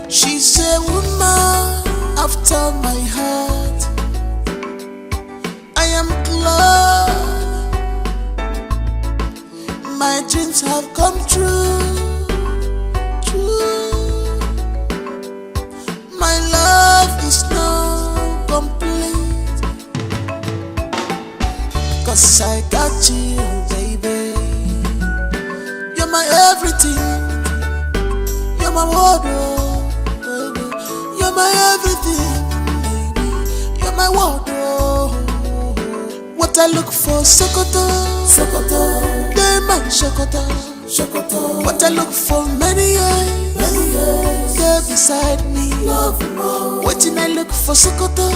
[SPEAKER 6] She's a woman after my heart. I am glad my dreams have come true. True. My love is now complete. 'Cause I got you, baby. You're my everything. You're my wardrobe, baby. You're my everything, baby. You're my wardrobe. What I look for, Sokoto. Sokoto. They're my Sokoto. Sokoto. What I look for, many years. You're beside me. Love more. What did I look for, Sokoto.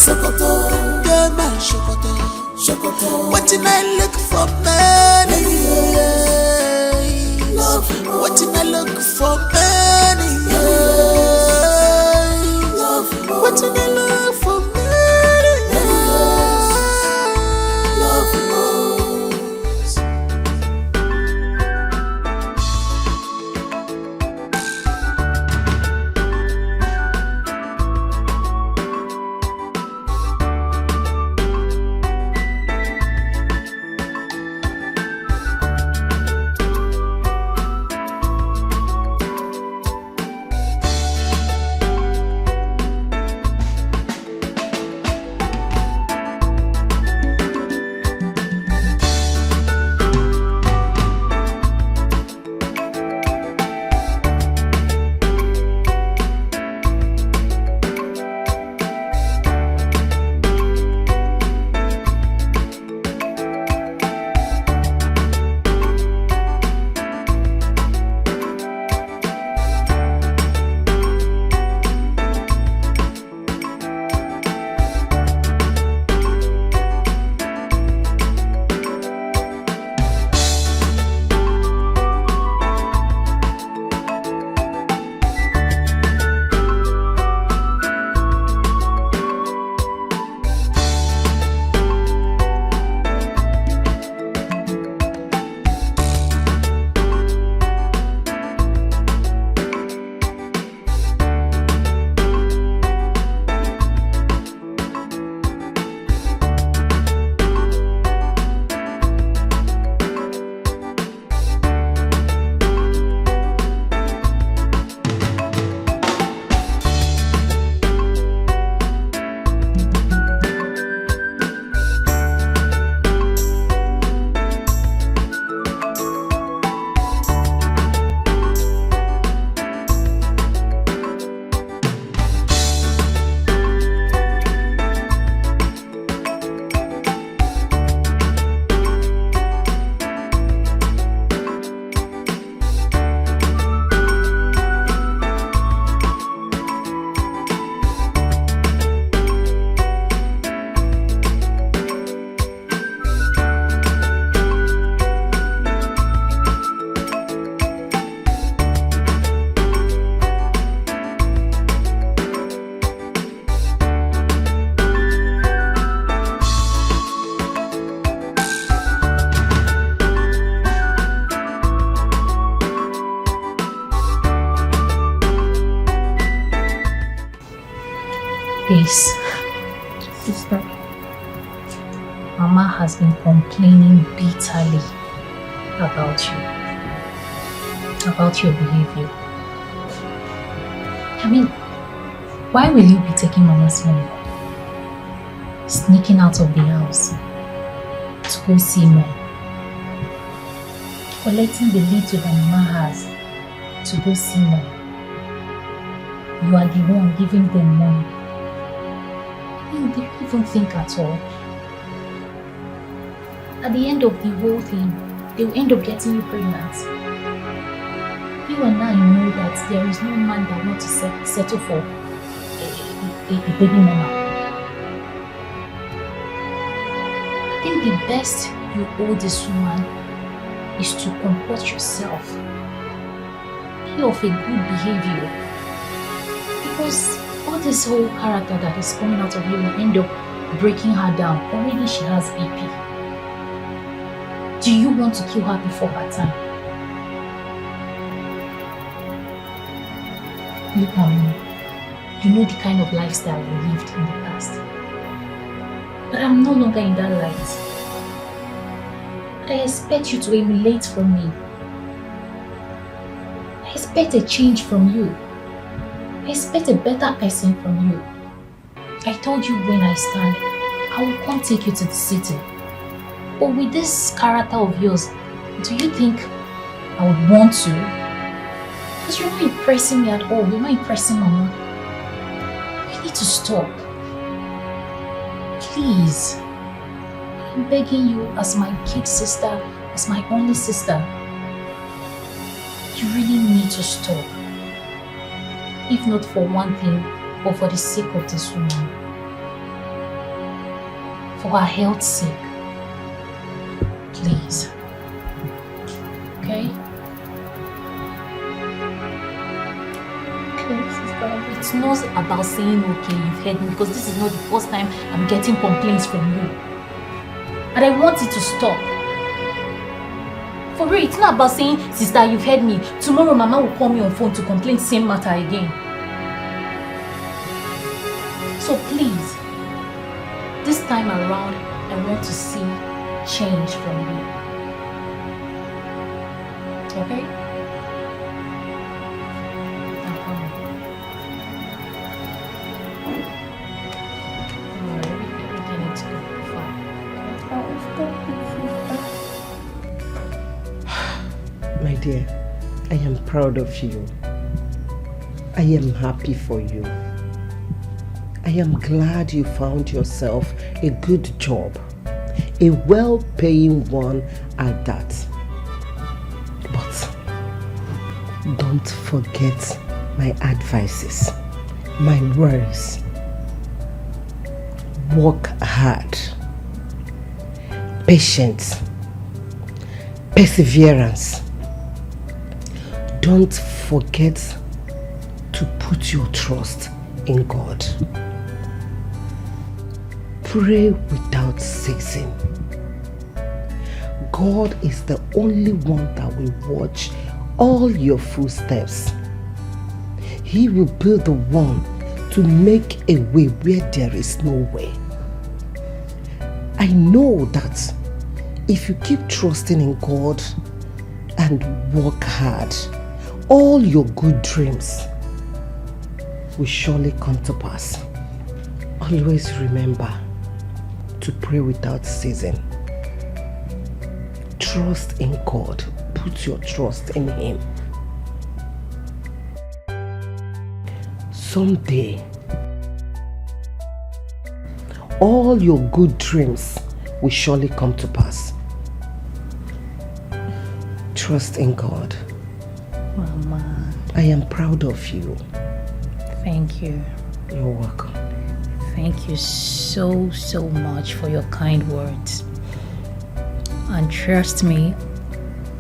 [SPEAKER 6] Sokoto. They're my Sokoto. Sokoto. What did I look for, many years. Love more. What did I look for, many years. Love more. What did I look for, many years. Love more.
[SPEAKER 8] Mama has been complaining bitterly about your behavior. I mean, why will you be taking Mama's money? Sneaking out of the house to go see Mom. Collecting the little that Mama has to go see Mom. You are the one giving them money. I mean, do you even think at all? At the end of the whole thing, they will end up getting you pregnant. You and I know that there is no man that wants to settle for a baby mama. I think the best you owe this woman is to comport yourself. Be of a good behavior. Because all this whole character that is coming out of you will end up breaking her down. Already she has BP. Do you want to kill her before her time? Look at me. You know the kind of lifestyle we lived in the past. But I'm no longer in that light. But I expect you to emulate from me. I expect a change from you. I expect a better person from you. I told you when I stand, I will come take you to the city. But with this character of yours, do you think I would want to? Because you're not impressing me at all. You're not impressing Mama. You need to stop. Please. I'm begging you as my kid sister, as my only sister. You really need to stop. If not for one thing, but for the sake of this woman. For her health's sake. Please. Okay? Okay, sister. It's not about saying okay, you've heard me, because this is not the first time I'm getting complaints from you. And I want it to stop. For real, it's not about saying, sister, you've heard me. Tomorrow Mama will call me on phone to complain the same matter again. So please, this time around, I want to see change from you. Okay? I'm coming. Everything needs to go fine.
[SPEAKER 2] My dear, I am proud of you. I am happy for you. I am glad you found yourself a good job. A well-paying one at that. But don't forget my advices, my words. Work hard. Patience. Perseverance. Don't forget to put your trust in God. Pray without ceasing. God is the only one that will watch all your footsteps. He will be the one to make a way where there is no way. I know that if you keep trusting in God and work hard, all your good dreams will surely come to pass. Always remember to pray without ceasing. Trust in God. Put your trust in Him. Someday, all your good dreams will surely come to pass. Trust in God.
[SPEAKER 8] Mama.
[SPEAKER 2] I am proud of you.
[SPEAKER 8] Thank you.
[SPEAKER 2] You're welcome.
[SPEAKER 8] Thank you so much for your kind words. And trust me,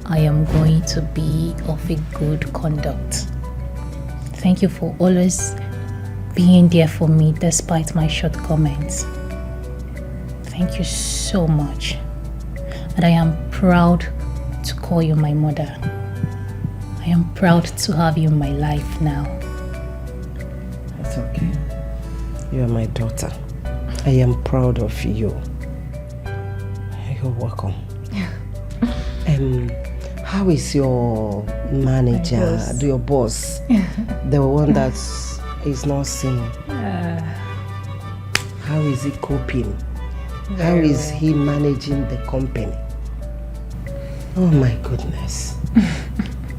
[SPEAKER 8] I am going to be of a good conduct. Thank you for always being there for me despite my shortcomings. Thank you so much. And I am proud to call you my mother. I am proud to have you in my life now.
[SPEAKER 2] That's okay. You are my daughter. I am proud of you.
[SPEAKER 9] You're welcome. How is your manager, your boss? The one that is not seen. How is he coping? How is he managing the company? Oh my goodness.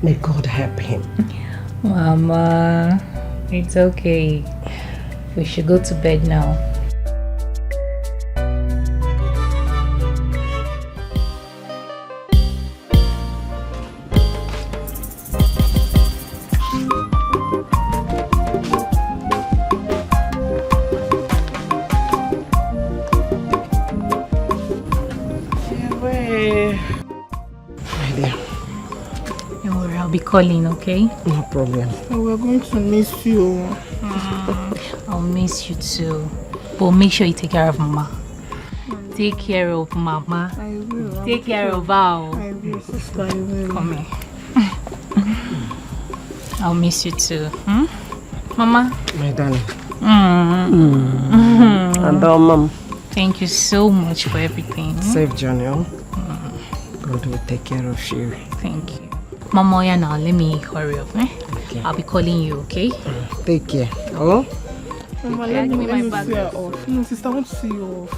[SPEAKER 9] May God help him.
[SPEAKER 8] Mama, it's okay. We should go to bed now. Be calling, okay?
[SPEAKER 9] No problem.
[SPEAKER 15] We're going to miss you.
[SPEAKER 8] I'll miss you too. But make sure you take care of Mama. Take care of Mama.
[SPEAKER 15] I will.
[SPEAKER 8] Take care of her.
[SPEAKER 15] I will, sister. I will.
[SPEAKER 8] Come here. I'll miss you too. Mama?
[SPEAKER 9] My darling.
[SPEAKER 8] And
[SPEAKER 9] Mom.
[SPEAKER 8] Thank you so much for everything.
[SPEAKER 9] Safe journey. God will take care of you.
[SPEAKER 8] Thank you. Mama, yeah, now let me hurry up. Okay. I'll be calling you, okay?
[SPEAKER 9] Take care. Oh?
[SPEAKER 15] Mama, let me see her off. No, sister, I want to see you off.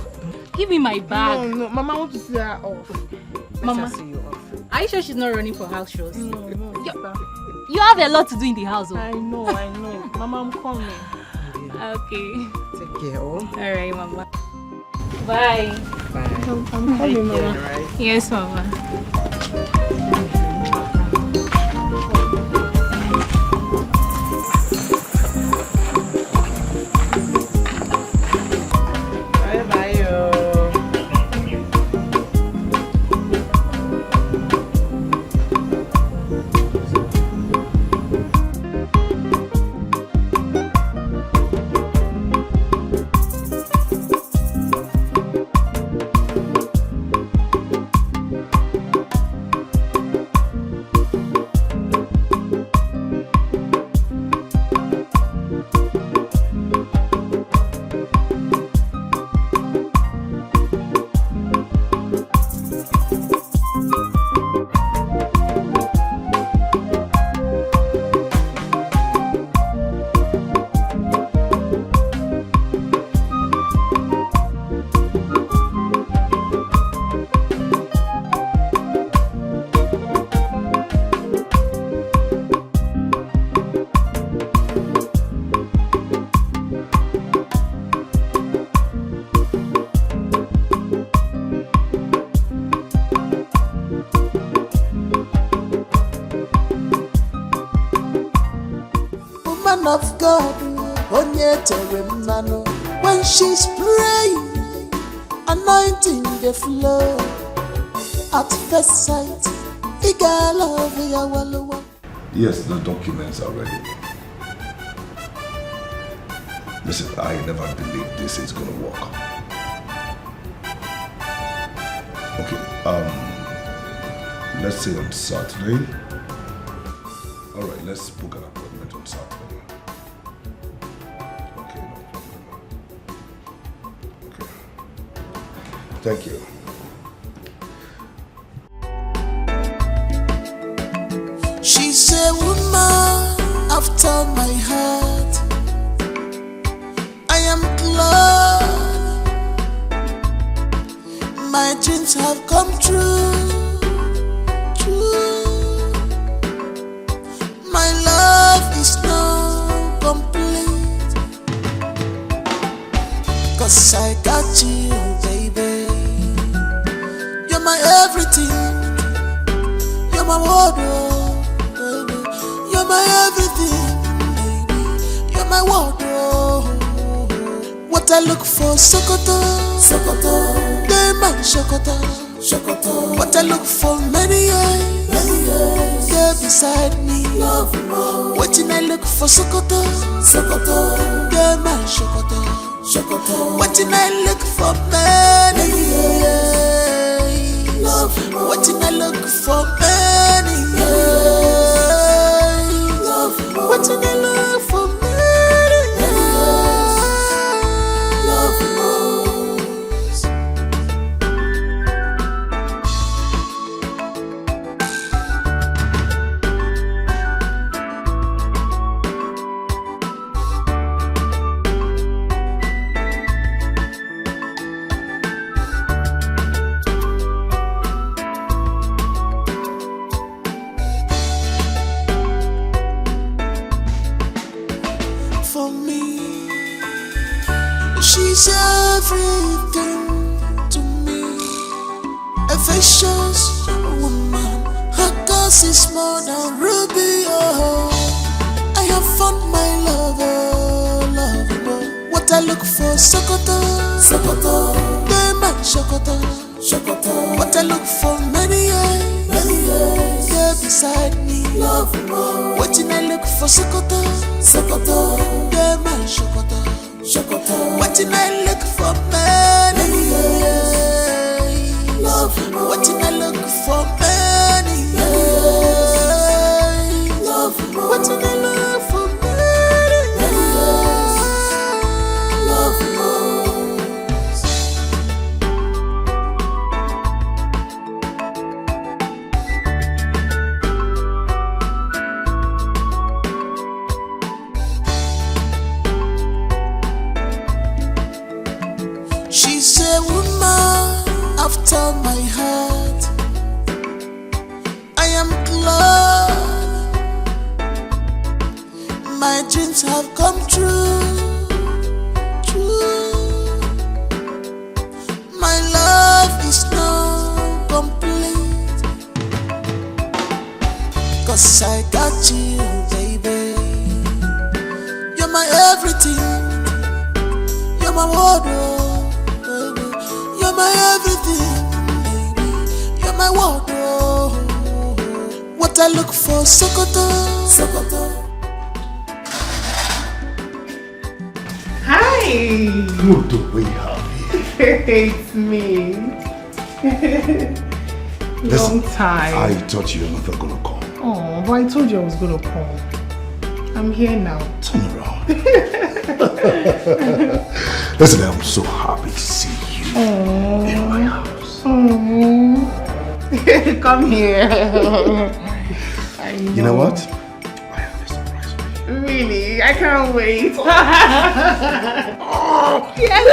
[SPEAKER 8] Give me my bag.
[SPEAKER 15] No, Mama, I want to see her off.
[SPEAKER 8] Mama,
[SPEAKER 15] see you off.
[SPEAKER 8] Are you sure she's not running for house shows?
[SPEAKER 15] No, sister.
[SPEAKER 8] You have a lot to do in the house.
[SPEAKER 15] I know. Mama, I'm coming.
[SPEAKER 8] Okay.
[SPEAKER 9] Take care, oh?
[SPEAKER 8] Alright, Mama. Bye.
[SPEAKER 9] Bye.
[SPEAKER 15] I'm coming, Mama.
[SPEAKER 9] Right?
[SPEAKER 8] Yes, Mama.
[SPEAKER 10] Of God, when she's praying, anointing the flow. At first sight,
[SPEAKER 11] yes, the documents are ready. Listen, I never believed this is gonna work. Okay, let's say on Saturday. All right, let's book an appointment on Saturday. Thank you.
[SPEAKER 10] She's a woman after my heart. I am glad my dreams have come true. My love is now complete, 'cause I got you, baby. You're my everything. You're my wardrobe, baby. You're my everything, baby. You're my wardrobe. What I look for, Sokoto, they man Sokoto. What I look for, many years, they're beside me. What I look for, Sokoto, they man Sokoto. What I look for, many years. What I look for, many years. What I look for, many years.
[SPEAKER 6] A vicious woman. Her cause is more than ruby. Oh, I have found my lover, lover. What I look for, Sokoto, Sokoto. They man Sokoto, Sokoto. What I look for, many years, they're beside me, love more. What I look for, Sokoto, Sokoto. They man Sokoto, Sokoto. What I look for, many years, love more. What I look for, many years, love more. What I look for, many years, love more. She's a woman after my heart. I am glad my dreams have come true. True. My love is now complete, 'cause I got you, baby. You're my everything. You're my wardrobe, baby. You're my everything, baby. You're my wardrobe. What I look for, Sokoto, Sokoto.
[SPEAKER 15] Hi!
[SPEAKER 18] Good to be happy.
[SPEAKER 15] It's me. Long time.
[SPEAKER 18] I thought you were not gonna come.
[SPEAKER 15] Oh, but I told you I was gonna call. I'm here now.
[SPEAKER 18] Turn around. Listen, I'm so happy to see you in my house.
[SPEAKER 15] Come here.
[SPEAKER 18] You know what?
[SPEAKER 15] Really? I can't wait. Yes.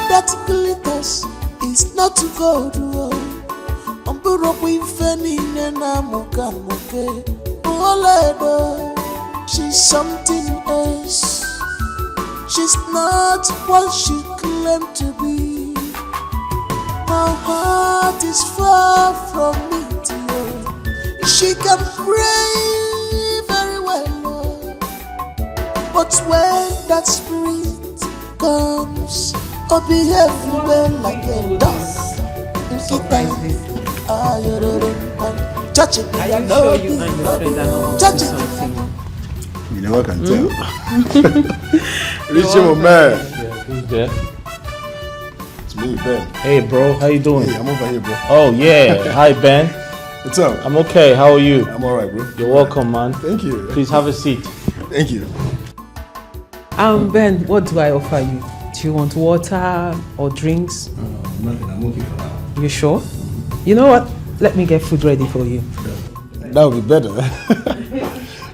[SPEAKER 6] That glitters is not gold. She's something else. She's not what she claimed to be. My heart is far from me, dear. She can pray very well, but when that spirit comes, or behave well like a dog. Touch it.
[SPEAKER 2] Are you sure you and your friend are not
[SPEAKER 6] touch
[SPEAKER 2] doing something?
[SPEAKER 18] You know I can tell. Richie, my man.
[SPEAKER 1] Yeah, who's there?
[SPEAKER 18] It's me, Ben.
[SPEAKER 1] Hey, bro. How you doing?
[SPEAKER 18] Hey, I'm over here, bro.
[SPEAKER 1] Oh, yeah. Hi, Ben.
[SPEAKER 18] What's up?
[SPEAKER 1] I'm okay. How are you?
[SPEAKER 18] I'm alright, bro.
[SPEAKER 1] You're welcome, man.
[SPEAKER 18] Thank you.
[SPEAKER 1] Please have a seat.
[SPEAKER 18] Thank you.
[SPEAKER 2] Ben, what do I offer you? Do you want water or drinks?
[SPEAKER 18] Nothing. I'm okay for now.
[SPEAKER 2] You sure? You know what? Let me get food ready for you.
[SPEAKER 18] That would be better.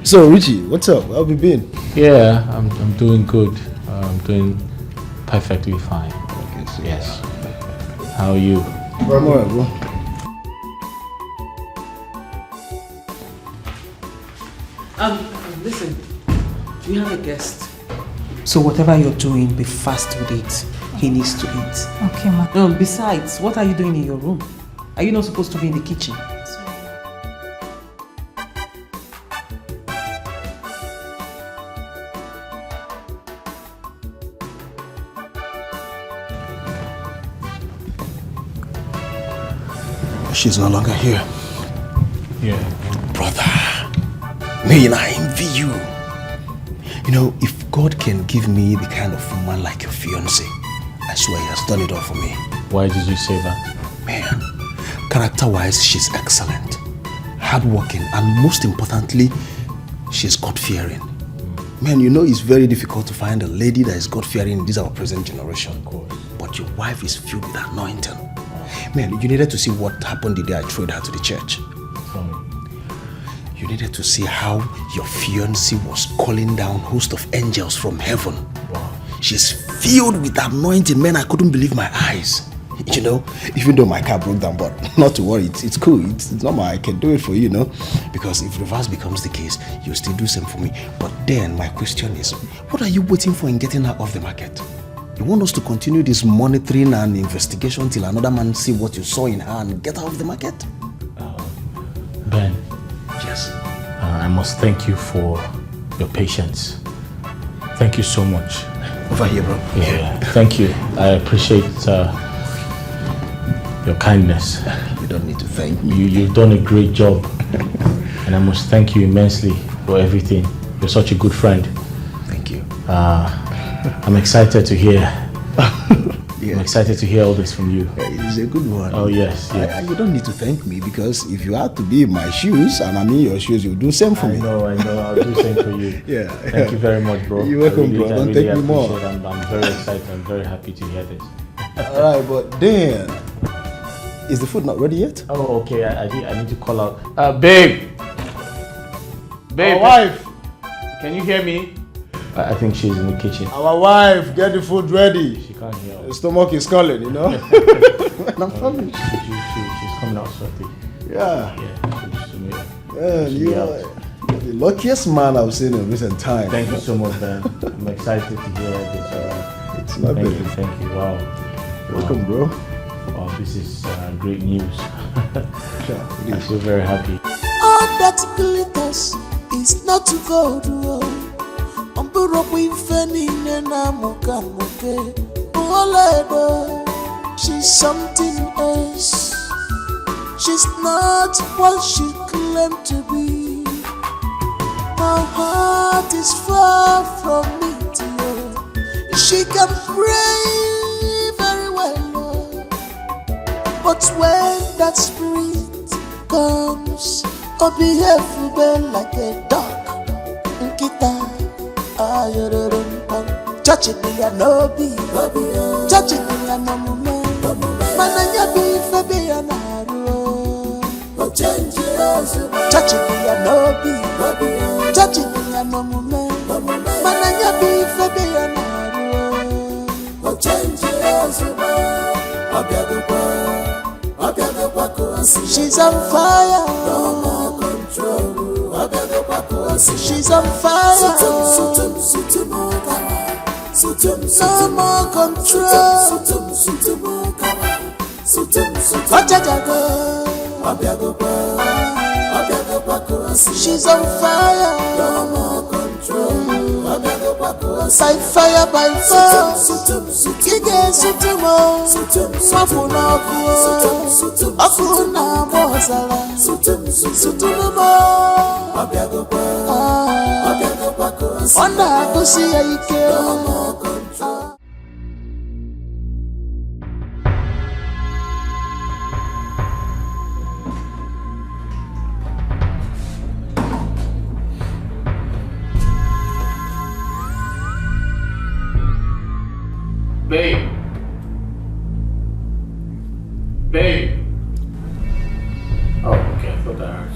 [SPEAKER 18] So, Richie, what's up? How have you been?
[SPEAKER 1] Yeah, I'm doing good. I'm doing perfectly fine.
[SPEAKER 11] Okay, so
[SPEAKER 1] yes. How are you?
[SPEAKER 11] I'm alright, bro.
[SPEAKER 2] Listen, we have a guest. So whatever you're doing, be fast with it. He needs to eat.
[SPEAKER 8] Okay, ma.
[SPEAKER 2] Besides, what are you doing in your room? Are you not supposed to be in the kitchen?
[SPEAKER 11] She's no longer here.
[SPEAKER 1] Yeah.
[SPEAKER 11] Brother, man, I envy you. You know, if God can give me the kind of woman like your fiancée, I swear he has done it all for me.
[SPEAKER 1] Why did you say that?
[SPEAKER 11] Man, character-wise, she's excellent, hardworking, and most importantly, she's God-fearing. Man, you know it's very difficult to find a lady that is God-fearing in this our present generation. Of course. But your wife is filled with anointing. Man, you needed to see what happened the day I threw her to the church. You needed to see how your fiancé was calling down host of angels from heaven. Wow. She's filled with anointing. Man, I couldn't believe my eyes. You know, even though my car broke down, but not to worry, it's cool. It's normal. I can do it for you, you know. Because if reverse becomes the case, you'll still do same for me. But then my question is, what are you waiting for in getting her off the market? You want us to continue this monitoring and investigation till another man see what you saw in her and get her off the market?
[SPEAKER 1] Ben.
[SPEAKER 11] Yes.
[SPEAKER 1] I must thank you for your patience. Thank you so much.
[SPEAKER 11] Over here, bro.
[SPEAKER 1] Yeah. Thank you. I appreciate your kindness.
[SPEAKER 11] You don't need to thank me.
[SPEAKER 1] You've done a great job. And I must thank you immensely for everything. You're such a good friend.
[SPEAKER 11] Thank you.
[SPEAKER 1] I'm excited to hear. I'm excited to hear all this from you.
[SPEAKER 11] It's a good one.
[SPEAKER 1] Oh, yes.
[SPEAKER 11] You don't need to thank me because if you had to be in my shoes and I'm in your shoes, you'll do the same for me.
[SPEAKER 1] I know. I'll do the same for you.
[SPEAKER 11] Yeah.
[SPEAKER 1] Thank you very much, bro.
[SPEAKER 11] You're welcome, bro. Don't take me more.
[SPEAKER 1] I'm very excited. I'm very happy to hear this.
[SPEAKER 11] Alright, but then, is the food not ready yet?
[SPEAKER 1] Oh, okay. I need to call out. Babe!
[SPEAKER 3] Babe, wife!
[SPEAKER 1] Can you hear me? I think she's in the kitchen.
[SPEAKER 3] Our wife, get the food ready.
[SPEAKER 1] She can't hear.
[SPEAKER 3] The stomach is calling, you know?
[SPEAKER 11] I'm coming.
[SPEAKER 1] She's coming out shortly.
[SPEAKER 11] Yeah.
[SPEAKER 1] Yeah,
[SPEAKER 11] you are the luckiest man I've seen in recent times.
[SPEAKER 1] Thank you so much, Ben. I'm excited to hear this.
[SPEAKER 11] It's not bad.
[SPEAKER 1] Thank you. Wow.
[SPEAKER 11] Welcome, bro.
[SPEAKER 1] Wow, this is great news. I feel very happy.
[SPEAKER 10] All that glitters is not gold. She's something else. She's not what she claimed to be. My heart is far from it, yeah. She can pray very well, but when that spirit comes, I'll behave like a dog. Kita, touching me, I know be. Touching me, I know me. Mananya be for be an arrow. Touching me, I know be. Touching me, I know me. Mananya be for be an arrow. She's on fire. No more control. She's on fire. No more control. She's on fire. No more control. By fire, by force. Kige sutumo. Mafuna kuo. Afuna mozala. Sutumo. Onda kusi aike. No more control.
[SPEAKER 1] Babe. Babe. Oh, okay. I thought that hurt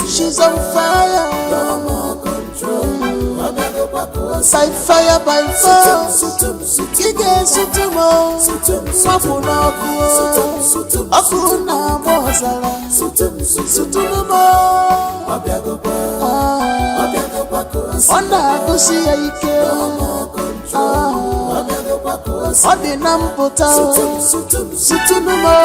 [SPEAKER 10] She's on fire, no more control. By fire, by fire. Kige sutumo, swapuna kuo, akuna mozala. Sutumo, onda kusi aike. Odi nampota, sutumo.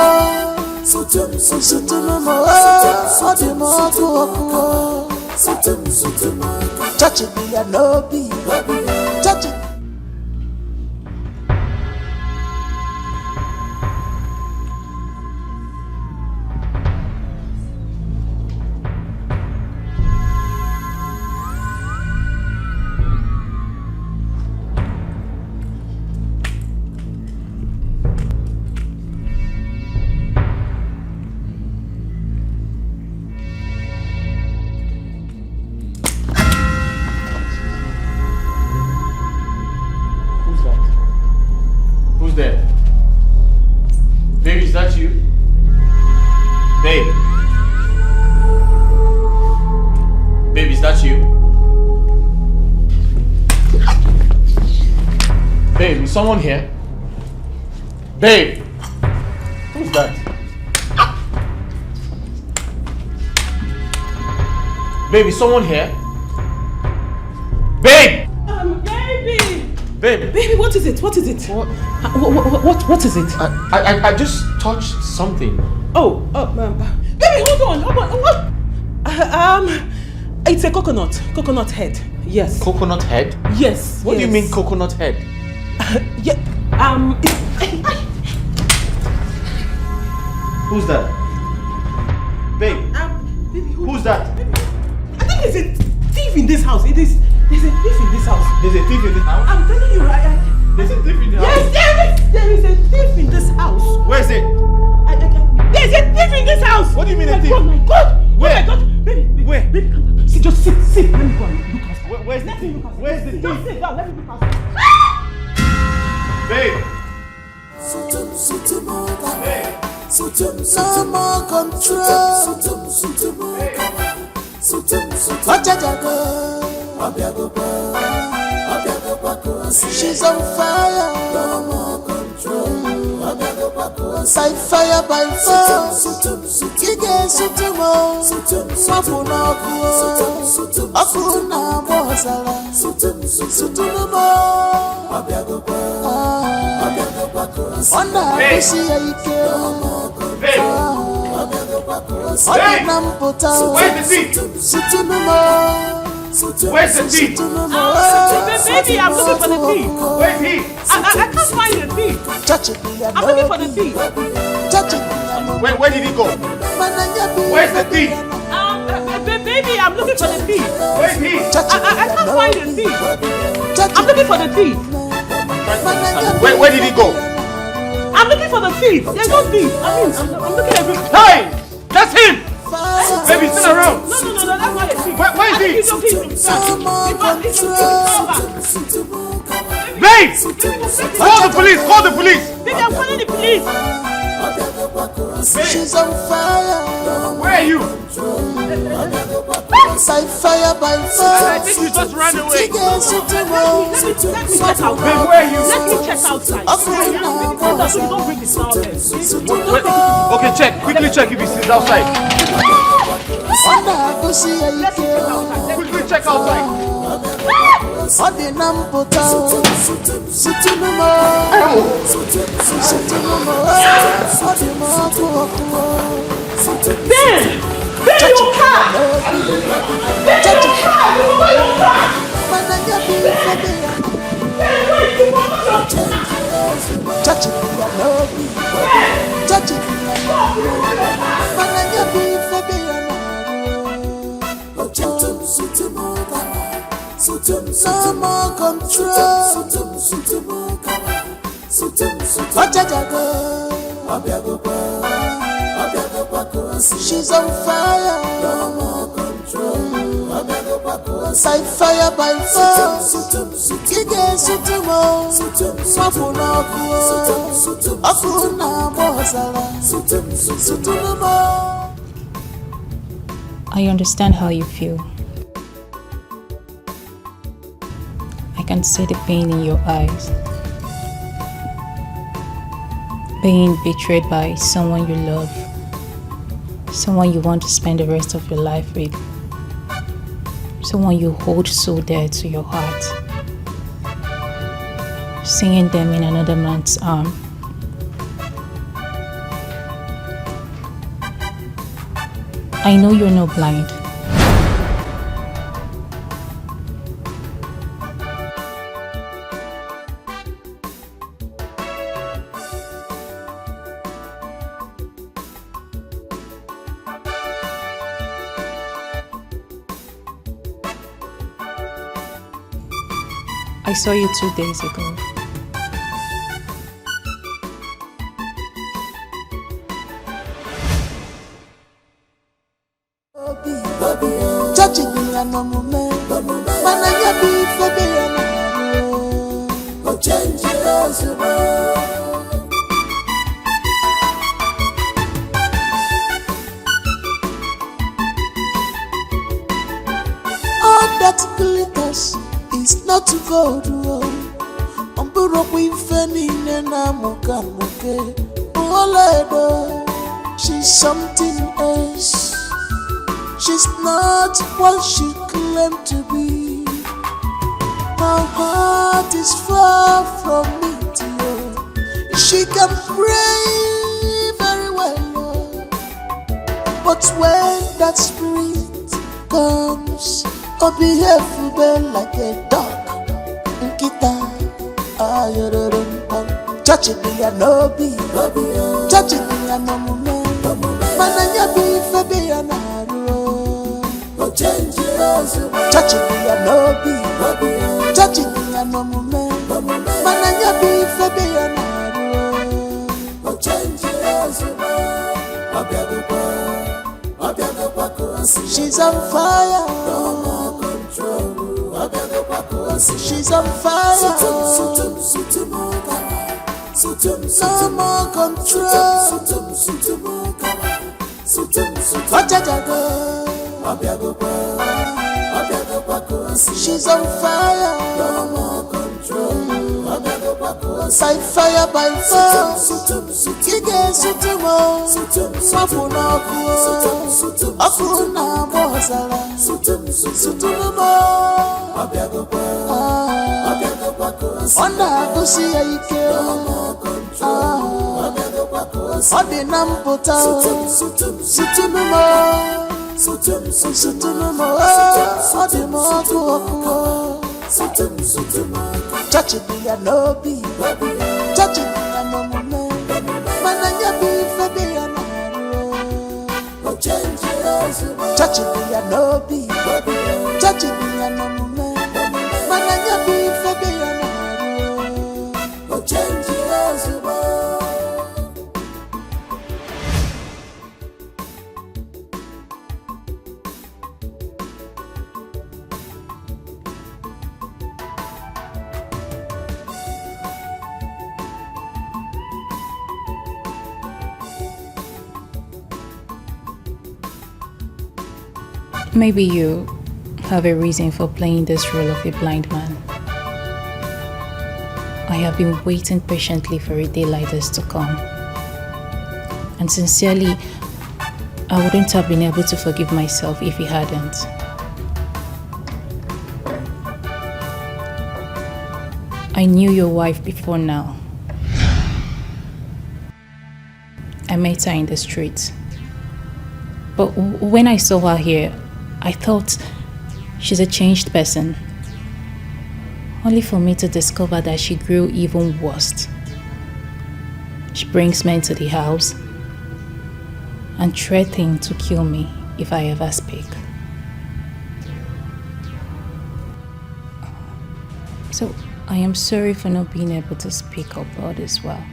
[SPEAKER 10] Touch it, be a no be. Touch it.
[SPEAKER 1] Someone here? Babe! Who's that? Babe, is someone here? Babe!
[SPEAKER 2] Baby!
[SPEAKER 1] Babe!
[SPEAKER 2] Baby, what is it? What is it? What is it?
[SPEAKER 1] I just touched something.
[SPEAKER 2] Baby, hold on. What? It's a coconut head. Yes.
[SPEAKER 1] Coconut head?
[SPEAKER 2] Yes.
[SPEAKER 1] What do you mean coconut head? Who's that? Babe.
[SPEAKER 2] Baby,
[SPEAKER 1] who's that?
[SPEAKER 2] I think there's a thief in this house. There's a thief in this house.
[SPEAKER 1] There's a thief in this house?
[SPEAKER 2] I'm telling you,
[SPEAKER 1] there's a thief in the house?
[SPEAKER 2] Yes, there is a thief in this house.
[SPEAKER 1] Where is it?
[SPEAKER 2] There's a thief in this house.
[SPEAKER 1] What do you mean a thief?
[SPEAKER 2] Oh my God.
[SPEAKER 1] Where?
[SPEAKER 2] Oh my God. Baby,
[SPEAKER 1] where?
[SPEAKER 2] Baby, come. Just sit. Let me go and look outside.
[SPEAKER 1] Where's the thief? Where's the thief?
[SPEAKER 2] Just sit down. Let me look outside.
[SPEAKER 1] Babe!
[SPEAKER 10] No more control. She's on fire. No more control. By fire, by fire. Kige sutumo, swapuna kuo, akuna mozala. Sutumo, onda kusi aike. Odi nampota.
[SPEAKER 1] Where's the thief?
[SPEAKER 10] Sutumo.
[SPEAKER 1] Where's the thief?
[SPEAKER 2] Baby, I'm looking for the thief.
[SPEAKER 1] Where's he?
[SPEAKER 2] I can't find the thief.
[SPEAKER 10] Touch it,
[SPEAKER 2] I'm looking for the thief.
[SPEAKER 10] Touch it.
[SPEAKER 1] Where did he go? Where's the thief?
[SPEAKER 2] Baby, I'm looking for the thief.
[SPEAKER 1] Where's he?
[SPEAKER 2] I can't find the thief. I'm looking for the thief.
[SPEAKER 1] Where did he go?
[SPEAKER 2] I'm looking for the thief. There's no thief. I'm looking everywhere.
[SPEAKER 1] Hey! That's him! Baby, sit around.
[SPEAKER 2] No, that's not a thief.
[SPEAKER 1] Where is he?
[SPEAKER 2] He's
[SPEAKER 1] Babe! Call the police! Call the police!
[SPEAKER 2] Baby, I'm calling the police.
[SPEAKER 10] She's on fire.
[SPEAKER 16] Where are you?
[SPEAKER 10] By fire, by fire.
[SPEAKER 16] I think you just ran away.
[SPEAKER 10] Babe,
[SPEAKER 12] where are you? Let me check outside. Don't bring this out there.
[SPEAKER 16] Okay, check. Quickly check if he's outside. Quickly check outside.
[SPEAKER 12] There you come! There you come!
[SPEAKER 10] Touch it, touch it, no more control. She's on fire. No more control. By fire, by fire.
[SPEAKER 8] I understand how you feel. I can see the pain in your eyes. Being betrayed by someone you love, someone you want to spend the rest of your life with, someone you hold so dear to your heart. Seeing them in another man's arm. I know you're not blind. I saw you 2 days ago.
[SPEAKER 10] All that glitters is not gold. She's something else. She's not what she claimed to be. My heart is far from me, dear. She can pray very well, but when that spirit comes, I'll behave like a dog. Touch it, me a no be. Touch it, me a no man. Mananya be for be a naro. Touch it, me a no be. Touch it, me a no man. Mananya be for be a naro. She's on fire. She's on fire. No more control. She's on fire. No more control. By fire, by fire. Touch it, be a no be. Touch it, be a no man. Mananya be for be a naro. Touch it, be a no be. Touch it, be a no man. Mananya be for be a naro.
[SPEAKER 8] Maybe you have a reason for playing this role of a blind man. I have been waiting patiently for a day like this to come. And sincerely, I wouldn't have been able to forgive myself if he hadn't. I knew your wife before now. I met her in the street. But when I saw her here, I thought she's a changed person. Only for me to discover that she grew even worse. She brings men to the house and threatens to kill me if I ever speak. So I am sorry for not being able to speak up all this well.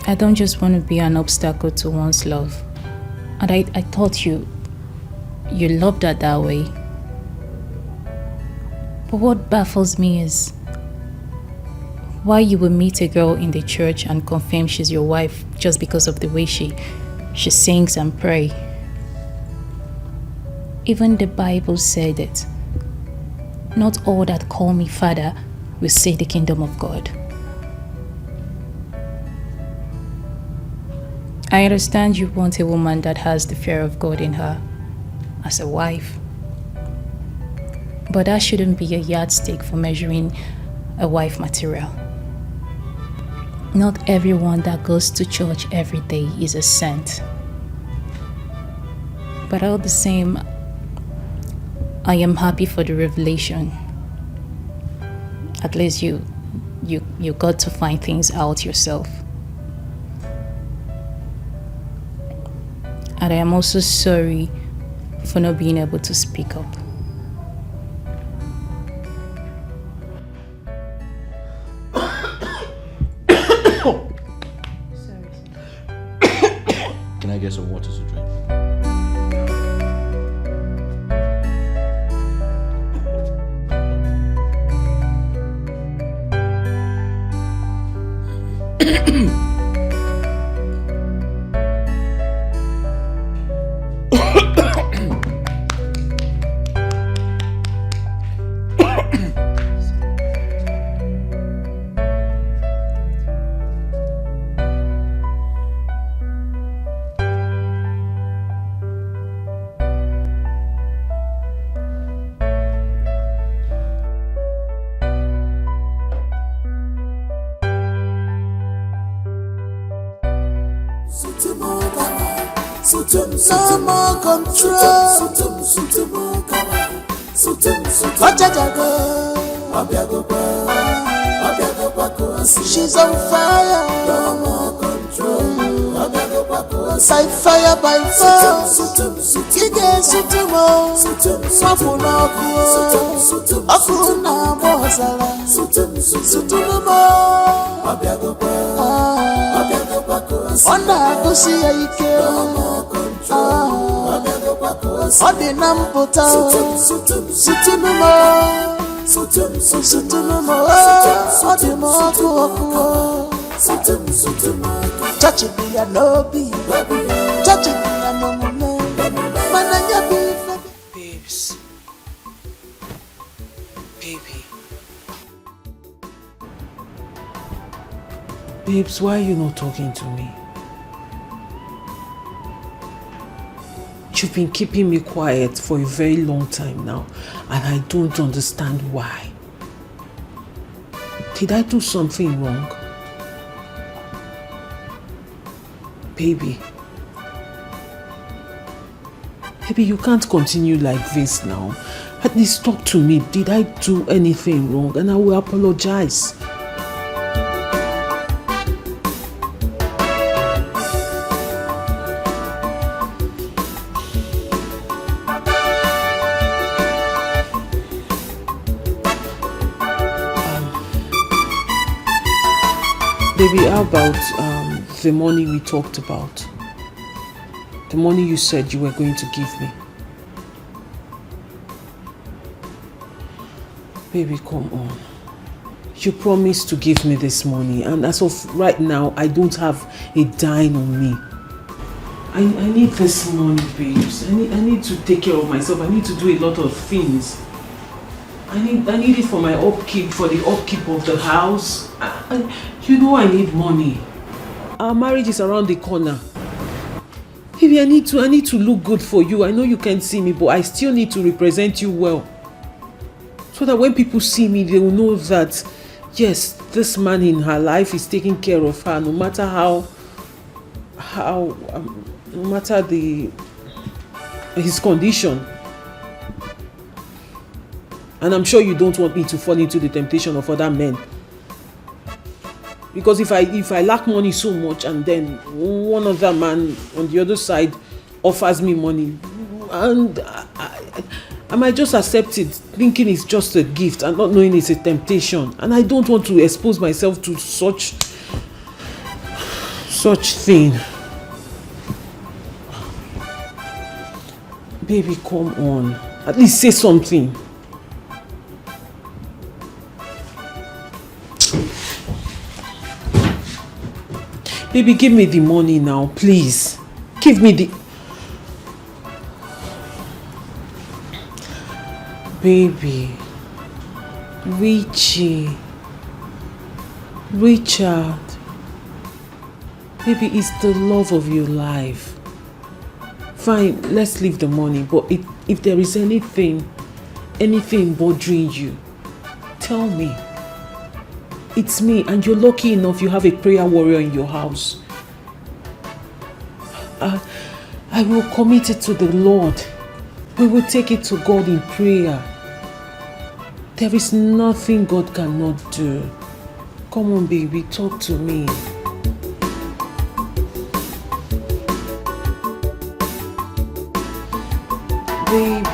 [SPEAKER 8] I don't just want to be an obstacle to one's love. And I thought you loved her that way. But what baffles me is why you would meet a girl in the church and confirm she's your wife just because of the way she sings and prays. Even the Bible said it. Not all that call me Father will see the kingdom of God. I understand you want a woman that has the fear of God in her as a wife. But that shouldn't be a yardstick for measuring a wife material. Not everyone that goes to church every day is a saint. But all the same, I am happy for the revelation. At least you got to find things out yourself. And I am also sorry for not being able to speak up.
[SPEAKER 4] Can I get some water to drink?
[SPEAKER 10] No more control. She's on fire. No more control. By fire, by force. Ige sutumo. Mafuna kuo. Akuna mozala. Sutumo. Onda kusi ike. Odi namputa. Sutumo. Odi moku. Chachi be a lobby. Chachi be a no mananya be.
[SPEAKER 2] Babes. Baby. Babes, why are you not talking to me? You've been keeping me quiet for a very long time now, and I don't understand why. Did I do something wrong? Baby. Baby, you can't continue like this now. At least talk to me. Did I do anything wrong? And I will apologize. Baby, how about the money we talked about? The money you said you were going to give me. Baby, come on. You promised to give me this money, and as of right now, I don't have a dime on me. I need this money, babes. I need to take care of myself. I need to do a lot of things. I need it for my upkeep, for the upkeep of the house. You know I need money. Our marriage is around the corner. Baby, I need to look good for you. I know you can't see me, but I still need to represent you well. So that when people see me, they will know that, yes, this man in her life is taking care of her, no matter no matter his condition. And I'm sure you don't want me to fall into the temptation of other men. Because if I lack money so much and then one other man on the other side offers me money, and I might just accept it, thinking it's just a gift and not knowing it's a temptation. And I don't want to expose myself to such thing. Baby, come on. At least say something. Baby, give me the money now, please. Give me the... Baby. Richie. Richard. Baby, it's the love of your life. Fine, let's leave the money, but if there is anything bothering you, tell me. It's me, and you're lucky enough you have a prayer warrior in your house. I will commit it to the Lord. We will take it to God in prayer. There is nothing God cannot do. Come on, baby, talk to me. Baby.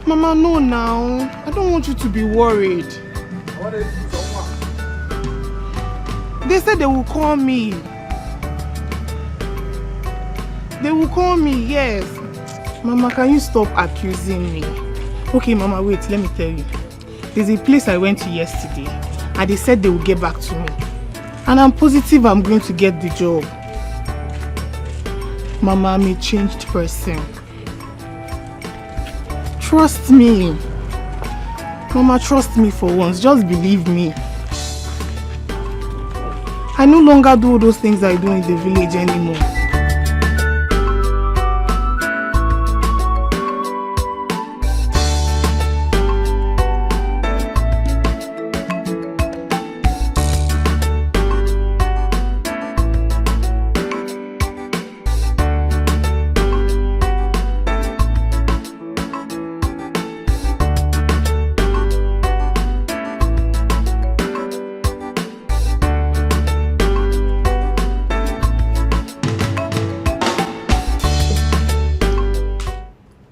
[SPEAKER 15] Mama, no now. I don't want you to be worried. They said they will call me. They will call me, yes. Mama, can you stop accusing me? Okay, Mama, wait, let me tell you. There's a place I went to yesterday, and they said they will get back to me. And I'm positive I'm going to get the job. Mama, I'm a changed person. Trust me. Mama, trust me for once. Just believe me. I no longer do all those things I do in the village anymore.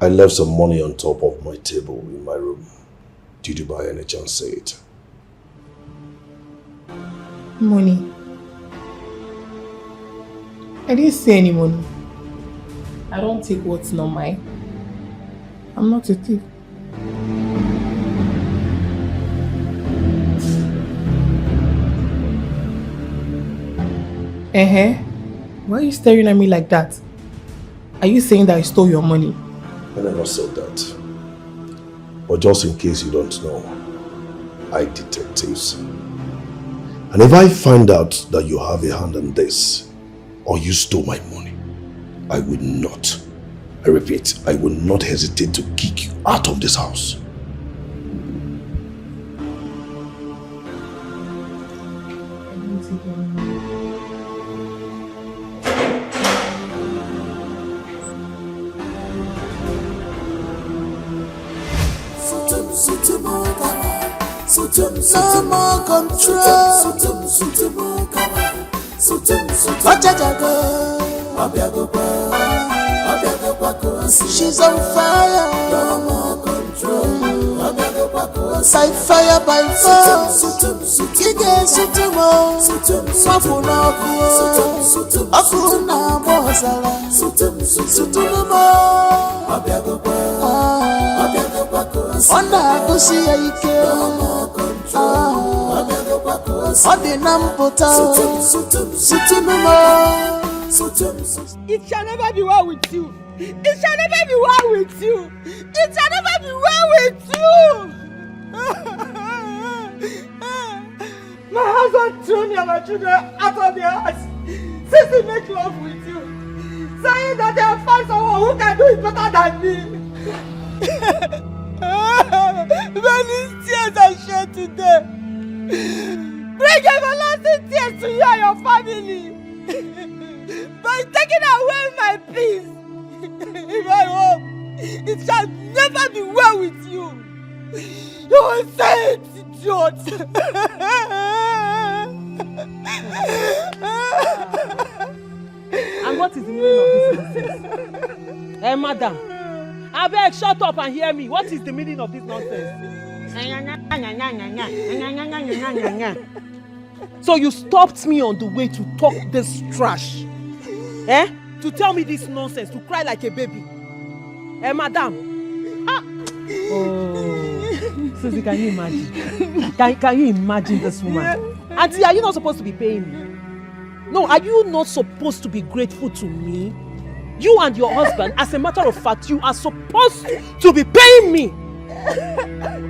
[SPEAKER 18] I left some money on top of my table in my room. Did you by any chance see it?
[SPEAKER 15] Money? I didn't see any money. I don't take what's not mine. I'm not a thief. Why are you staring at me like that? Are you saying that I stole your money?
[SPEAKER 18] I never said that. But just in case you don't know, I detectives. And if I find out that you have a hand in this, or you stole my money, I will not, I repeat, I will not hesitate to kick you out of this house.
[SPEAKER 10] No more control. She's on fire. No more control. By fire, by fire. Ige sutumo. Mafuna kuo. Akuna bozala. Sutumo. Onda kusi ike. No more control. Ode nampota. Sutumo.
[SPEAKER 9] It shall never be well with you. It shall never be well with you. It shall never be well with you. My husband threw me and my children out of their house since he make love with you, saying that they have found someone who can do it better than me. Many tears are shed today. Bring everlasting tears to you and your family. By taking away my peace in my home, it shall never be well with you. You will say it, idiot.
[SPEAKER 19] And what is the meaning of this nonsense? Hey, madam, I beg, shut up and hear me. What is the meaning of this nonsense? So you stopped me on the way to talk this trash, eh? To tell me this nonsense, to cry like a baby, eh, madam? Ah. Oh, Susie, can you imagine? Can you imagine this woman? Auntie, are you not supposed to be paying me? No, are you not supposed to be grateful to me? You and your husband, as a matter of fact, you are supposed to be paying me.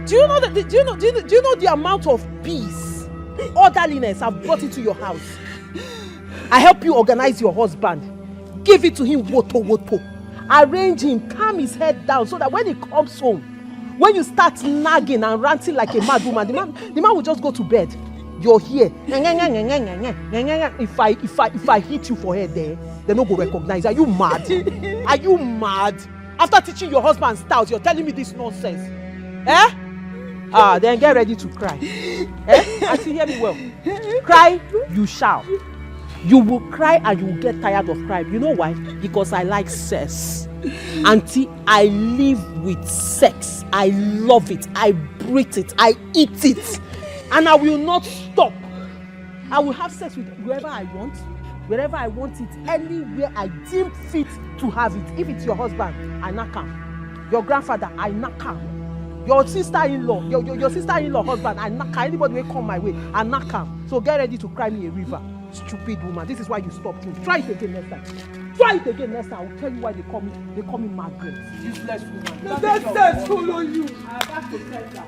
[SPEAKER 19] Do you know the amount of peace, orderliness I've brought into your house? I help you organize your husband, give it to him woto, arrange him, calm his head down so that when he comes home, when you start nagging and ranting like a mad woman, the man will just go to bed. You're here. If I hit you for head there, they don't go recognize. Are you mad? Are you mad? After teaching your husband styles, you're telling me this nonsense. Eh? Then get ready to cry. Eh? Auntie, hear me well. Cry, you shall. You will cry and you will get tired of crying. You know why? Because I like sex. Auntie, I live with sex. I love it. I breathe it. I eat it. And I will not stop. I will have sex with whoever I want, wherever I want it, anywhere I deem fit to have it. If it's your husband, I knock him. Your grandfather, I knock him. Your sister-in-law, your sister-in-law husband, I knock him. Anybody will come my way, I knock him. So get ready to cry me a river. Stupid woman. This is why you stopped me. Try it again next time. Try it again next time. I will tell you why they call me Margaret. Useless woman.
[SPEAKER 9] Let us follow you.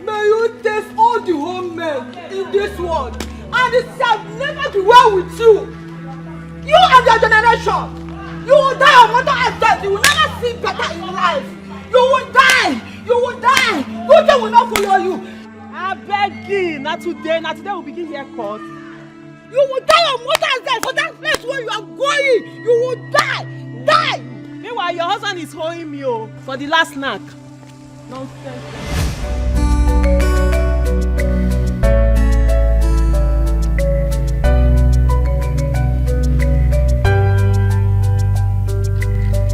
[SPEAKER 9] May you taste all the home men in this world, and it shall never be well with you. You and your generation. You will die of mother and death. You will never see better in life. You will die. You will die. Good thing will not follow you.
[SPEAKER 19] I beg you. Not today we'll begin here court.
[SPEAKER 9] You will die of mother and death for that place where you are going. You will die. Die.
[SPEAKER 19] Meanwhile, your husband is holding me for the last snack. Nonsense.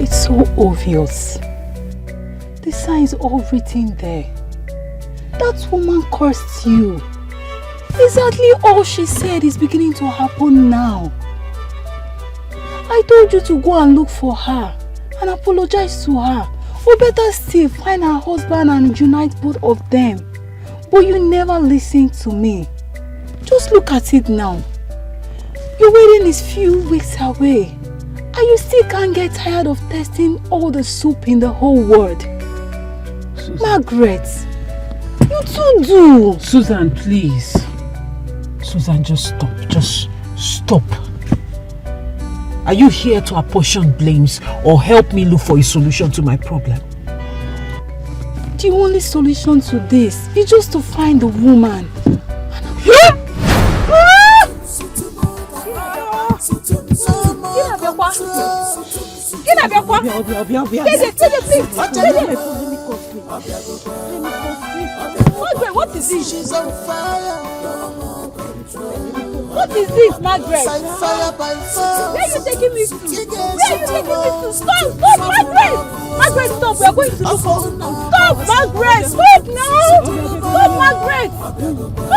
[SPEAKER 13] It's so obvious. The signs all written there. That woman cursed you. Exactly all she said is beginning to happen now. I told you to go and look for her and apologize to her. Or better still, find her husband and unite both of them. But you never listened to me. Just look at it now. Your wedding is few weeks away. And you still can't get tired of tasting all the soup in the whole world. Susan. Margaret, you too do.
[SPEAKER 2] Susan, please. Susan, just stop. Just stop. Are you here to apportion blames or help me look for a solution to my problem?
[SPEAKER 13] The only solution to this is just to find the woman.
[SPEAKER 9] What is it?
[SPEAKER 10] She's on fire.
[SPEAKER 13] What is this, Margaret?
[SPEAKER 6] Fire by fire.
[SPEAKER 13] Where are you taking me to? Where are you taking me to? Stop, Margaret! Margaret, stop. We are going to look for... Stop, Margaret! Stop now! Stop, Margaret! Stop!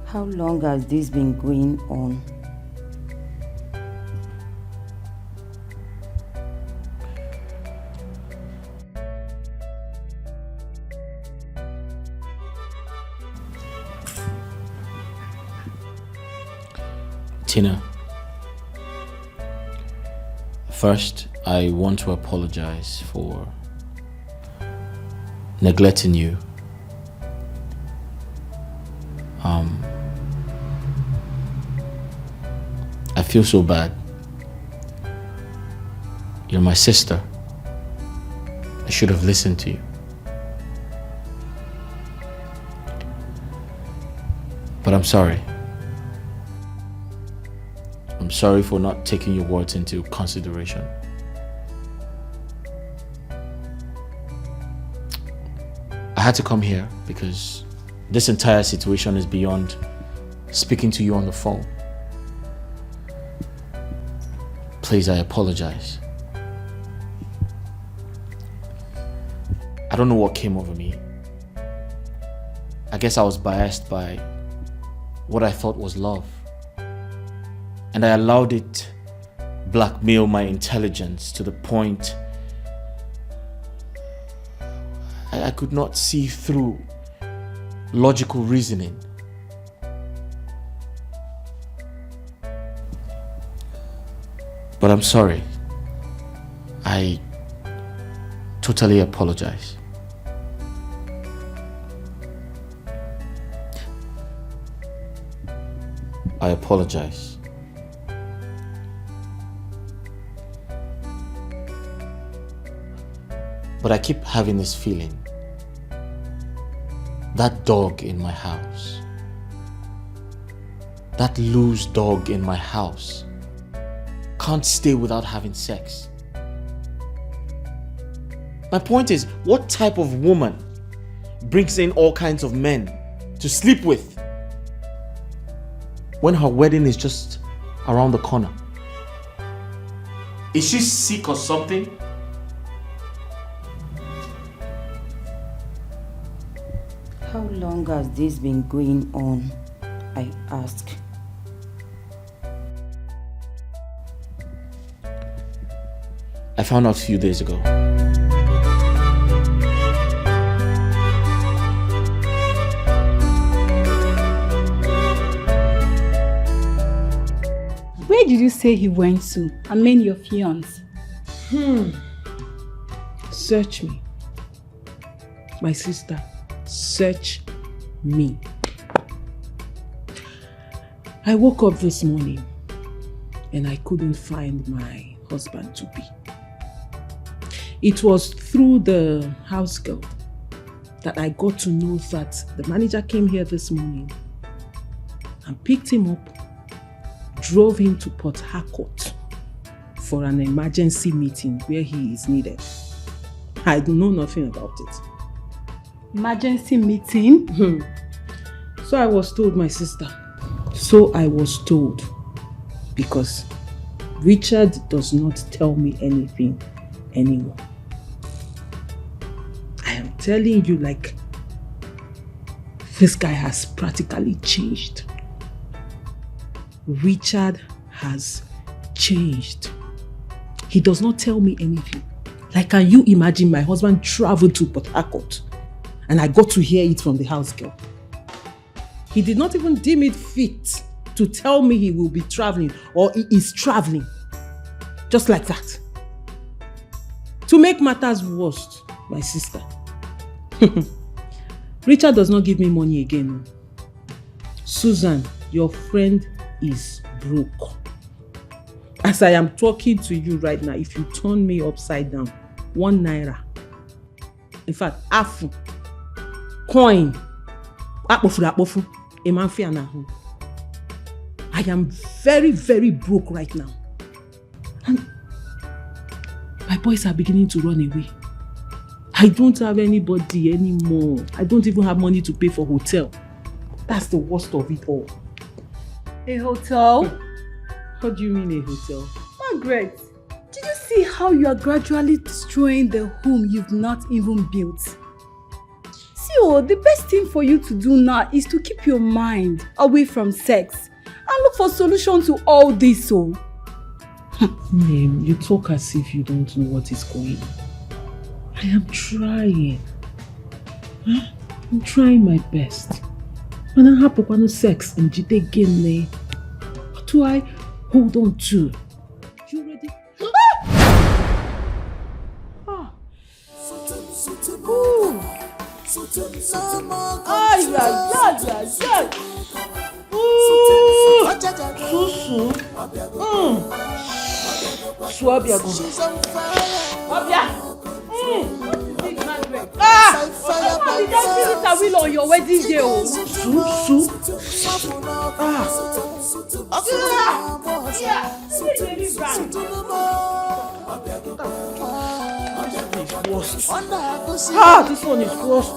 [SPEAKER 5] How long has this been going on?
[SPEAKER 1] Tina, first I want to apologize for neglecting you. I feel so bad. You're my sister. I should have listened to you. But I'm sorry. I'm sorry for not taking your words into consideration. I had to come here because this entire situation is beyond speaking to you on the phone. Please, I apologize. I don't know what came over me. I guess I was biased by what I thought was love. And I allowed it blackmail my intelligence to the point I could not see through logical reasoning. But I'm sorry. I totally apologize. I apologize. But I keep having this feeling. That dog in my house. That loose dog in my house can't stay without having sex. My point is, what type of woman brings in all kinds of men to sleep with when her wedding is just around the corner? Is she sick or something?
[SPEAKER 5] How long has this been going on? I ask.
[SPEAKER 1] I found out a few days ago.
[SPEAKER 13] Where did you say he went to? I mean your fiancé.
[SPEAKER 2] Search me. My sister, search me. I woke up this morning and I couldn't find my husband to be. It was through the house girl that I got to know that the manager came here this morning and picked him up, drove him to Port Harcourt for an emergency meeting where he is needed. I know nothing about it.
[SPEAKER 13] Emergency meeting?
[SPEAKER 2] So I was told, my sister. So I was told. Because Richard does not tell me anything anymore. I am telling you, like, this guy has practically changed. Richard has changed. He does not tell me anything. Like, can you imagine my husband traveled to Port Harcourt and I got to hear it from the house girl? He did not even deem it fit to tell me he will be traveling or he is traveling. Just like that. To make matters worse, my sister, Richard does not give me money again. Susan, your friend is broke. As I am talking to you right now, if you turn me upside down, 1 naira. In fact, half coin. I am very, very broke right now. And my boys are beginning to run away. I don't have anybody anymore. I don't even have money to pay for hotel. That's the worst of it all.
[SPEAKER 13] A hotel?
[SPEAKER 2] What do you mean a hotel?
[SPEAKER 13] Margaret, did you see how you are gradually destroying the home you've not even built? See, the best thing for you to do now is to keep your mind away from sex and look for solutions to all this.
[SPEAKER 2] Name, you talk as if you don't know what is going on. I am trying. I'm trying my best. When I have no sex and jide again, what do I hold on to? You ready?
[SPEAKER 9] Ay, Susu.
[SPEAKER 2] Suabiago.
[SPEAKER 13] You just finish a will on your wedding day.
[SPEAKER 2] This one is worse.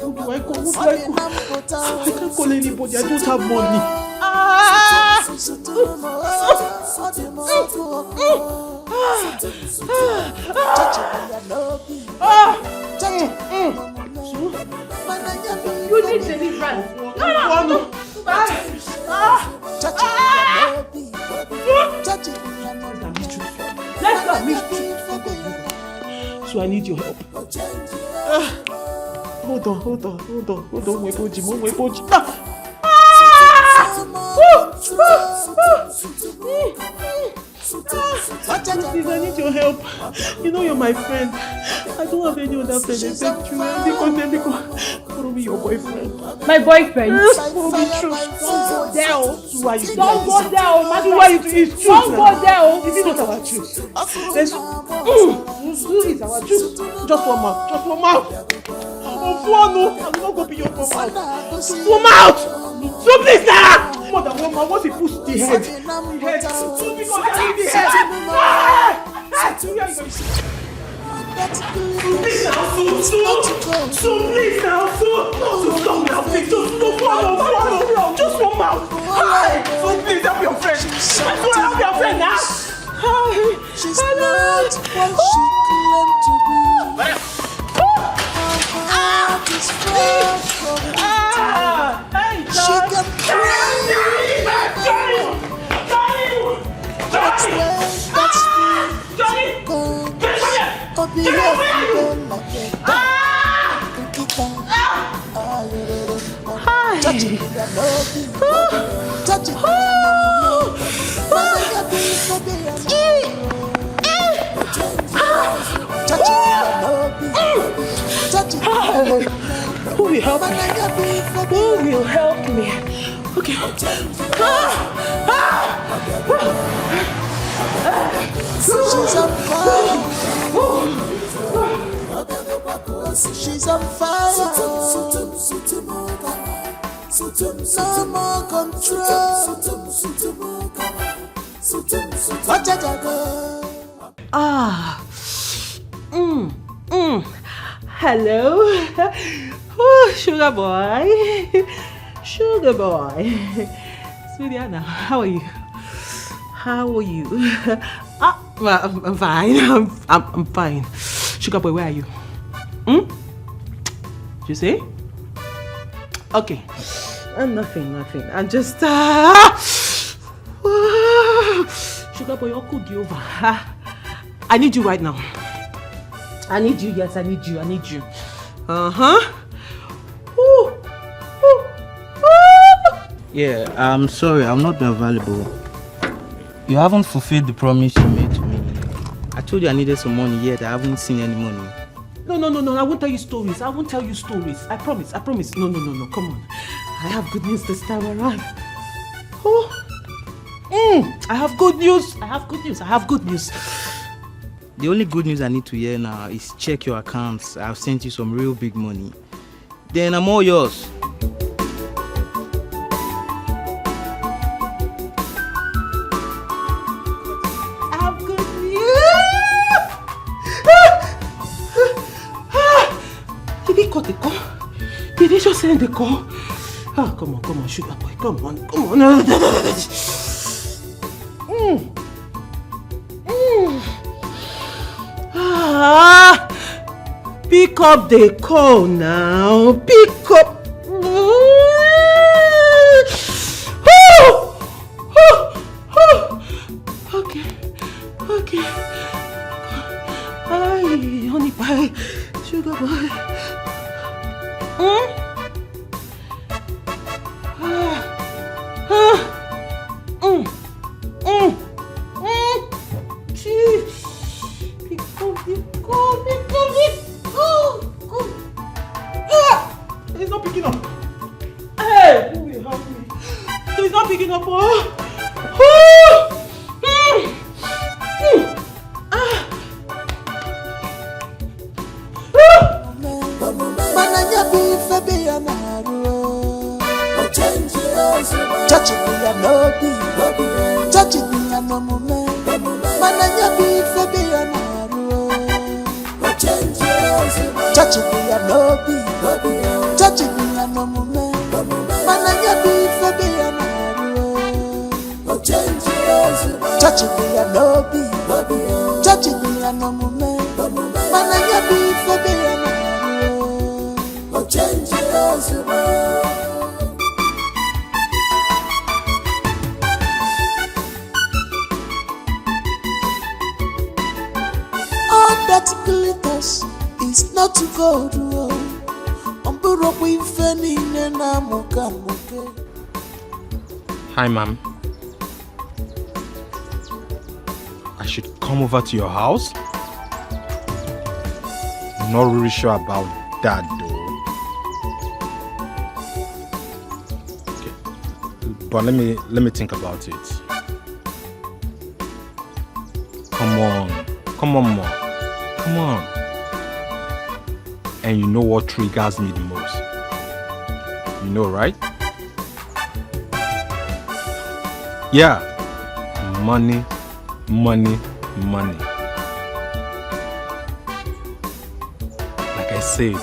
[SPEAKER 2] Who do I call? I can't call anybody. I don't have money.
[SPEAKER 13] You need deliverance. No.
[SPEAKER 2] Let's go. So I need your help. Hold on. Weboji. Please, I need your help. You know you're my friend. I don't have any other friend except you. Follow me, your boyfriend.
[SPEAKER 13] My boyfriend?
[SPEAKER 2] Follow me, true. Don't go there.
[SPEAKER 13] Don't go there.
[SPEAKER 2] It's true.
[SPEAKER 13] Don't go there.
[SPEAKER 2] Is it not our truth? It's our truth. Just one mouth. I will not go be your mouth. One mouth. So please now. More than 1 mouth. Once he puts the head. So we go carry the head. Please now, please. Just one mouth. So please help your friend. Help your friend now.
[SPEAKER 10] She's not what she claimed to be. She can cry. That's
[SPEAKER 2] Who will help me? Who will help me? Okay.
[SPEAKER 10] She's on fire. She's on fire. No more control.
[SPEAKER 2] Hello. Oh, sugar boy. Sweetie Anna, how are you? Well, I'm fine. I'm fine. Sugar boy, where are you? You say? Okay. Nothing. I'm just sugar boy, I'll cook you over. I need you right now. I need you. Yes, I need you.
[SPEAKER 20] Yeah, I'm sorry, I'm not available. You haven't fulfilled the promise you made to me. I told you I needed some money, yet I haven't seen any money.
[SPEAKER 2] No, I won't tell you stories. I won't tell you stories. I promise. No, come on. I have good news this time around. Oh. I have good news.
[SPEAKER 20] The only good news I need to hear now is check your accounts. I've sent you some real big money. Then I'm all yours.
[SPEAKER 2] I have good news. Did he cut the call? Did he just send the call? Ah, come on, sugar boy. Come on. Pick up the call now. Pick up. Okay. Hi, honey pie, sugar boy. He's not picking up. Hey, who will help me? He's not picking up.
[SPEAKER 10] All that glitters is not gold.
[SPEAKER 3] Hi, ma'am. I should come over to your house? I'm not really sure about that, though. Okay. But let me think about it. Come on, mom. Come on. And you know what triggers me the most? You know, right? Yeah. Money. Like I said,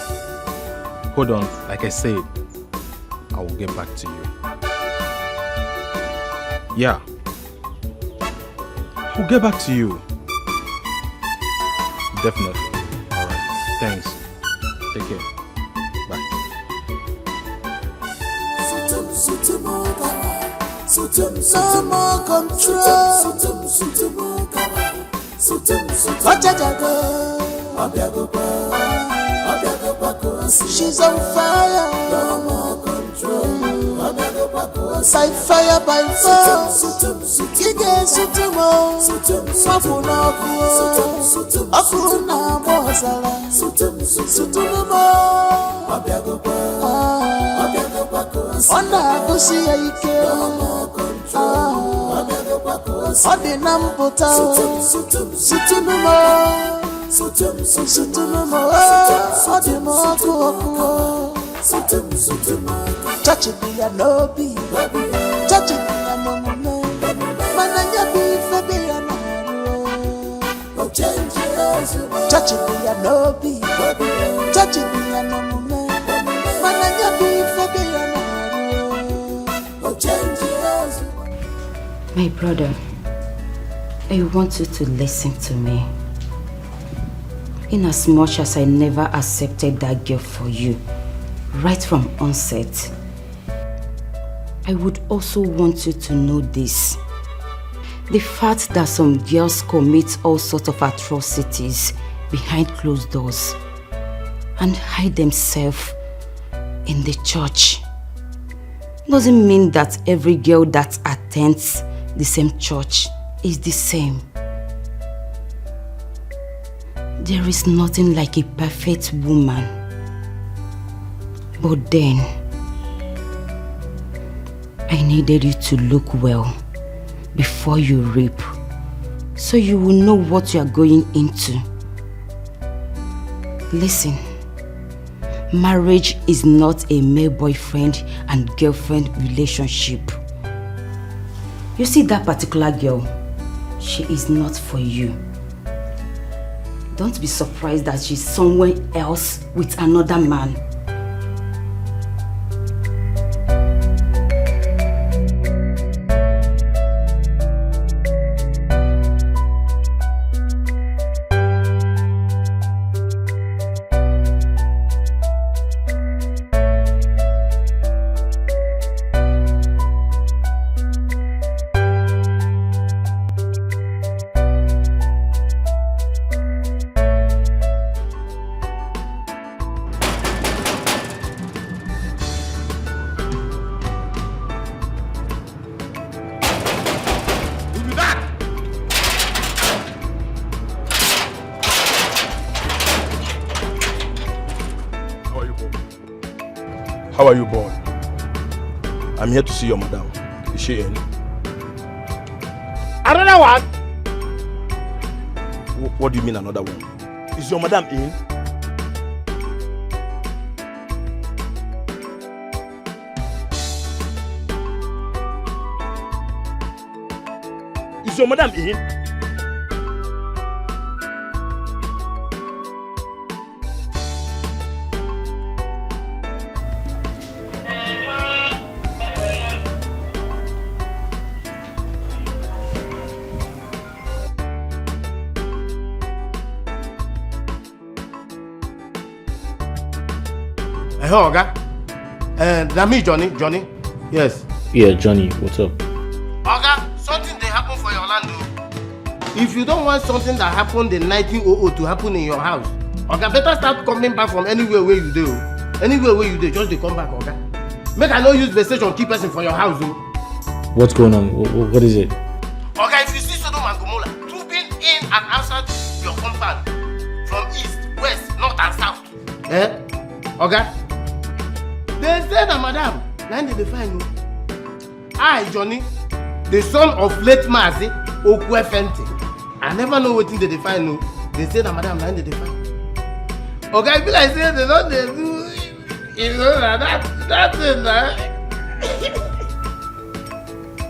[SPEAKER 3] hold on. Like I said, I will get back to you. Yeah. I'll get back to you. Definitely. Alright. Thanks. Take care. Bye.
[SPEAKER 10] No more control. She's on fire. No more control. By fire, by force. You get sutumo. Afuna mozala. Sutumo. Onda kusi ya ike. Odi namputa. Sutumo. Odi moku. Touch it be a lobby. Touch it be a no moment. Mananya be be a no. Touch it be a lobby. Touch it be a no moment. Mananya be be a no.
[SPEAKER 5] My brother, I want you to listen to me. In as much as I never accepted that girl for you, right from onset, I would also want you to know this. The fact that some girls commit all sorts of atrocities behind closed doors and hide themselves in the church doesn't mean that every girl that attends the same church is the same. There is nothing like a perfect woman. But then, I needed you to look well before you rape, so you will know what you are going into. Listen, marriage is not a mere boyfriend and girlfriend relationship. You see that particular girl, she is not for you. Don't be surprised that she's somewhere else with another man.
[SPEAKER 18] How are you, boy? I'm here to see your madam. Is she in?
[SPEAKER 7] Another one?
[SPEAKER 18] What do you mean another one? Is your madam in? Is your madam in?
[SPEAKER 7] Hello, Oga. That me, Johnny. Johnny? Yes.
[SPEAKER 1] Yeah, Johnny, what's up?
[SPEAKER 7] Oga, something they happen for your land. If you don't want something that happened in 1900 to happen in your house, Oga, better start coming back from anywhere where you do. Anywhere where you do, just they come back, Oga. Make I no use the station keep person for your house.
[SPEAKER 1] What's going on? What is it?
[SPEAKER 7] Oga, if you see Sodom and Gomorrah trooping in and outside your compound from east, west, north and south. Oga? They say that madam, now they define you. I, Johnny, the son of late Mazi Okwefente. I never know what they define you. They say that madam, now they define. Okay, I feel like saying they don't they do, you know, that's it, man.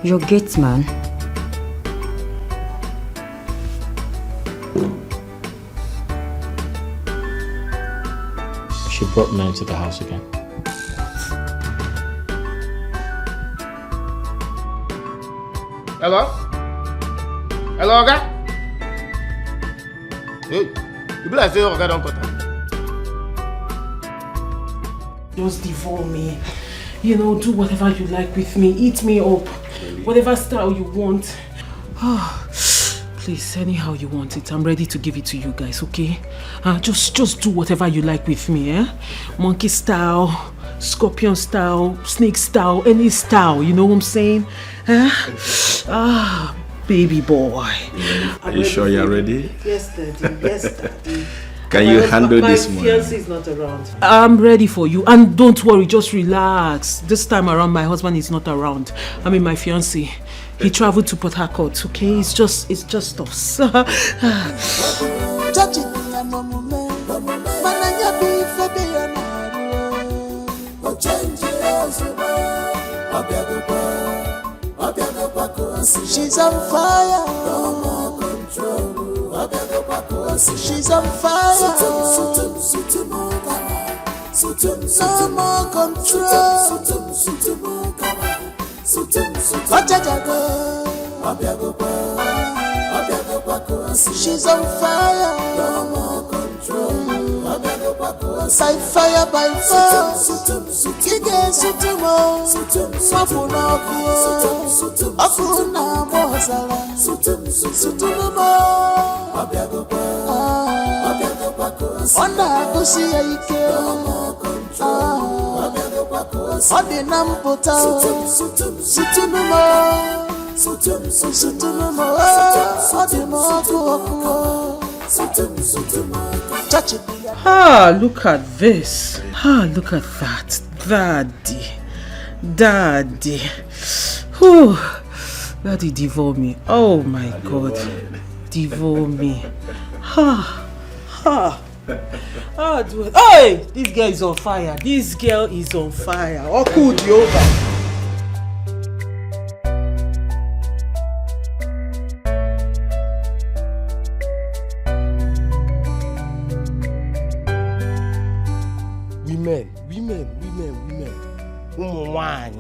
[SPEAKER 5] Your gate man.
[SPEAKER 1] She brought men to the house again.
[SPEAKER 7] Hello? Hello, Oga? Hey, you be like say Oga don't cut her.
[SPEAKER 2] Just devour me. You know, do whatever you like with me. Eat me up. Whatever style you want. Please, anyhow you want it. I'm ready to give it to you guys, okay? Just do whatever you like with me, eh? Monkey style, scorpion style, snake style, any style, you know what I'm saying? Baby boy.
[SPEAKER 11] Are you sure you're ready?
[SPEAKER 2] Yes, Daddy. Yes, Daddy.
[SPEAKER 11] Can you handle this one?
[SPEAKER 2] My fiancé is not around. I'm ready for you. And don't worry, just relax. This time around, my husband is not around. I mean, my fiancé. He traveled to Port Harcourt, okay? It's just us.
[SPEAKER 10] She's on fire. She's on fire. No more control. She's on fire. No more control. By fire, by force. Kige sutumo. Mapuna kuo. Akuna mozala. Sutumo. Ona kusi ya ike. Odi nampota. Sutumo. Sutumo. Odi mo kuo.
[SPEAKER 2] Ah, look at this. Ah, look at that. Daddy. Whew. Daddy, devour me. Oh my God. Devour me. Hey, this girl is on fire. Oh, cool, Jehovah.
[SPEAKER 7] Women. Woman.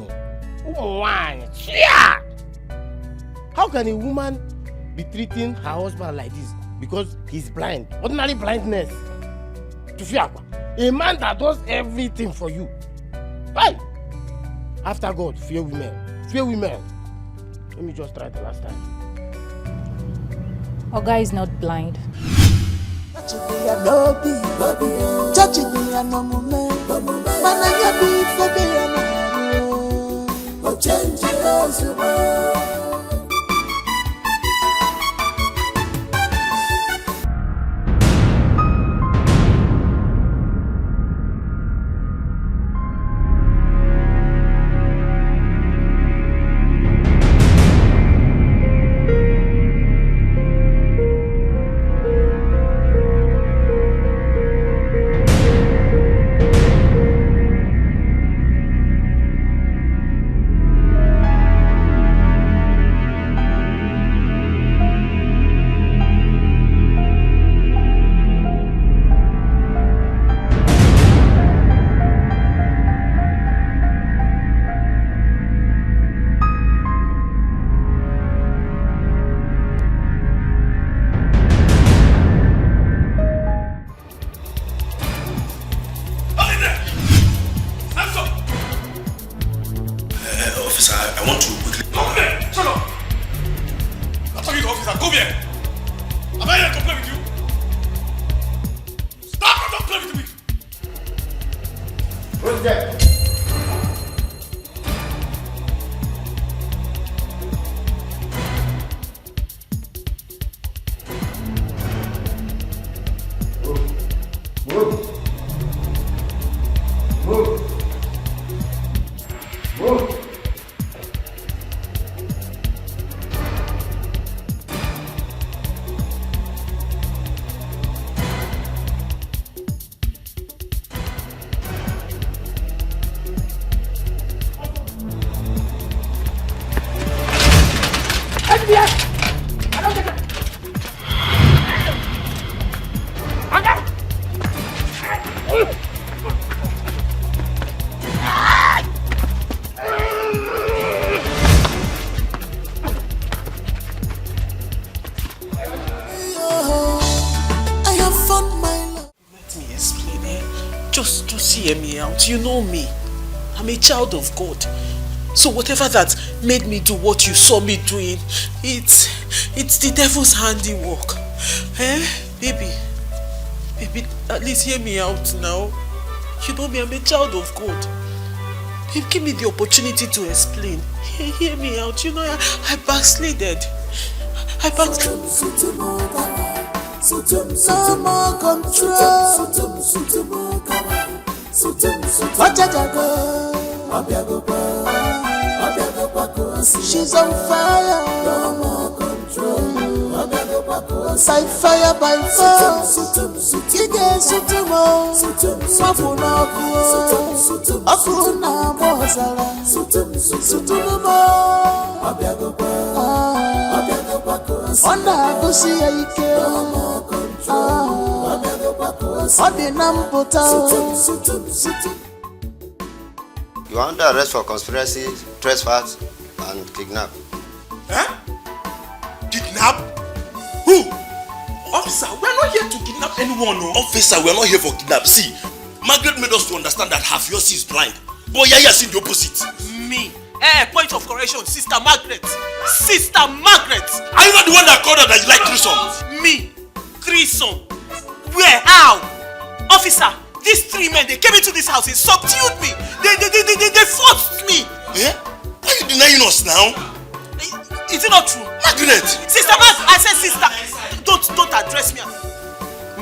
[SPEAKER 7] Yeah. How can a woman be treating her husband like this because he's blind? Ordinary blindness. A man that does everything for you. Right? After God, fear women. Let me just try the last time.
[SPEAKER 8] Oga is not blind.
[SPEAKER 2] You know me. I'm a child of God. So whatever that made me do what you saw me doing, it's the devil's handiwork. Baby, at least hear me out now. You know me, I'm a child of God. Give me the opportunity to explain. Hear me out. You know, I backslided.
[SPEAKER 10] No more control. She's on fire. No more control. By fire, by force.
[SPEAKER 21] You are under arrest for conspiracy, trespass, and kidnap.
[SPEAKER 22] Kidnap? Who? Officer, we're not here to kidnap anyone. No. Officer, we're not here for kidnap. See, Margaret made us to understand that her fiancé is blind. But Yaya is in the opposite.
[SPEAKER 19] Me? Point of correction, Sister Margaret. Sister Margaret!
[SPEAKER 22] Are you not the one that called her that you like threesome?
[SPEAKER 19] Me? Threesome? Where? How? Officer, these three men, they came into this house, they subdued me. They forced me.
[SPEAKER 22] Eh? Why are you denying us now?
[SPEAKER 19] Is it not true?
[SPEAKER 22] Margaret!
[SPEAKER 19] Sister Margaret! I said sister! Don't address me.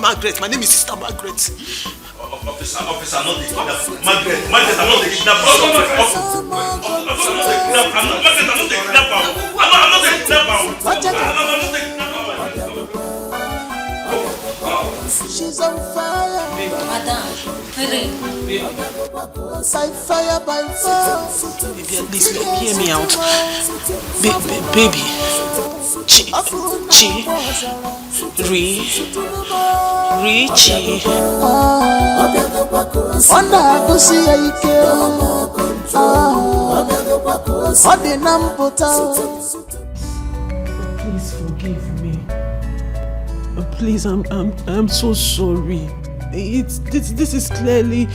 [SPEAKER 9] Margaret. My name is Sister Margaret.
[SPEAKER 22] Officer, not the kidnapper. Margaret, I'm not the kidnapper. I'm not the kidnapper.
[SPEAKER 10] She's on fire.
[SPEAKER 14] Madam, hurry.
[SPEAKER 10] By fire, by fire.
[SPEAKER 2] Baby, at least hear me out. Baby. Chi. Chi.
[SPEAKER 10] Onda kusi aike. Ode nampota.
[SPEAKER 2] Please forgive me. Please, I'm so sorry. This is clearly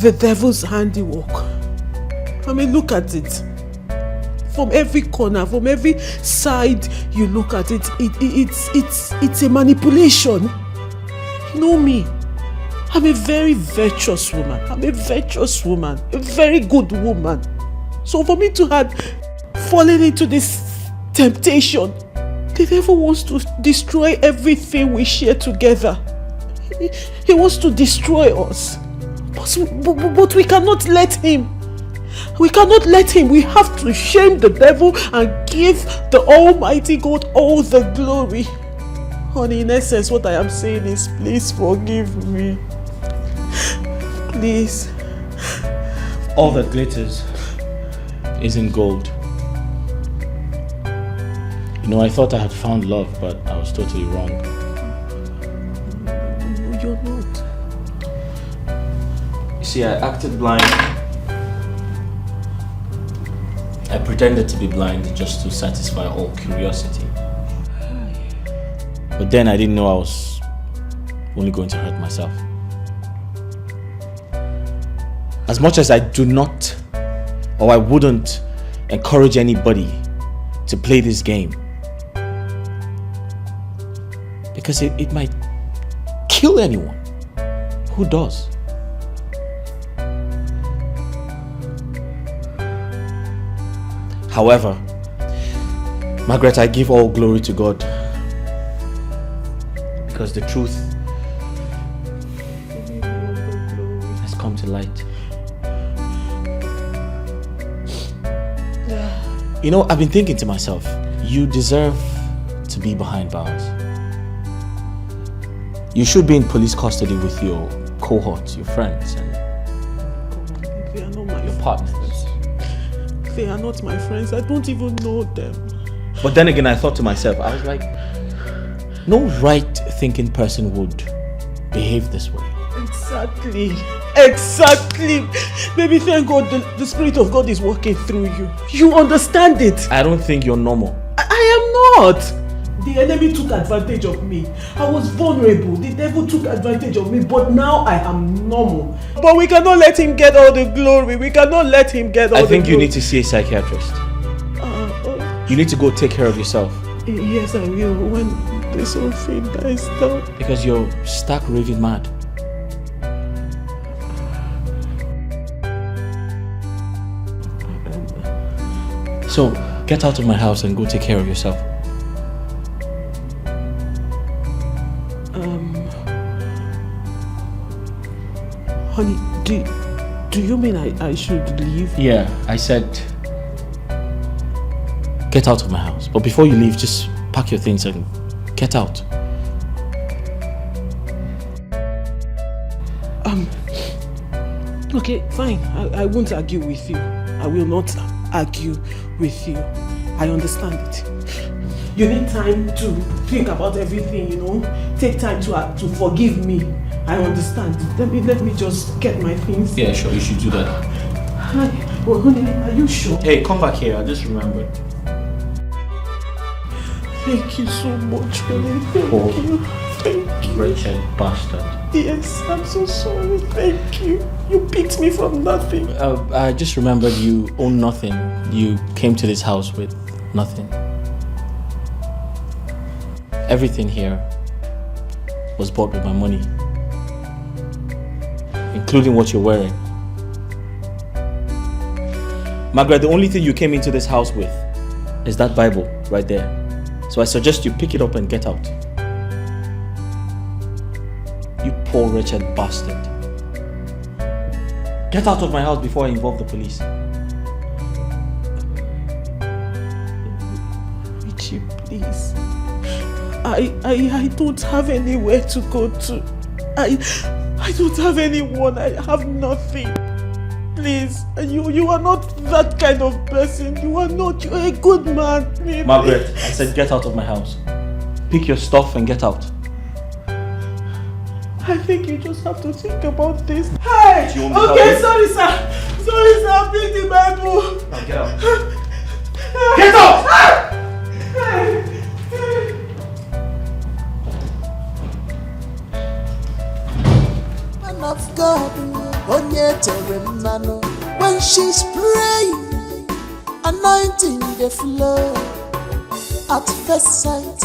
[SPEAKER 2] the devil's handiwork. I mean, look at it. From every corner, from every side you look at it, it's a manipulation. You know me. I'm a very virtuous woman. A very good woman. So for me to have fallen into this temptation, the devil wants to destroy everything we share together. He wants to destroy us. But we cannot let him. We cannot let him. We have to shame the devil and give the Almighty God all the glory. Honey, in essence, what I am saying is, please forgive me. Please.
[SPEAKER 1] All that glitters isn't gold. You know, I thought I had found love, but I was totally wrong.
[SPEAKER 2] No, you're not.
[SPEAKER 1] You see, I acted blind. I pretended to be blind just to satisfy all curiosity. But then I didn't know I was only going to hurt myself. As much as I do not, or I wouldn't encourage anybody to play this game, because it might kill anyone. Who does? However, Margaret, I give all glory to God, because the truth has come to light. You know, I've been thinking to myself, you deserve to be behind bars. You should be in police custody with your cohorts, your friends, and
[SPEAKER 2] They are not my
[SPEAKER 1] your partners.
[SPEAKER 2] They are not my friends. I don't even know them.
[SPEAKER 1] But then again, I thought to myself, I was like, no right-thinking person would behave this way.
[SPEAKER 2] Exactly. Baby, thank God the Spirit of God is working through you. You understand it.
[SPEAKER 1] I don't think you're normal.
[SPEAKER 2] I am not. The enemy took advantage of me. I was vulnerable. The devil took advantage of me, but now I am normal. But we cannot let him get all the glory. We cannot let him get all the glory.
[SPEAKER 1] I think you need to see a psychiatrist. You need to go take care of yourself.
[SPEAKER 2] Yes, I will, when this whole thing dies down.
[SPEAKER 1] Because you're stark raving mad. So, get out of my house and go take care of yourself.
[SPEAKER 2] Honey, do you mean I should leave?
[SPEAKER 1] Yeah, I said get out of my house. But before you leave, just pack your things and get out.
[SPEAKER 2] Okay, fine. I won't argue with you. I will not argue with you. I understand it. You need time to think about everything, you know. Take time to forgive me. I understand. Let me just get my things.
[SPEAKER 1] Yeah, sure, you should do that.
[SPEAKER 2] Hi. Well, honey, are you sure?
[SPEAKER 1] Hey, come back here. I just remembered.
[SPEAKER 2] Thank you so much, honey. Thank you.
[SPEAKER 1] Wretched bastard.
[SPEAKER 2] Yes, I'm so sorry. Thank you. You picked me from nothing.
[SPEAKER 1] I just remembered you own nothing. You came to this house with nothing. Everything here was bought with my money, including what you're wearing. Margaret, the only thing you came into this house with is that Bible right there. So I suggest you pick it up and get out.
[SPEAKER 4] You poor wretched bastard. Get out of my house before I involve the police.
[SPEAKER 2] Richie, please. I don't have anywhere to go to. I don't have anyone. I have nothing. Please, you are not that kind of person. You are not. You're a good man. Maybe.
[SPEAKER 4] Margaret, I said get out of my house. Pick your stuff and get out.
[SPEAKER 2] I think you just have to think about this. Hey!
[SPEAKER 4] Do you want me to
[SPEAKER 2] Okay,
[SPEAKER 4] help
[SPEAKER 2] sorry sir. Sorry sir, pick the Bible.
[SPEAKER 4] Now get out.
[SPEAKER 2] Get out!
[SPEAKER 10] Man of God, when she's praying, anointing the flow. At first sight,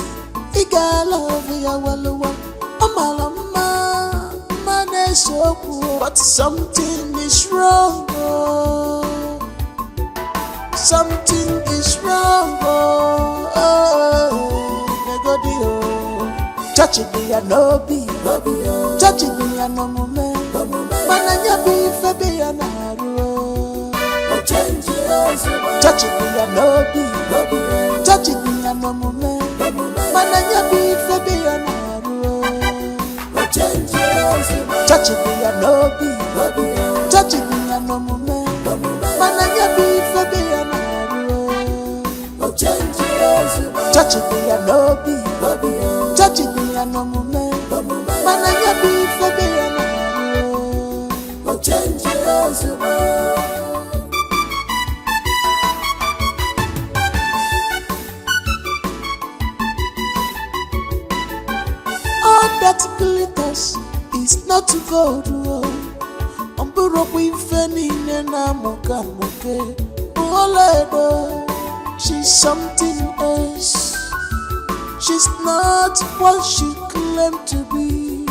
[SPEAKER 10] but something is wrong. Something is wrong. Touch it, be a no be. Touch it, be a no moment. Mananya be fabi a naru. Touch it, be a no be. Touch it, be a no moment. Mananya be fabi a naru. Touch it, be a no be. Touch it, be a no moment. Mananya be fabi a naru. Touch it, be a no be. Touch it, be a no moment. Mananya be fabi a naru. Change yours. All that glitters is not gold. She's something else. She's not what she claimed to be.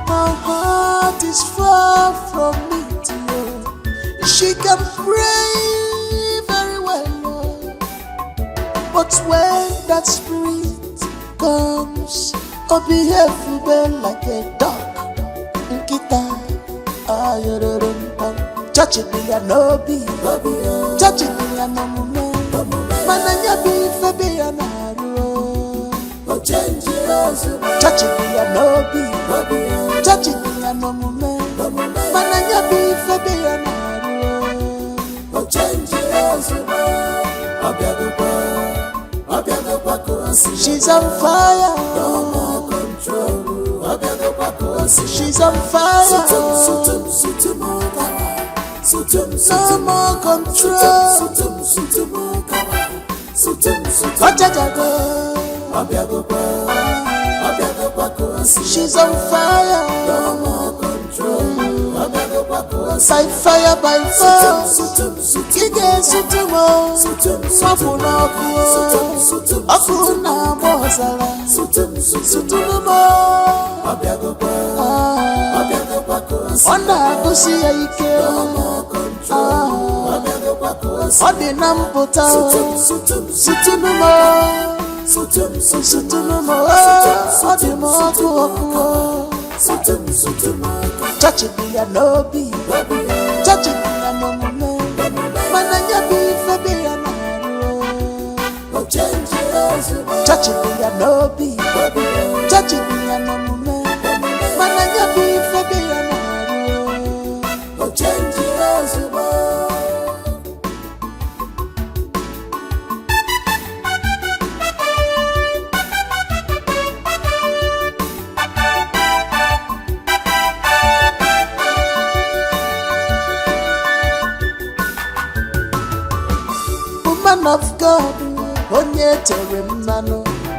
[SPEAKER 10] My heart is far from me, dear. She can pray very well, Lord. But when that spirit comes, oh, behave well like a dog. Touch it, be a no be. Touch it, be a no moment. Mananya be fabi a naru. Touch it, be a no be. Touch it, be a no moment. Mananya be fabi a naru. She's on fire. No more control. She's on fire. No more control. She's on fire. No more control. By fire, by fire. Kige sutumo. Mafuna kuo. Afuna mozala. Sutumo. Onda kusi ya ike. Odi nampota. Sutumo. Odi mokuo. Touch it, be a no be. Touch it, be a no moment. Mananya be fabi a naru. Touch it, be a no be. Touch it, be a no moment. Mananya be fabi a naru. Of God,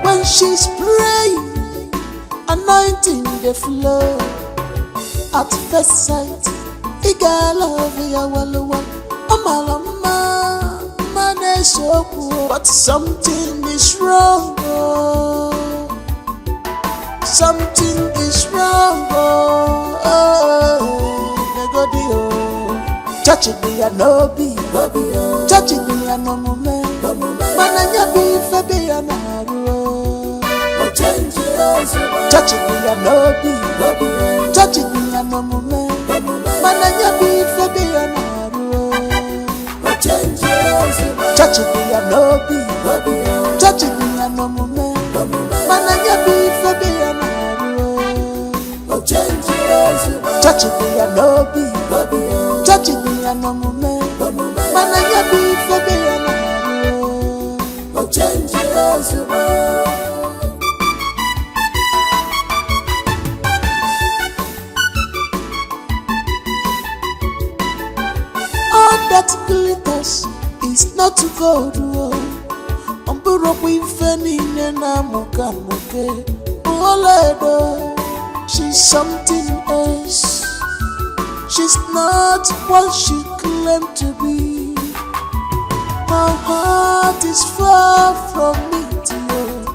[SPEAKER 10] when she's praying, anointing the flow. At first sight, but something is wrong. Something is wrong. Touch it, be a no be. Touch it, be a no moment. Mananya be fabi a naru. Touching me and no be, touching me and no moment. Mananya be for be an touching me and no be, touching me and no moment. Mananya be for be an touching me and no be, touching me and no moment. Mananya be for be an all that glitters is not gold. She's something else. She's not what she claimed to be. My heart is far from me, dear.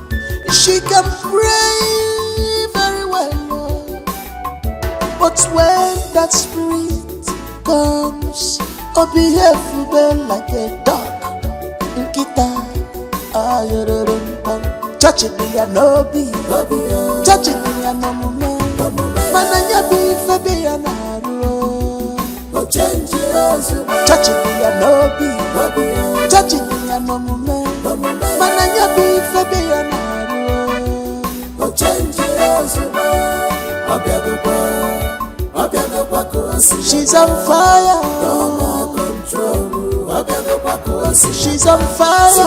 [SPEAKER 10] She can pray very well, but when that spirit comes, oh, behave well like a dog. Touching me and no be, touching me and no moment. Mananya be for be an arrow. Touching me and no be, touching me and no moment. Mananya be for be an arrow. She's on fire. She's on fire.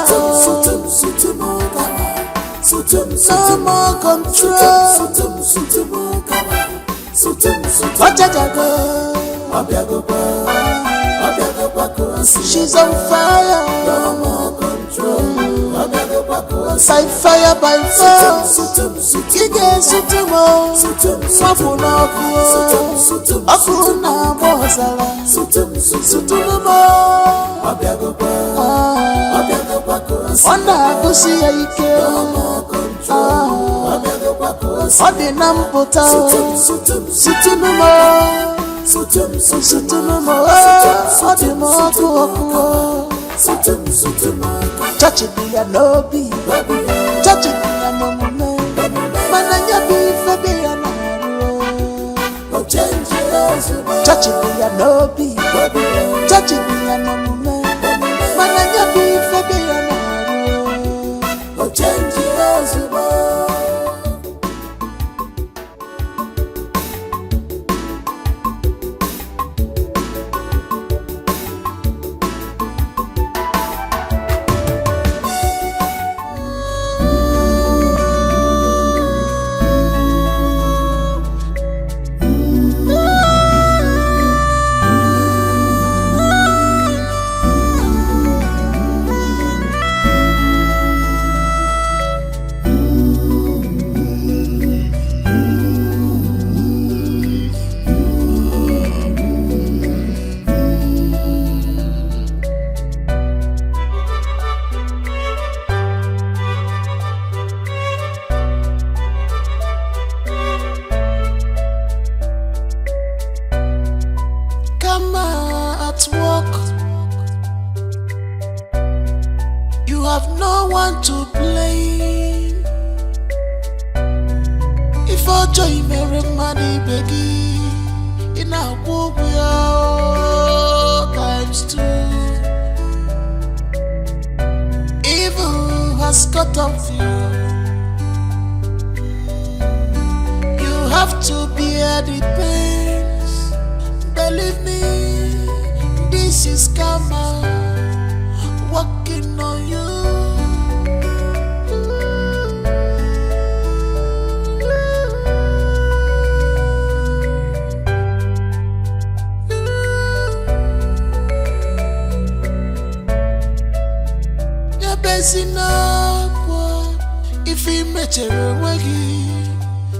[SPEAKER 10] No more control. She's on fire. No more control. By fire, by fire. Kige sutumo. Mafuna kuo. Afuna mozala. Sutumo. Onda kusi ya ike. Ode nampota. Sutumo. Ode mokuo. Touching me and no be, touching me and no moment. Mananya be for be an arrow. Touching me and no be, touching me and no moment. Mananya be for be an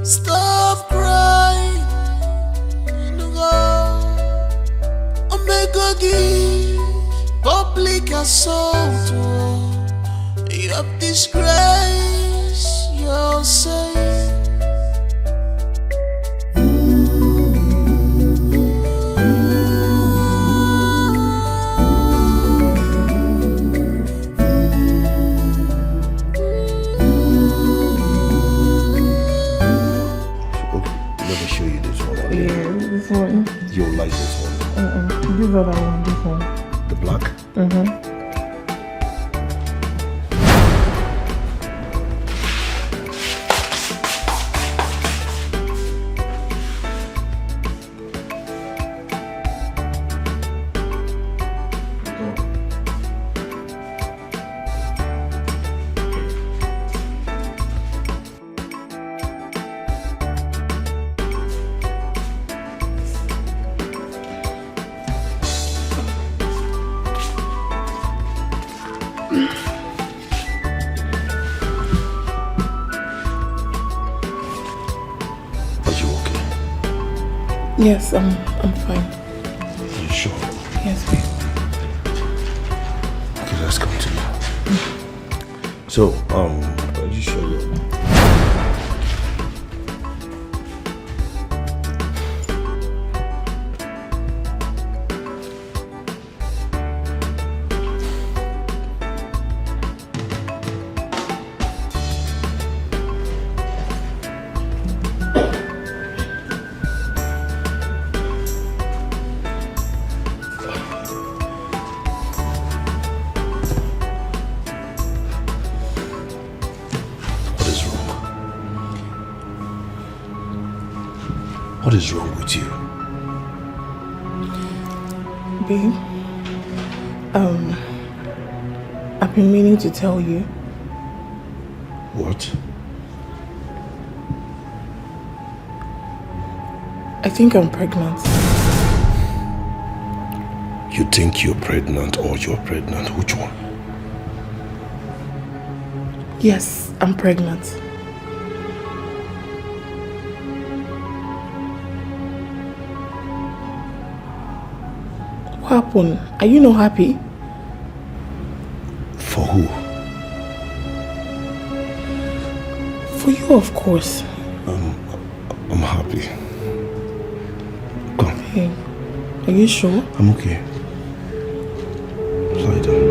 [SPEAKER 10] stop crying. Public assault. You have disgraced yourself.
[SPEAKER 18] Let me show you this one. Okay?
[SPEAKER 15] Yeah, this one.
[SPEAKER 18] You'll like this one.
[SPEAKER 15] This other one, this one.
[SPEAKER 18] The black?
[SPEAKER 15] Yes, I'm fine.
[SPEAKER 18] You sure?
[SPEAKER 15] Yes, babe.
[SPEAKER 18] Okay, let's continue. So, are you sure you're... What is wrong with you?
[SPEAKER 15] Babe, I've been meaning to tell you.
[SPEAKER 18] What?
[SPEAKER 15] I think I'm pregnant.
[SPEAKER 18] You think you're pregnant or you're pregnant? Which one?
[SPEAKER 15] Yes, I'm pregnant. What happened? Are you not happy?
[SPEAKER 18] For who?
[SPEAKER 15] For you, of course.
[SPEAKER 18] I'm happy. Come.
[SPEAKER 15] Hey, are you sure?
[SPEAKER 18] I'm okay. Lie down.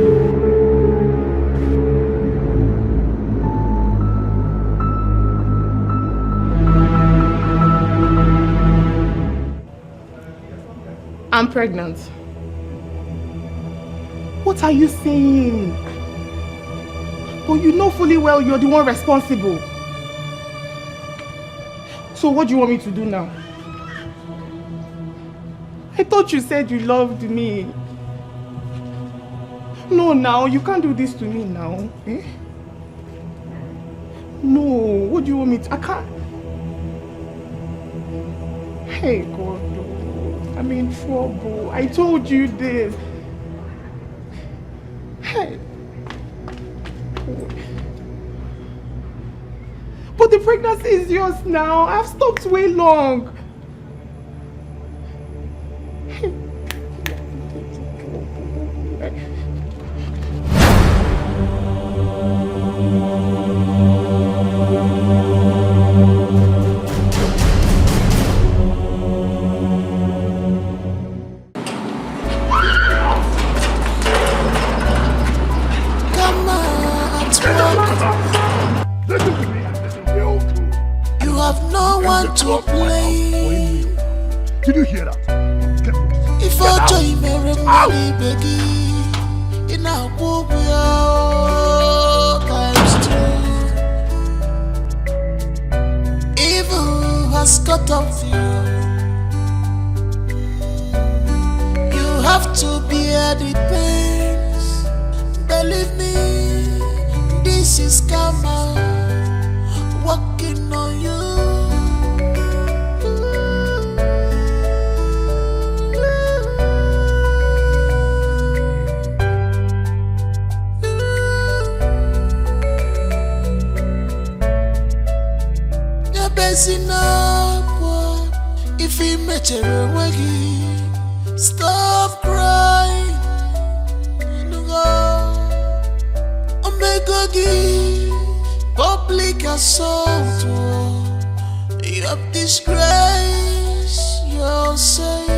[SPEAKER 15] I'm pregnant. What are you saying? But you know fully well you're the one responsible. So what do you want me to do now? I thought you said you loved me. No, now, you can't do this to me now. Eh? No, what do you want me to... I can't... Hey, God, I'm in trouble. I told you this. Hey. But the pregnancy is yours now. I've stopped way long.
[SPEAKER 6] To play.
[SPEAKER 16] Did you hear that?
[SPEAKER 6] If I join everybody begging in a book times two, evil has cut off you. You have to bear the pains. Believe me, this is karma working on you. If he met a waggy, stop crying. Omega public assault. You have disgraced yourself.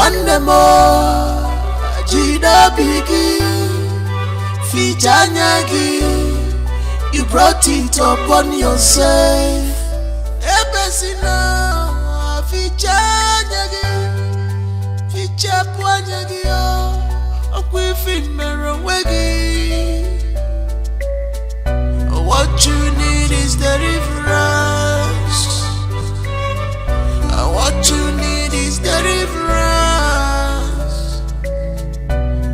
[SPEAKER 10] One day more, Jida Bigi, Fijanyagi, you brought it upon yourself. Ebesina, Fijanyagi, Fijapuanyagi, Okwifin Meronwegi. What you need is deliverance. What you need is deliverance.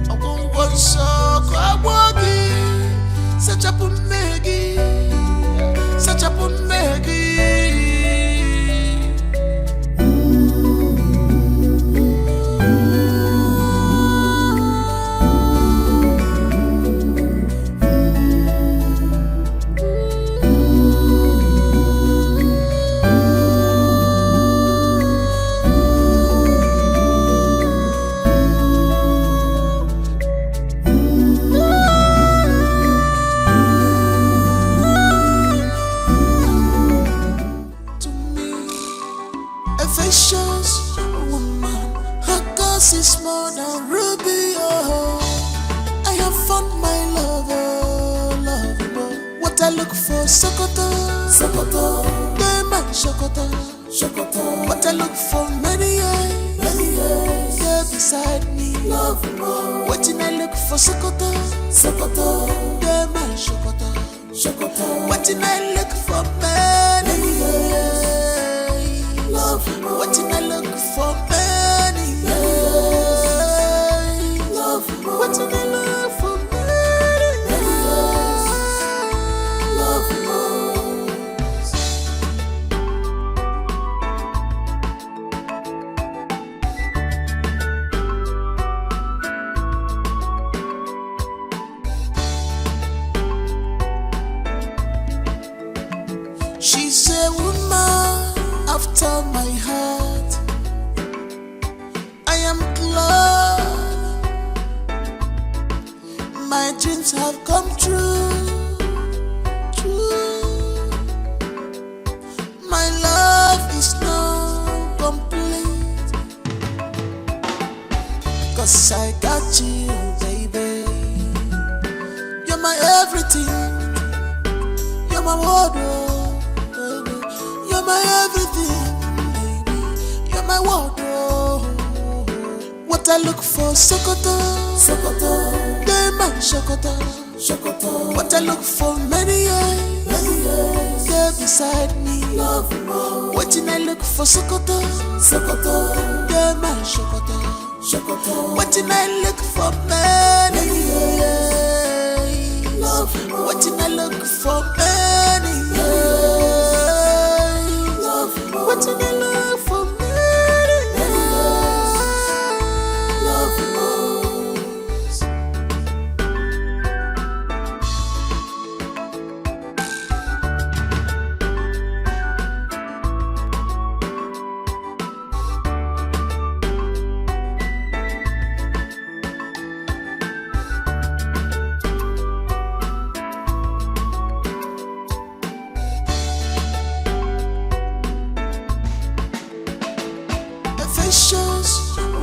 [SPEAKER 10] I won't want so kwagi, such a pumegi, such a pumegi. Is more than ruby, oh. I have found my lover, lover. What I look for, Sokoto, Sokoto. Diamond, Sokoto, Sokoto. What I look for, many years, there beside me, love more. What I look for, Sokoto, Sokoto. Diamond, Sokoto, Sokoto. What I look for, many years, love more. What I look for, many years. What's in the love for me? Love she's a woman after my heart. I am glad my dreams have come true, true. My love is now complete, 'cause I got you, baby. You're my everything, you're my wardrobe, baby. You're my everything, baby. You're my wardrobe. What I look for, Sokoto, Sokoto. Diamond, Sokoto, Sokoto. What I look for, many years, there beside me, love more. What I look for, Sokoto, Sokoto. Diamond, Sokoto, Sokoto. What I look for, many years, love more. What I look for, many years, love more. What I look for, many years, love more.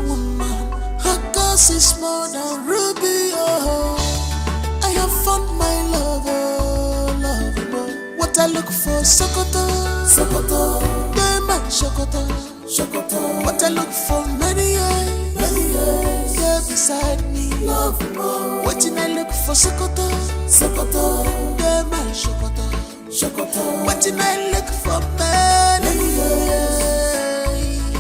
[SPEAKER 10] Woman, her cause is more than ruby, oh. I have found my lover, lover. What I look for, Sokoto, Sokoto. Diamond, Sokoto, Sokoto. What I look for, many years, there beside me, love more. What I look for, Sokoto, Sokoto. Diamond, Sokoto, Sokoto. What I look for, many years,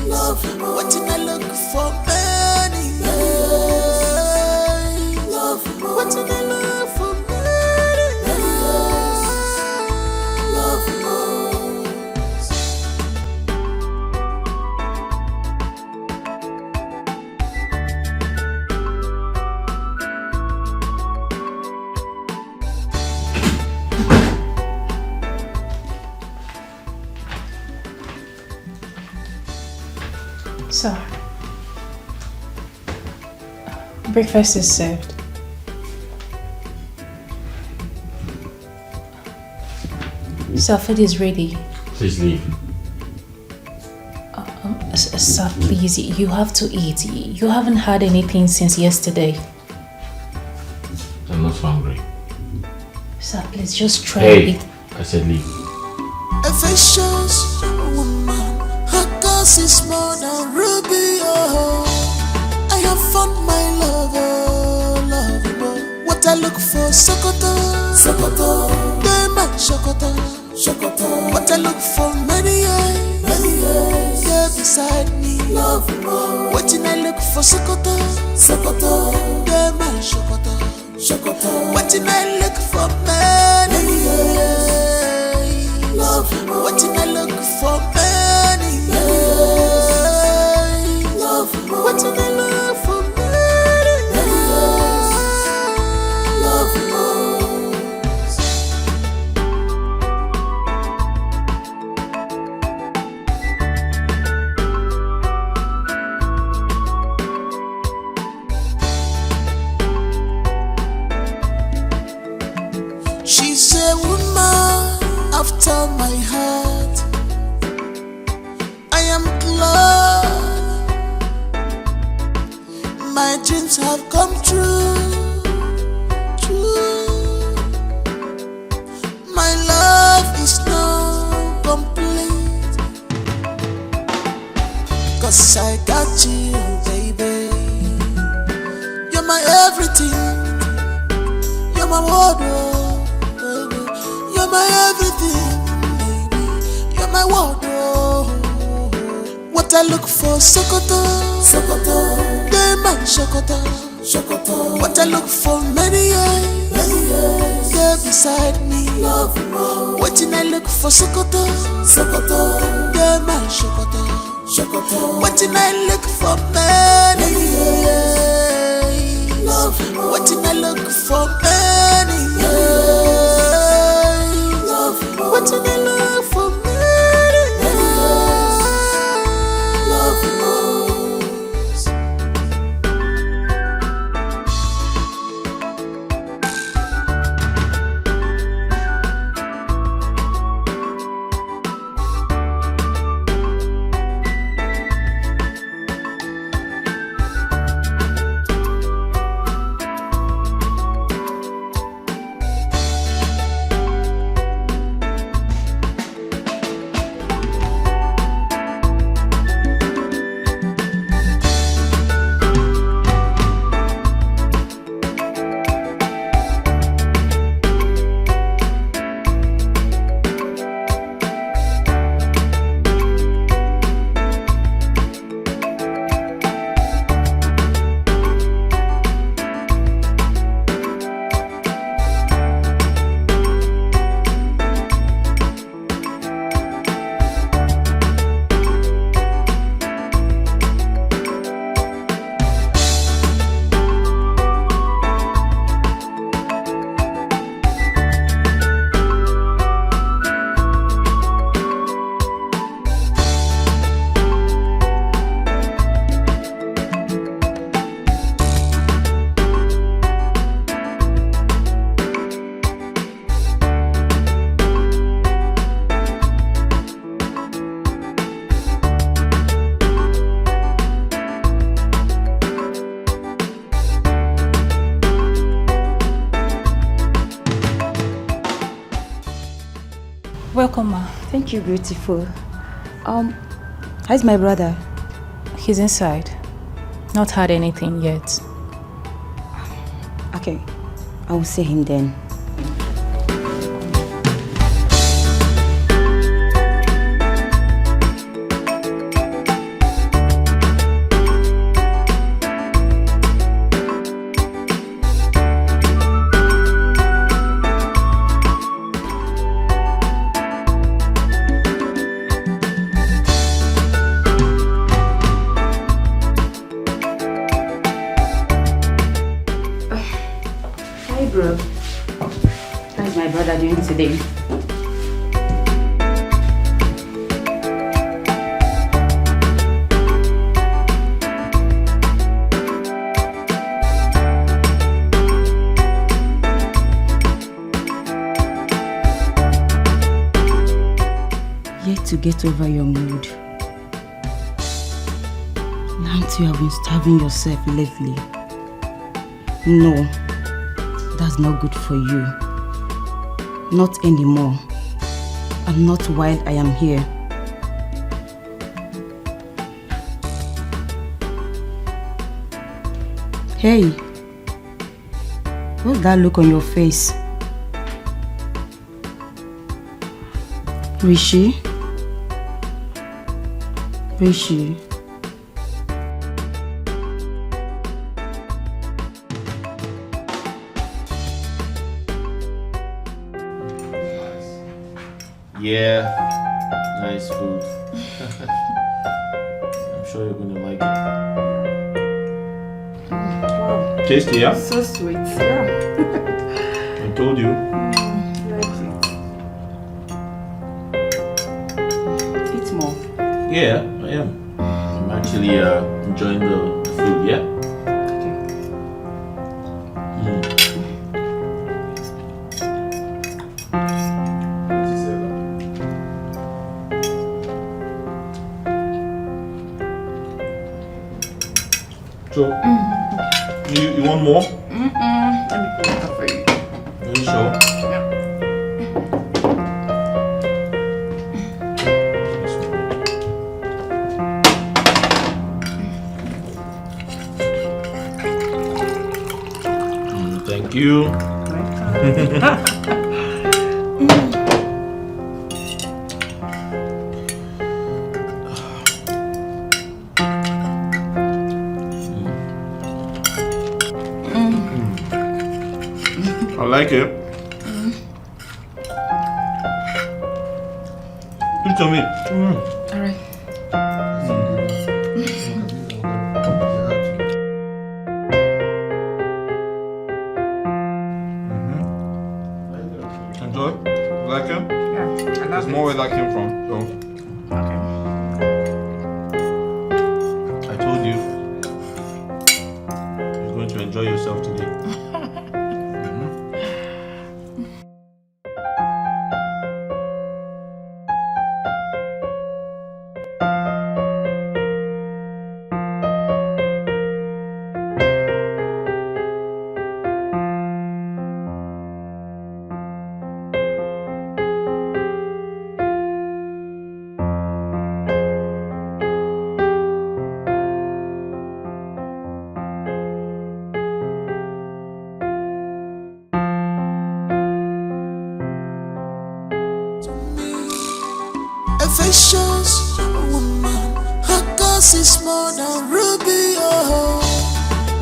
[SPEAKER 10] love more. What I look for, many years, love more. What I look for, many years, love more.
[SPEAKER 8] So, breakfast is served. So, food is ready.
[SPEAKER 1] Please leave.
[SPEAKER 8] Sir, please, you have to eat. You haven't had anything since yesterday.
[SPEAKER 1] I'm not hungry.
[SPEAKER 8] Sir, please just try
[SPEAKER 1] Hey,
[SPEAKER 8] it.
[SPEAKER 1] I said leave.
[SPEAKER 10] A vicious woman, her cause is more than ruby. Oh, I have found my lover, lover. What I look for, Sokoto, Sokoto. They my Sokoto, Sokoto. What I look for, many years, yeah, beside me, love more. What I look for, Sokoto, Sokoto. They my Sokoto, Sokoto. What I look for, many years, love more. What I look for, many years, love more. What I look for, many years, love more. She's a woman after my heart. I am glad my dreams have come true. True. My love is now complete, 'cause I got you, baby. You're my everything. You're my wardrobe, baby. You're my everything, baby. You're my wardrobe. What I look for, Sokoto, Sokoto. They my Sokoto, Sokoto. What I look for, many years, yeah, beside me, love more. What I look for, Sokoto, Sokoto. They my Sokoto, Sokoto. What I look for, many years, love more. What I look for, many years, love more. What I look for, many years, love more.
[SPEAKER 8] Welcome, ma.
[SPEAKER 5] Thank you, beautiful. How's my brother?
[SPEAKER 8] He's inside. Not had anything yet.
[SPEAKER 5] Okay, I will see him then. Bro, how's my brother doing today? Yet to get over your mood. Now you have been starving yourself lately. No, that's not good for you. Not anymore. And not while I am here. Hey, what's that look on your face? Rishi? Rishi?
[SPEAKER 1] Yeah, nice food. I'm sure you're gonna like it. Tasty, yeah?
[SPEAKER 13] So sweet, yeah.
[SPEAKER 1] I told you.
[SPEAKER 13] Like it. Eat more.
[SPEAKER 1] Yeah, I am. I'm actually enjoying the food, yeah? So, you want more?
[SPEAKER 13] Let me put it up for you.
[SPEAKER 1] Are you sure? Thank you. I like it. Eat to me.
[SPEAKER 13] All right.
[SPEAKER 3] Enjoy? You like it?
[SPEAKER 13] Yeah, I
[SPEAKER 3] There's
[SPEAKER 13] love
[SPEAKER 3] more where that came from, so.
[SPEAKER 1] I told you. You're going to enjoy yourself today.
[SPEAKER 10] A vicious woman, her cause is more than ruby. Oh,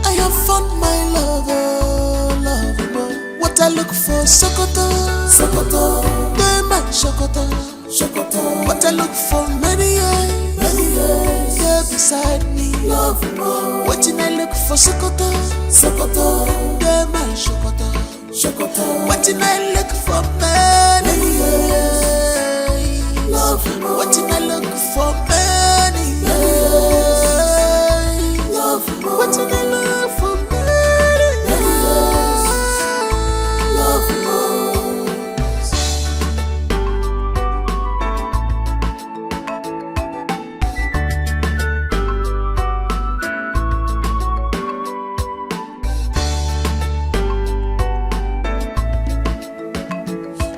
[SPEAKER 10] I have found my lover, lover. What I look for, Sokoto, Sokoto, they my Sokoto, Sokoto. What I look for, many years, yeah, beside me, love more. What I look for, Sokoto, Sokoto, they my Sokoto, Sokoto. What I look for, many years. What did I look for many years? What did I look for many years?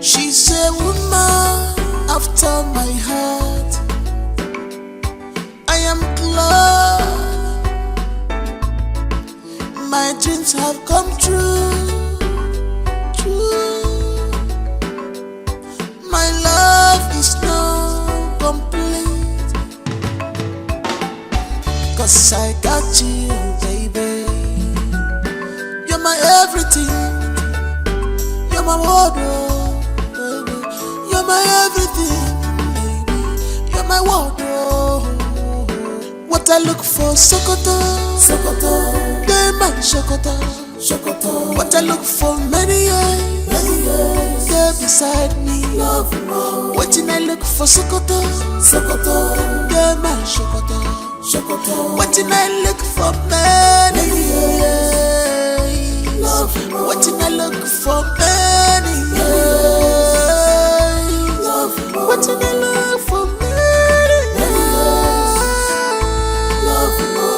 [SPEAKER 10] She's a woman after my heart. I am glad my dreams have come true. My love is now complete, 'cause I got you, baby. You're my everything. You're my wardrobe, baby. You're my everything, baby. You're my wardrobe. What I look for, Sokoto, Sokoto. They my Sokoto, Sokoto. What I look for, many years, they're beside me. Love more. What did I look for, Sokoto, Sokoto. They my Sokoto, Sokoto. What did I look for, many years? Love more. What did I look for, many years? Love more. What did I look for, many years? Love more.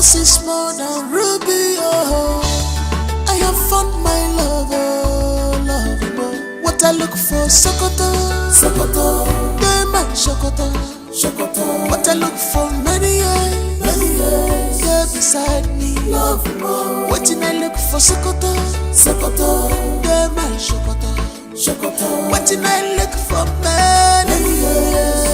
[SPEAKER 6] cause it's more than ruby, oh. I have found my lover, lover. What I look for, Sokoto, Sokoto. They my Sokoto, Sokoto. What I look for, many years, yeah, beside me, love more. What I look for, Sokoto, Sokoto. They my Sokoto, Sokoto. What I look for, many years,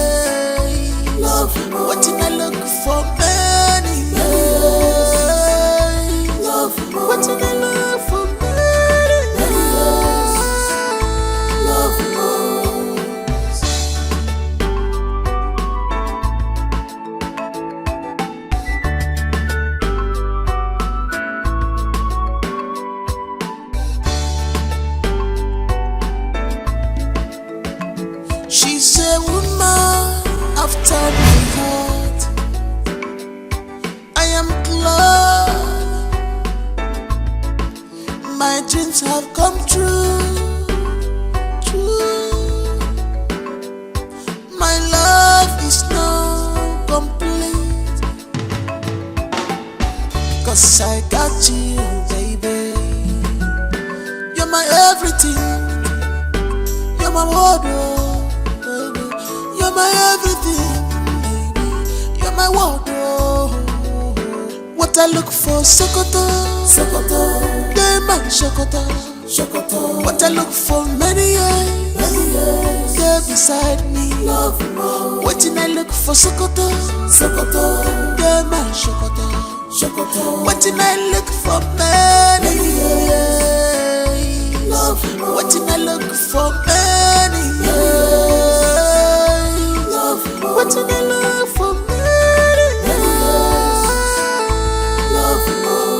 [SPEAKER 6] love more. What I look for, many years, love more. What I look for, many years, love more. She's a woman after my heart. I am glad my dreams have come true. True. My love is now complete, 'cause I got you, baby. You're my everything. You're my wardrobe, baby. You're my everything, baby. You're my wardrobe. What I look for, Sokoto, Sokoto. They my Sokoto, Sokoto. What I look for, many years, yeah, beside me, love more. What I look for, Sokoto, Sokoto. They my Sokoto, Sokoto. What I look for, many years, love more. What I look for, many years, love more. What I look for, many years, love more.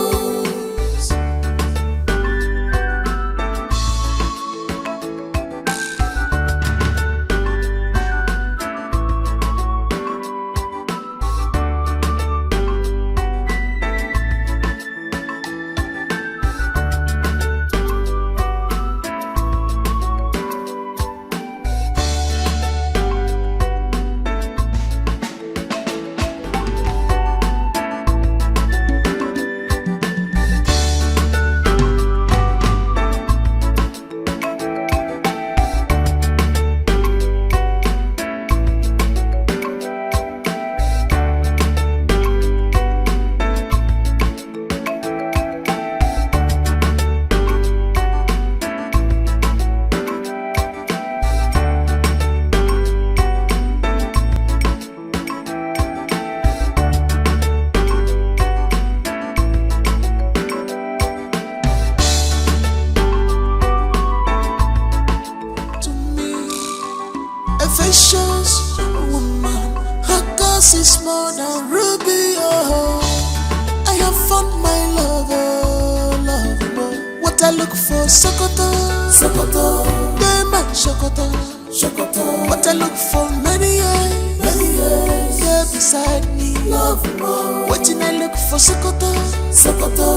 [SPEAKER 6] A vicious woman, her cause is more than ruby, oh. I have found my lover, lover. What I look for, Sokoto, Sokoto. They my Sokoto, Sokoto. What I look for, many years, yeah, beside me, love more. What I look for, Sokoto, Sokoto.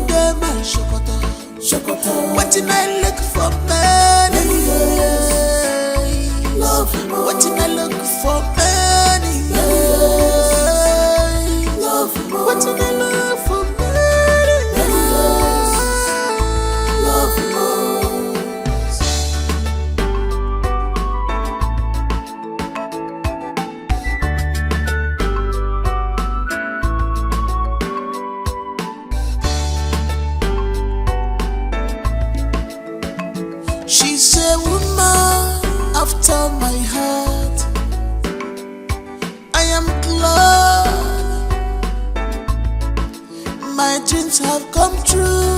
[SPEAKER 6] They my Sokoto, Sokoto. What I look for, many years, love more. What I look for, many years, love more. What I look for, many years, love more. She's a woman after my heart. I am glad my dreams have come true.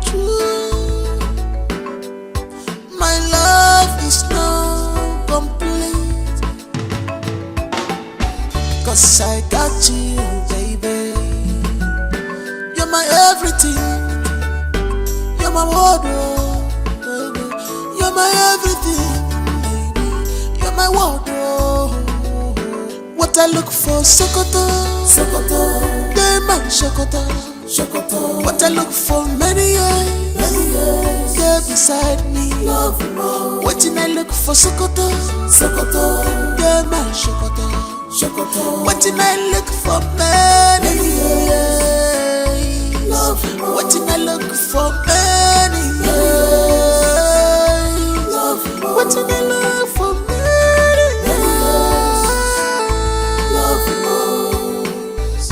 [SPEAKER 6] True. My love is now complete, 'cause I got you, baby. You're my everything. You're my wardrobe, baby. You're my everything, baby. You're my wardrobe. What I look for, Sokoto, Sokoto. They my Sokoto, Sokoto. What I look for, many years, yeah, beside me, love more. What I look for, Sokoto, Sokoto. They my Sokoto, Sokoto. What I look for, many years. Waiting I look for many years. Waiting I look for many years. Love most.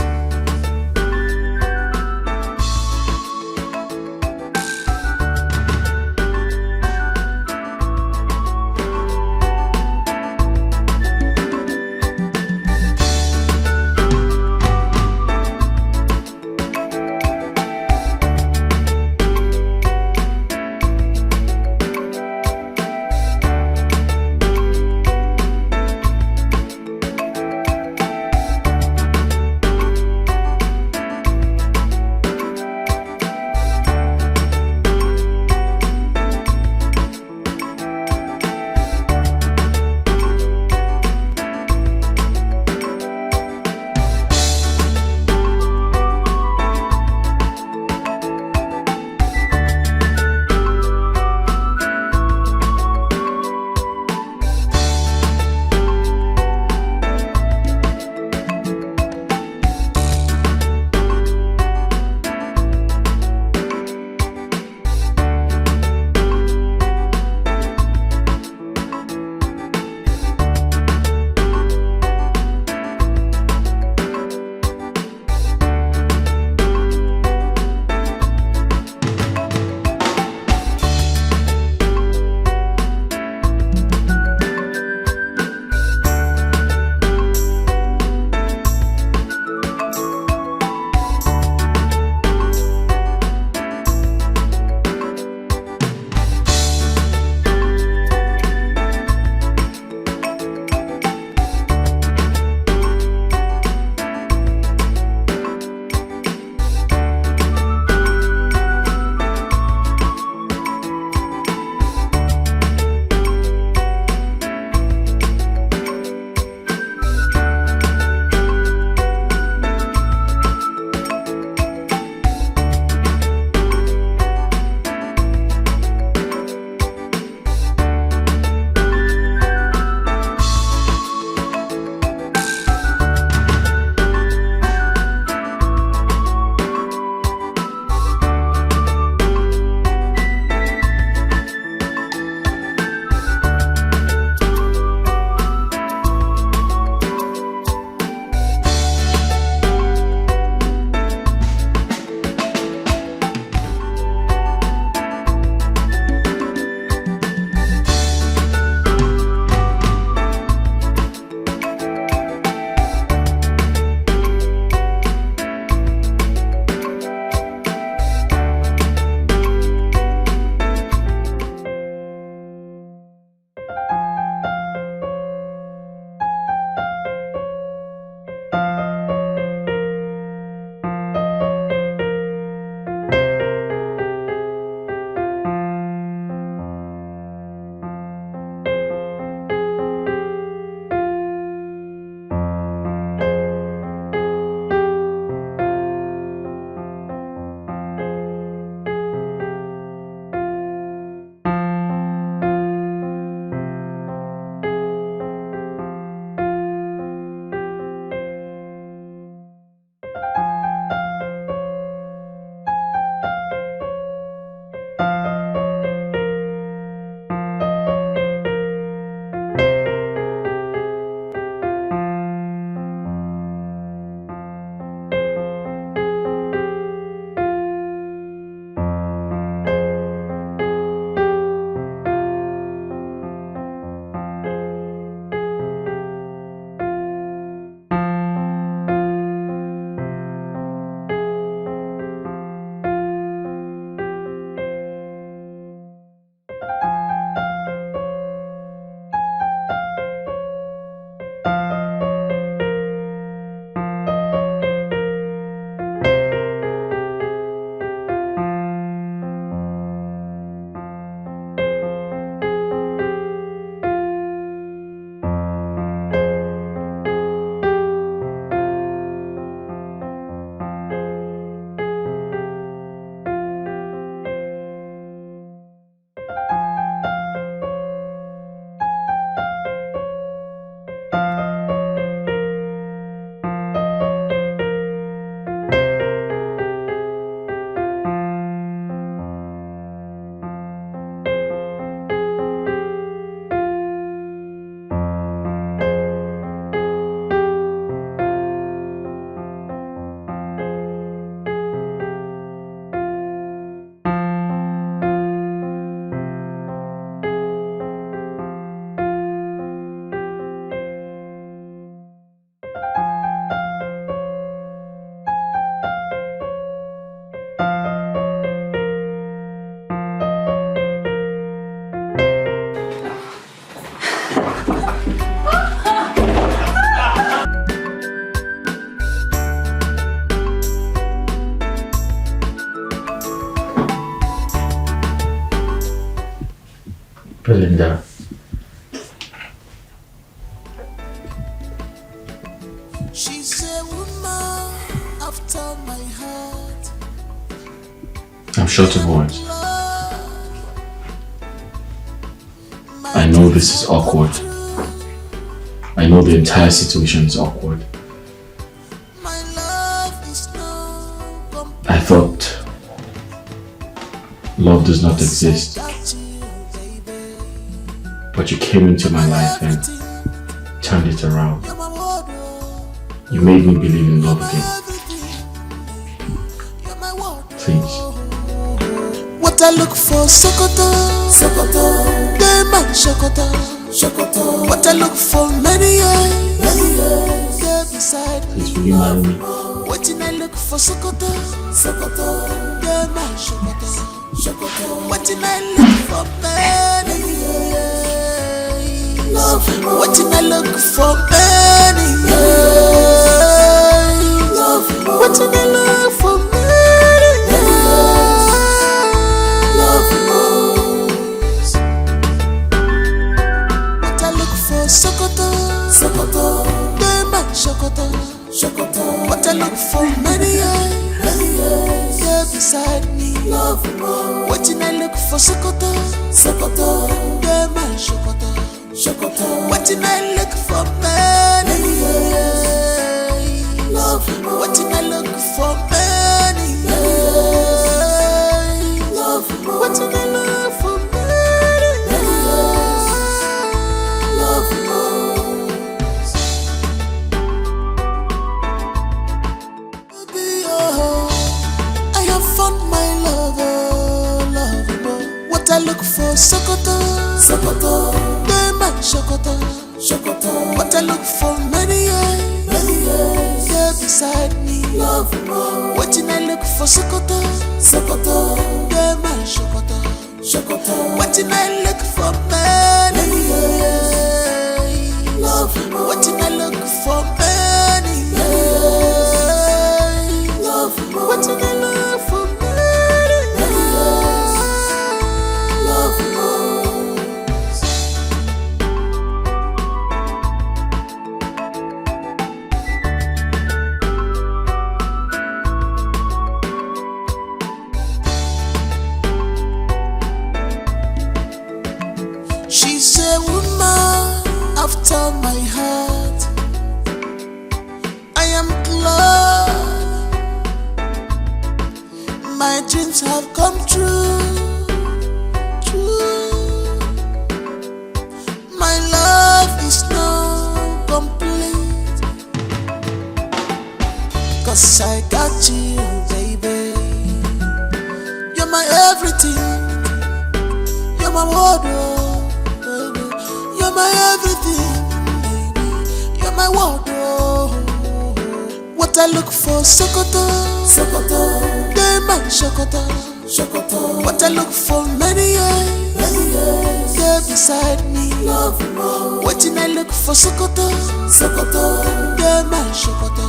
[SPEAKER 1] Belinda.
[SPEAKER 6] She's a woman after my heart.
[SPEAKER 1] I'm short of words. I know this is awkward. I know the entire situation is awkward. I thought love does not exist. But you came into my life and turned it around. You made me believe in love again. Please.
[SPEAKER 6] What I look for, Sokoto, Sokoto, they man Sokoto, Sokoto. What I look for, many years, they're beside me.
[SPEAKER 1] Please, will you marry me?
[SPEAKER 6] What I look for, Sokoto, Sokoto, they man Sokoto, Sokoto. What I look for, many years, love. What I look for, many years, love. What I look for, many Sokoto, Sokoto, they man Sokoto, Sokoto. What I look for, many years, yeah, beside me, love more. What I look for, Sokoto, Sokoto, they man Sokoto, Sokoto. What I look for, many years, love more. What I look for, many years, love more. What I look for, I look for, Sokoto, Sokoto, they man Sokoto, Sokoto. What I look for, many years, yeah, beside me, love more. What I look for, Sokoto, Sokoto, they man Sokoto, Sokoto. What I look for, many years, love more. What I look for, many years, love more. What I look for, she's a woman after my heart. I am glad my dreams have come true. My love is not complete, 'cause I got you, baby. You're my everything. You're my wardrobe, baby. You're my everything, baby. You're my wardrobe. What I look for, Sokoto, Sokoto, they man Sokoto, Sokoto. What I look for, many years, they're beside me, love more. What I look for, Sokoto, Sokoto, they man Sokoto,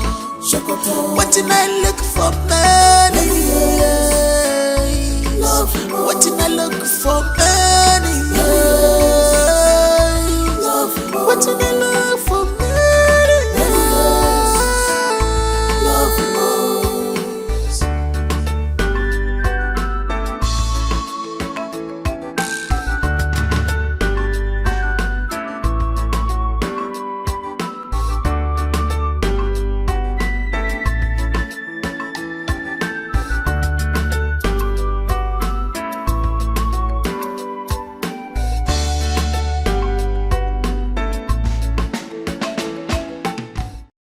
[SPEAKER 6] Sokoto. What I look for, many years, love more. What I look for, many years, love more. What I look